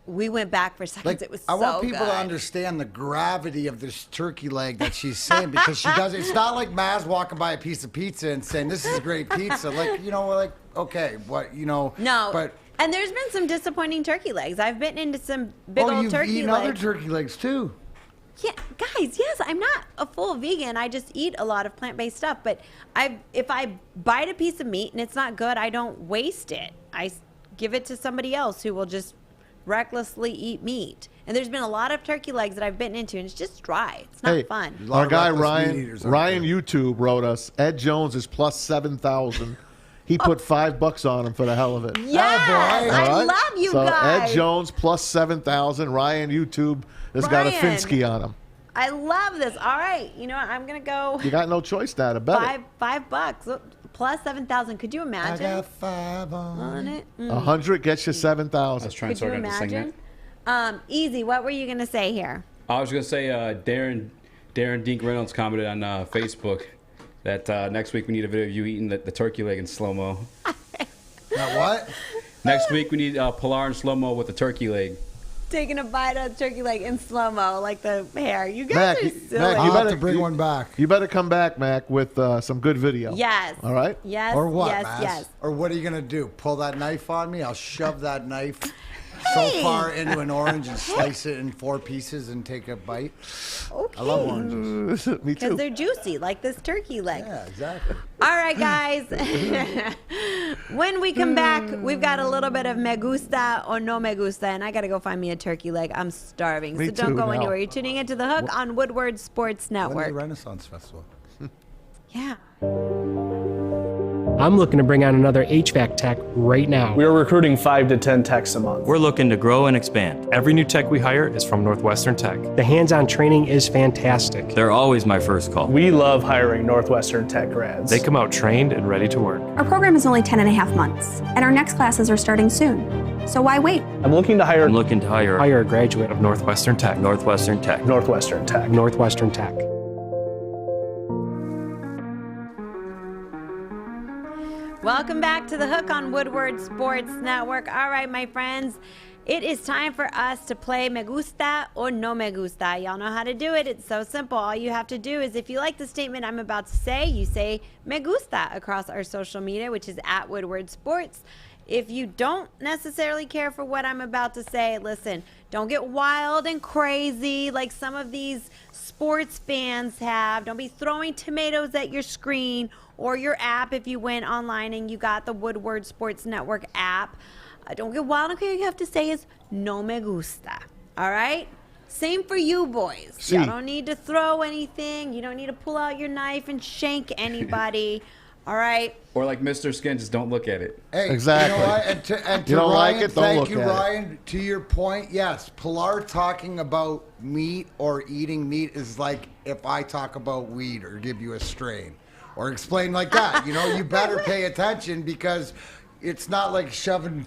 A: we went back for seconds.
B: Like,
A: It was
B: I
A: so
B: want people
A: good.
B: to understand the gravity of this turkey leg that she's saying, because she does. It's not like Maz walking by a piece of pizza and saying, "This is great pizza." Like, you know, like, okay, what, you know?
A: No.
B: But
A: And there's been some disappointing turkey legs. I've bitten into some big old
B: you've
A: turkey
B: eaten other
A: legs.
B: turkey legs too.
A: Yeah, guys, yes, I'm not a full vegan. I just eat a lot of plant-based stuff. But if I bite a piece of meat and it's not good, I don't waste it. I give it to somebody else who will just recklessly eat meat. And there's been a lot of turkey legs that I've bitten into, and it's just dry. It's not fun.
C: Our guy Ryan YouTube wrote us, Ed Jones is plus 7,000. He put $5 on him for the hell of it.
A: Yes, I
C: All right?
A: love you
C: so
A: guys.
C: Ed Jones plus 7,000. Ryan YouTube has got a
A: Ryan.
C: Finsky on him.
A: I love this. All right, you know what? I'm gonna go
C: You got no choice now to bet it.
A: $5 plus 7,000. Could you imagine?
B: I got 5
A: on it.
C: 100 gets you 7,000.
A: Could you imagine? Easy. What were you gonna say here?
V: I was going to say Darren Dink Reynolds commented on Facebook that next week we need a video of you eating the turkey leg in slow-mo.
B: Now what?
V: Next week we need Pilar in slow-mo with the turkey leg.
A: Taking a bite of turkey leg in slow mo, like the hair. You guys
C: Mac,
A: are
C: you-
A: silly.
C: Mac,
B: I'll
C: you
B: have
C: better
B: to bring one back.
C: You better come back, Mac, with some good video.
A: Yes.
C: All right?
A: Yes.
B: Or what,
A: Yes.
B: Maz?
A: Yes.
B: Or what are you gonna do? Pull that knife on me? I'll shove that knife
A: Hey!
B: so far into an orange and slice it in 4 pieces and take a bite.
A: Okay.
B: I love oranges.
C: Me
A: Because
C: too.
A: they're juicy, like this turkey leg.
B: Yeah, exactly.
A: All right, guys. When we come back, we've got a little bit of me gusta or no me gusta, and I got to go find me a turkey leg. I'm starving.
C: Me
A: So don't
C: too
A: go
C: now.
A: anywhere. You're tuning into The Hook on Woodward Sports Network.
B: When the Renaissance Festival.
A: Yeah.
P: I'm looking to bring on another HVAC tech right now.
F: We are recruiting 5 to 10 techs a month.
O: We're looking to grow and expand. Every new tech we hire is from Northwestern Tech.
P: The hands-on training is fantastic.
O: They're always my first call.
F: We love hiring Northwestern Tech grads.
O: They come out trained and ready to work.
Q: Our program is only 10 and a half months, and our next classes are starting soon. So why wait?
F: I'm looking to hire
O: Hire a graduate of Northwestern Tech. Northwestern Tech.
F: Northwestern Tech.
P: Northwestern Tech.
A: Welcome back to The Hook on Woodward Sports Network. All right, my friends, it is time for us to play Me Gusta or No Me Gusta. Y'all know how to do it. It's so simple. All you have to do is, if you like the statement I'm about to say, you say Me Gusta across our social media, which is at Woodward Sports. If you don't necessarily care for what I'm about to say, listen, don't get wild and crazy like some of these sports fans have. Don't be throwing tomatoes at your screen or your app if you went online and you got the Woodward Sports Network app. Don't get wild and crazy. All you have to say is no me gusta. All right? Same for you boys.
C: See.
A: You don't need to throw anything. You don't need to pull out your knife and shank anybody. All right?
V: Or like Mr. Skin, just don't look at it.
B: Hey,
C: Exactly.
B: You know what? And to
C: You don't
B: Ryan,
C: like it, don't
B: thank
C: look
B: you,
C: at it.
B: Ryan. To your point, yes, Pilar talking about meat or eating meat is like if I talk about weed or give you a strain or explain like that. You know, you better pay attention because it's not like shoving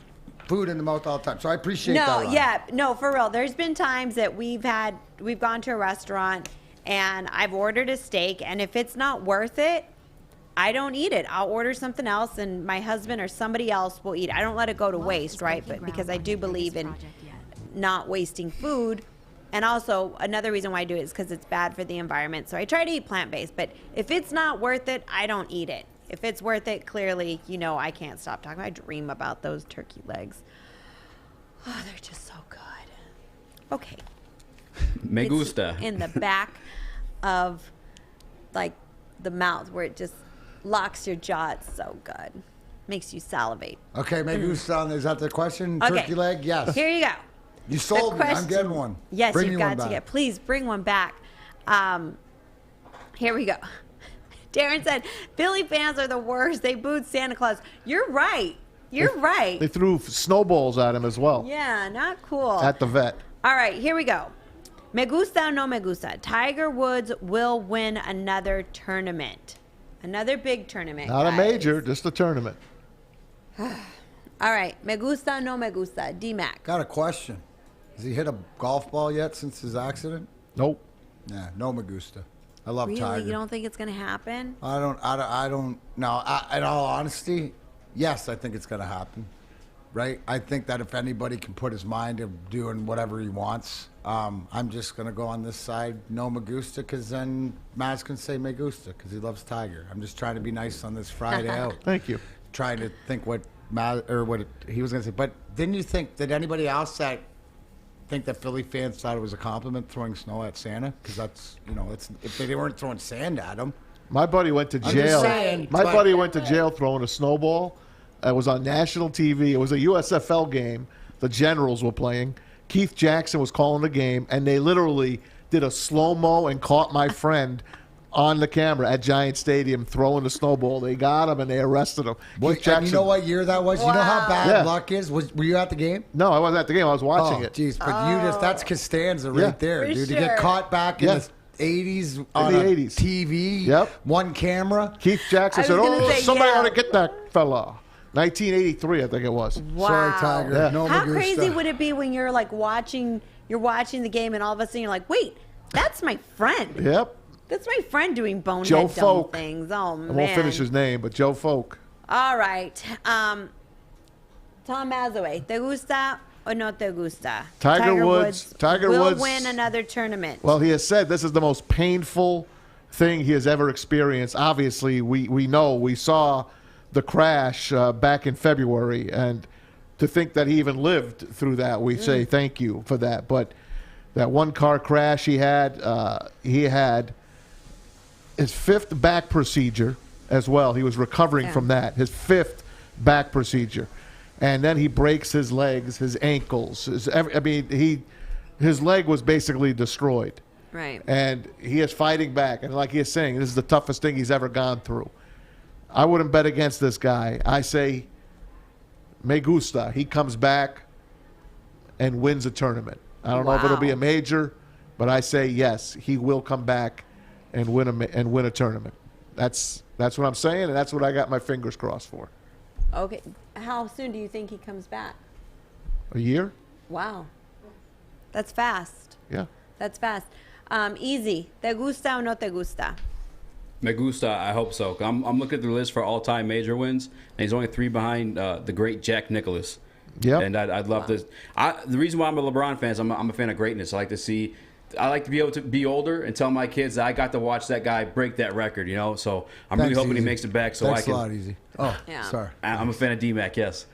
B: food in the mouth all the time. So I appreciate that,
A: No,
B: Ryan.
A: yeah, no, for real. There's been times that we've gone to a restaurant and I've ordered a steak, and if it's not worth it, I don't eat it. I'll order something else, and my husband or somebody else will eat it. I don't let it go to waste, right? But because I do believe in not wasting food. And also, another reason why I do it is because it's bad for the environment. So I try to eat plant-based. But if it's not worth it, I don't eat it. If it's worth it, clearly, you know, I can't stop talking. I dream about those turkey legs. Oh, they're just so good. Okay.
V: Me
A: It's
V: gusta.
A: in the back of, like, the mouth where it just locks your jaw. It's so good. Makes you salivate.
B: Okay, maybe is that the question?
A: Okay.
B: Turkey leg? Yes.
A: Here you go.
B: You sold
A: The
B: me. I'm
A: question-
B: getting one.
A: Yes,
B: Bring
A: you've
B: me one
A: got to
B: back.
A: get. Please bring one back. Here we go. Darren said, Philly fans are the worst. They booed Santa Claus. You're right. You're right.
C: They threw snowballs at him as well
A: Yeah, not cool.
C: at the vet.
A: All right, here we go. Me gusta o no me gusta. Tiger Woods will win another tournament. Another big tournament.
C: Not a
A: guys.
C: major, just a tournament.
A: All right. Me gusta o no me gusta. DMAC.
B: Got a question. Has he hit a golf ball yet since his accident?
C: Nope.
B: Yeah, no me gusta. I love
A: Really?
B: Tiger.
A: You don't think it's going to happen?
B: I don't. No, in all honesty, yes, I think it's going to happen. Right? I think that if anybody can put his mind to doing whatever he wants, I'm just going to go on this side, no me gusta, because then Maz can say me gusta because he loves Tiger. I'm just trying to be nice on this Friday out.
C: Thank you.
B: Trying to think what he was going to say. But didn't you think that anybody else that think that Philly fans thought it was a compliment throwing snow at Santa? Because that's, it's if they weren't throwing sand at him.
C: My buddy went to
B: I'm just
C: jail.
B: saying,
C: My
B: but-
C: buddy went to jail throwing a snowball. It was on national TV. It was a USFL game. The Generals were playing. Keith Jackson was calling the game, and they literally did a slow-mo and caught my friend on the camera at Giant Stadium throwing the snowball. They got him, and they arrested him.
B: Wait,
C: Keith Jackson,
B: and you know what year that was? You know how bad
C: Yeah.
B: luck is? Were you at the game?
C: No, I wasn't at the game. I was watching it.
B: Jeez, but that's Costanza right
C: Yeah.
B: there,
A: For
B: dude. To
A: sure.
B: get caught back in
C: Yeah.
B: the 80s
C: In
B: on
C: the
B: a
C: 80s.
B: TV,
C: Yep.
B: one camera.
C: Keith Jackson
A: I
C: said,
A: was gonna say,
C: somebody
A: yeah.
C: ought to get that fella. 1983, I think it was.
A: Wow.
B: Sorry, Tiger.
C: Yeah.
B: No
A: How
B: me gusta.
A: crazy would it be when you're like watching the game and all of a sudden you're like, wait, that's my friend.
C: Yep.
A: That's my friend doing bonehead
C: Joe
A: dumb
C: Folk.
A: things. Oh, man.
C: I won't finish his name, but Joe Folk.
A: All right. Tom Mazaway, ¿te gusta o no te gusta?
C: Tiger Woods
A: will win another tournament.
C: Well, he has said this is the most painful thing he has ever experienced. Obviously, we saw the crash back in February, and to think that he even lived through that, we say thank you for that. But that one car crash he had his fifth back procedure as well. He was recovering from that. His fifth back procedure. And then he breaks his legs, his ankles. His leg was basically destroyed.
A: Right.
C: And he is fighting back. And like he is saying, this is the toughest thing he's ever gone through. I wouldn't bet against this guy. I say, me gusta. He comes back and wins a tournament. I don't know if it'll be a major, but I say yes, he will come back and win a tournament. That's what I'm saying, and that's what I got my fingers crossed for.
A: Okay. How soon do you think he comes back?
C: A year?
A: Wow. That's fast.
C: Yeah.
A: That's fast. Easy. ¿Te gusta o no te gusta?
V: Me gusta, I hope so. I'm looking at the list for all-time major wins, and he's only 3 behind the great Jack Nicklaus.
C: Yep.
V: And I'd love to. The reason why I'm a LeBron fan is I'm a fan of greatness. I like to be able to be older and tell my kids that I got to watch that guy break that record, you know? So I'm really hoping he makes it back so I can.
B: That's a lot easy. Oh, yeah. Sorry.
V: I'm a fan of DMAC, yes.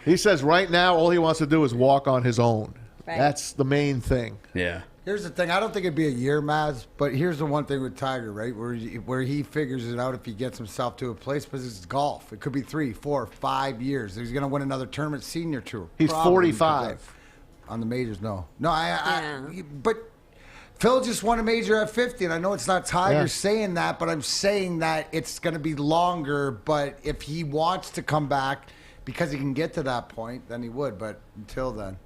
C: He says right now all he wants to do is walk on his own.
A: Right.
C: That's the main thing.
V: Yeah.
B: Here's the thing. I don't think it'd be a year, Maz, but here's the one thing with Tiger, right, where he figures it out if he gets himself to a place, because it's golf. It could be 3, 4, 5 years. He's going to win another tournament senior tour.
C: He's
B: Probably
C: 45.
B: On the majors, no. No, but Phil just won a major at 50, and I know it's not Tiger saying that, but I'm saying that it's going to be longer, but if he wants to come back because he can get to that point, then he would, but until then.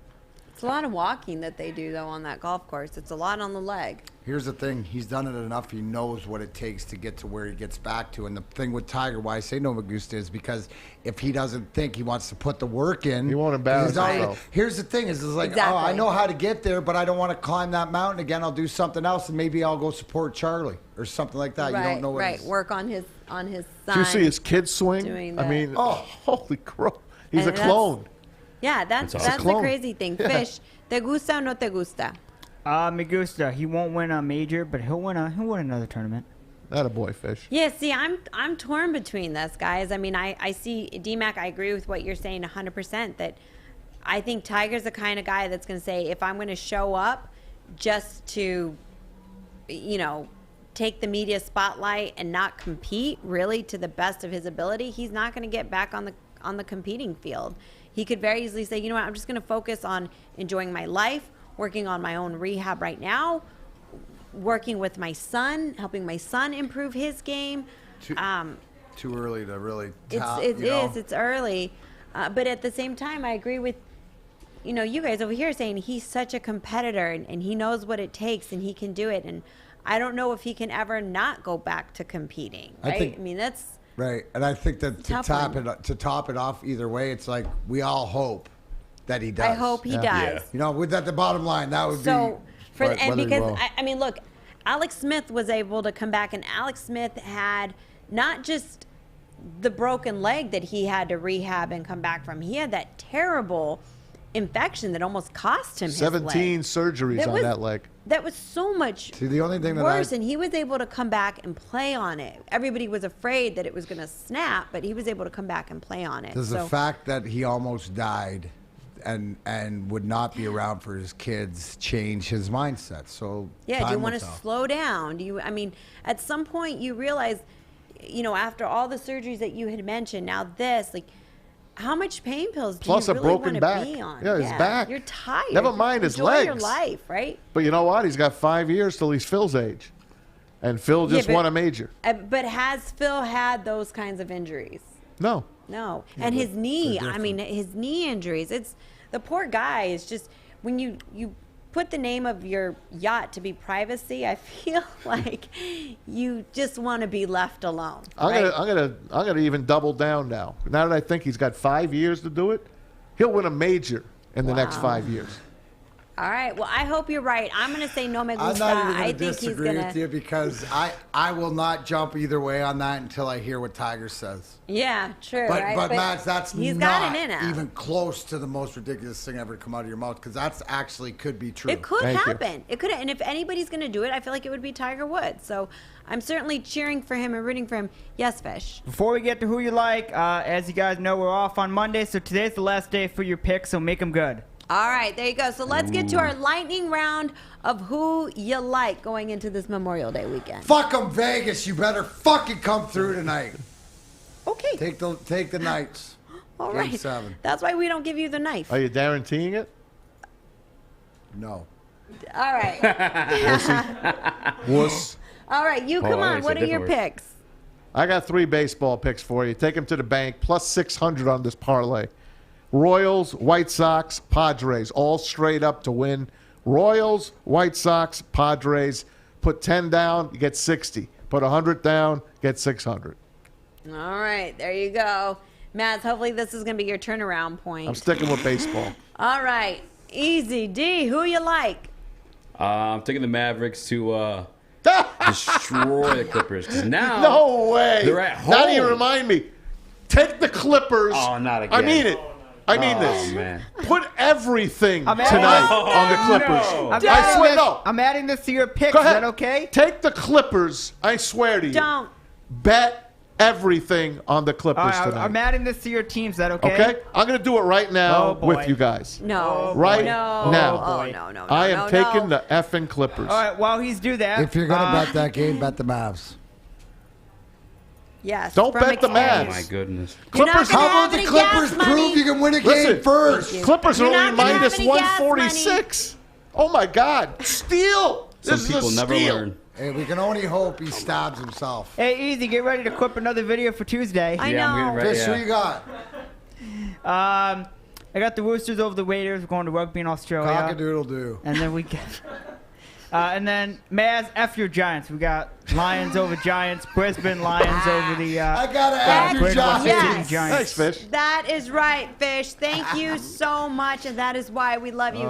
A: It's a lot of walking that they do, though, on that golf course. It's a lot on the leg.
B: Here's the thing. He's done it enough. He knows what it takes to get to where he gets back to. And the thing with Tiger, why I say no Magusta, is because if he doesn't think he wants to put the work in,
C: he won't embarrass himself.
B: Here's the thing. Is like, oh, I know how to get there, but I don't want to climb that mountain again. I'll do something else, and maybe I'll go support Charlie or something like that.
A: Right,
B: you don't know what
A: right. Work on his son.
C: Did you see his kid swing? I mean, holy crap. He's a clone.
A: Yeah, that's the crazy thing. Fish, te gusta o no te gusta?
I: Me gusta. He won't win a major, but he'll win another tournament.
C: That a boy, Fish.
A: Yeah, see, I'm torn between this, guys. I mean, I see DMAC. I agree with what you're saying 100%. That I think Tiger's the kind of guy that's going to say, if I'm going to show up just to, take the media spotlight and not compete really to the best of his ability, he's not going to get back on the competing field. He could very easily say, you know what, I'm just going to focus on enjoying my life, working on my own rehab right now, working with my son, helping my son improve his game.
B: Too early to really
A: It's early. But at the same time, I agree with, you guys over here saying he's such a competitor and he knows what it takes and he can do it. And I don't know if he can ever not go back to competing, right? I mean, that's...
B: Right, and I think that to top it off either way, it's like we all hope that he does.
A: I hope he does.
B: Yeah. With that, the bottom line, that would
A: be.
B: Because
A: I mean, look, Alex Smith was able to come back, and Alex Smith had not just the broken leg that he had to rehab and come back from. He had that terrible infection that almost cost him
C: 17 surgeries on that leg.
A: That was so much
B: the only thing
A: worse, and he was able to come back and play on it. Everybody was afraid that it was going to snap, but he was able to come back and play on it.
B: Does the fact that he almost died and would not be around for his kids change his mindset? So
A: do you want to slow down? At some point you realize, after all the surgeries that you had mentioned, now this, how much pain pills do
C: Plus
A: you
C: a
A: really
C: broken
A: want
C: back.
A: to be on?
C: Yeah, his back.
A: You're tired.
C: Never mind his legs.
A: Enjoy your life, right?
C: But you know what? He's got 5 years till he's Phil's age. And Phil just won a major.
A: But has Phil had those kinds of injuries?
C: No.
A: No. And his knee, his knee injuries. It's the poor guy is just, when you put the name of your yacht to be privacy, I feel like you just want to be left alone.
C: I'm gonna even double down now. Now that I think he's got 5 years to do it, he'll win a major in the next 5 years.
A: All right. Well, I hope you're right. I'm going to say no me gusta.
B: I'm not even going to disagree with you because I will not jump either way on that until I hear what Tiger says.
A: Yeah, true.
B: But Matt, that's
A: he's
B: not
A: got it in
B: even close to the most ridiculous thing ever to come out of your mouth, because that's actually could be true.
A: It could happen. It could, and if anybody's going to do it, I feel like it would be Tiger Woods. So I'm certainly cheering for him and rooting for him. Yes, Fish.
I: Before we get to who you like, as you guys know, we're off on Monday, so today's the last day for your picks, so make them good.
A: All right, there you go. So let's get to our lightning round of who you like going into this Memorial Day weekend.
B: Fuck 'em, Vegas. You better fucking come through tonight.
A: Okay.
B: Take the Knights.
A: All
B: Game
A: right.
B: 7.
A: That's why we don't give you the knife.
C: Are you guaranteeing it?
B: No.
A: All right.
C: Wuss.
A: All right, you come on. What are your picks?
C: I got 3 baseball picks for you. Take them to the bank. Plus 600 on this parlay. Royals, White Sox, Padres, all straight up to win. Royals, White Sox, Padres. Put 10 down, you get 60. Put 100 down, get 600.
A: All right, there you go. Maz, hopefully this is going to be your turnaround point.
C: I'm sticking with baseball.
A: All right, easy. D, who you like?
V: I'm taking the Mavericks to destroy the Clippers. 'Cause now
C: No way.
V: they're at home.
C: Now you remind me. Take the Clippers.
V: Oh, not again.
C: I mean it. I mean this.
V: Man.
C: Put everything
I: I'm
C: tonight
I: adding-
C: on the Clippers.
V: No.
C: I swear, no.
I: I'm adding this to your picks.
C: Go
I: Is
C: ahead.
I: that okay?
C: Take the Clippers. I swear to you.
A: Don't.
C: Bet everything on the Clippers
I: All right,
C: tonight.
I: I'm adding this to your teams. Is that okay?
C: Okay? I'm going to do it right now
I: Oh, boy.
C: with you guys.
A: No.
C: Right
A: no.
C: now.
A: Oh, no.
C: I am
A: no,
C: taking
A: no.
C: the effing Clippers.
I: All right, while he's do that.
B: If you're going to bet that game, bet the Mavs.
A: Yes.
C: Don't
A: from
C: bet the
A: experience.
C: Mavs.
V: Oh, my goodness.
A: You're not
C: Clippers.
A: gonna
B: How
A: have
B: about the
A: any
B: Clippers
A: gas money.
B: prove you can win a game
C: Listen,
B: first?
C: Clippers are
A: You're
C: only
A: not gonna have
C: minus
A: any gas
C: 146. Oh, my God. Steal.
V: Some
C: This
V: people
C: is a
V: never
C: steal.
V: learn.
B: Hey, we can only hope he stabs himself.
I: Hey, easy. Get ready to clip another video for Tuesday.
A: I
V: Yeah, I'm
A: know.
V: getting ready.
B: Fish, who you got?
I: I got the Roosters over the Raiders. We're going to rugby in Australia.
B: Cock-a-doodle-doo.
I: And then we get. And then Maz, F your Giants. We got Lions over Giants, Brisbane Lions over the.
B: I gotta F your
I: Greater Western
B: Giants.
I: Sydney Giants.
C: Thanks, Fish.
A: That is right, Fish. Thank you so much, and that is why we love you.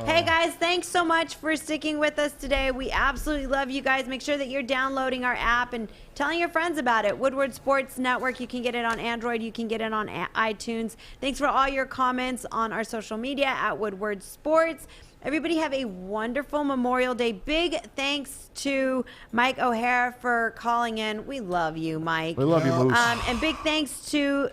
A: Hey, guys, thanks so much for sticking with us today. We absolutely love you guys. Make sure that you're downloading our app and telling your friends about it. Woodward Sports Network. You can get it on Android. You can get it on iTunes. Thanks for all your comments on our social media at Woodward Sports. Everybody have a wonderful Memorial Day. Big thanks to Mike O'Hara for calling in. We love you, Mike.
C: We love you, Moose.
A: And big thanks to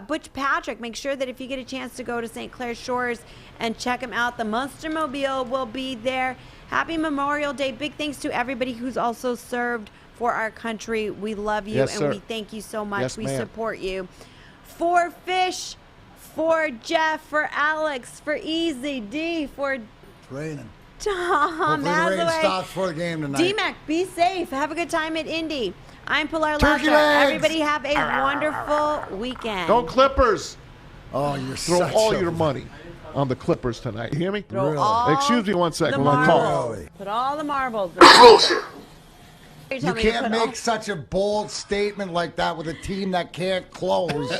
A: Butch Patrick. Make sure that if you get a chance to go to St. Clair Shores and check him out, the Munster Mobile will be there. Happy Memorial Day. Big thanks to everybody who's also served for our country. We love you,
C: Yes,
A: and
C: sir.
A: we thank you so much.
C: Yes,
A: we
C: ma'am.
A: support you. For Fish, for Jeff, for Alex, for Easy D, for
B: Raining.
A: Tom,
B: Hopefully the rain
A: Hathaway.
B: stops for the game tonight.
A: DMAC, be safe. Have a good time at Indy. I'm Pilar
B: Turkey
A: Lasha.
B: legs.
A: Everybody have a wonderful weekend.
C: Go Clippers.
B: Oh, you're
C: Throw
B: such
C: all
B: a...
C: your money on the Clippers tonight. You hear me?
A: Throw
B: Really?
A: all
C: Excuse me one second.
A: the
C: One call.
A: marbles. Put all the marbles.
B: Bullshit.
A: You
B: You can't make such a bold statement like that with a team that can't close.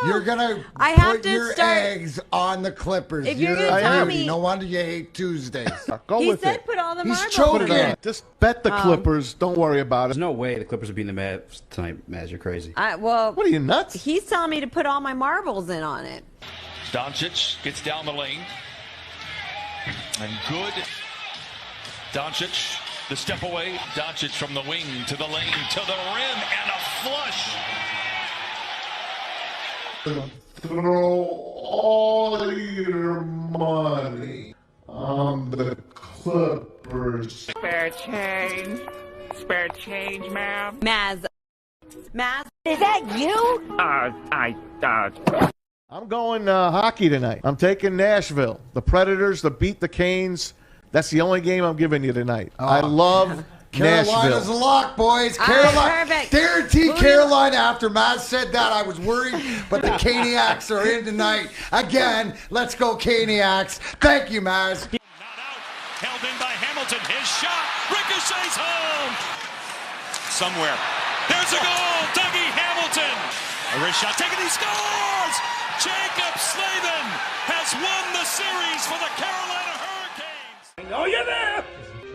B: You're gonna
A: I have
B: put
A: to
B: your
A: start-
B: eggs on the Clippers.
A: If you're
B: You're
A: gonna
B: a
A: tell
B: beauty.
A: me-
B: No wonder you hate Tuesdays.
C: Go
A: He
C: with
A: said
C: it.
A: put all the
B: He's
A: marbles.
B: choking.
C: Put it on. Just bet the Clippers. Don't worry about it.
V: There's no way the Clippers are beating the Mavs tonight, Maz. You're crazy.
A: Well,
C: What are you, nuts?
A: he's telling me to put all my marbles in on it.
D: Doncic gets down the lane. And good. Doncic, the step away. Doncic from the wing to the lane, to the rim, and a flush.
C: Throw all your money on the Clippers.
Y: Spare change. Spare change, ma'am.
A: Maz. Maz?
H: Is that you?
C: I'm going hockey tonight. I'm taking Nashville. The Predators to beat the Canes. That's the only game I'm giving you tonight. I love
B: Carolina's a
C: Nashville.
B: lock, boys.
A: All
B: Carolina.
A: right, perfect.
B: Guarantee Carolina. After Matt said that, I was worried, but the Caniacs are in tonight. Again, let's go Caniacs. Thank you, Maz.
D: Not out. Held in by Hamilton. His shot ricochets home. Somewhere. There's a goal. Dougie Hamilton. A wrist shot taken. He scores. Jacob Slavin has won the series for the Carolina Hurricanes.
M: I know you're there.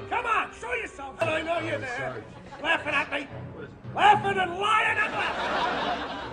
M: Come on, show yourself. I know you're there. Laughing at me. Laughing and lying and laughing.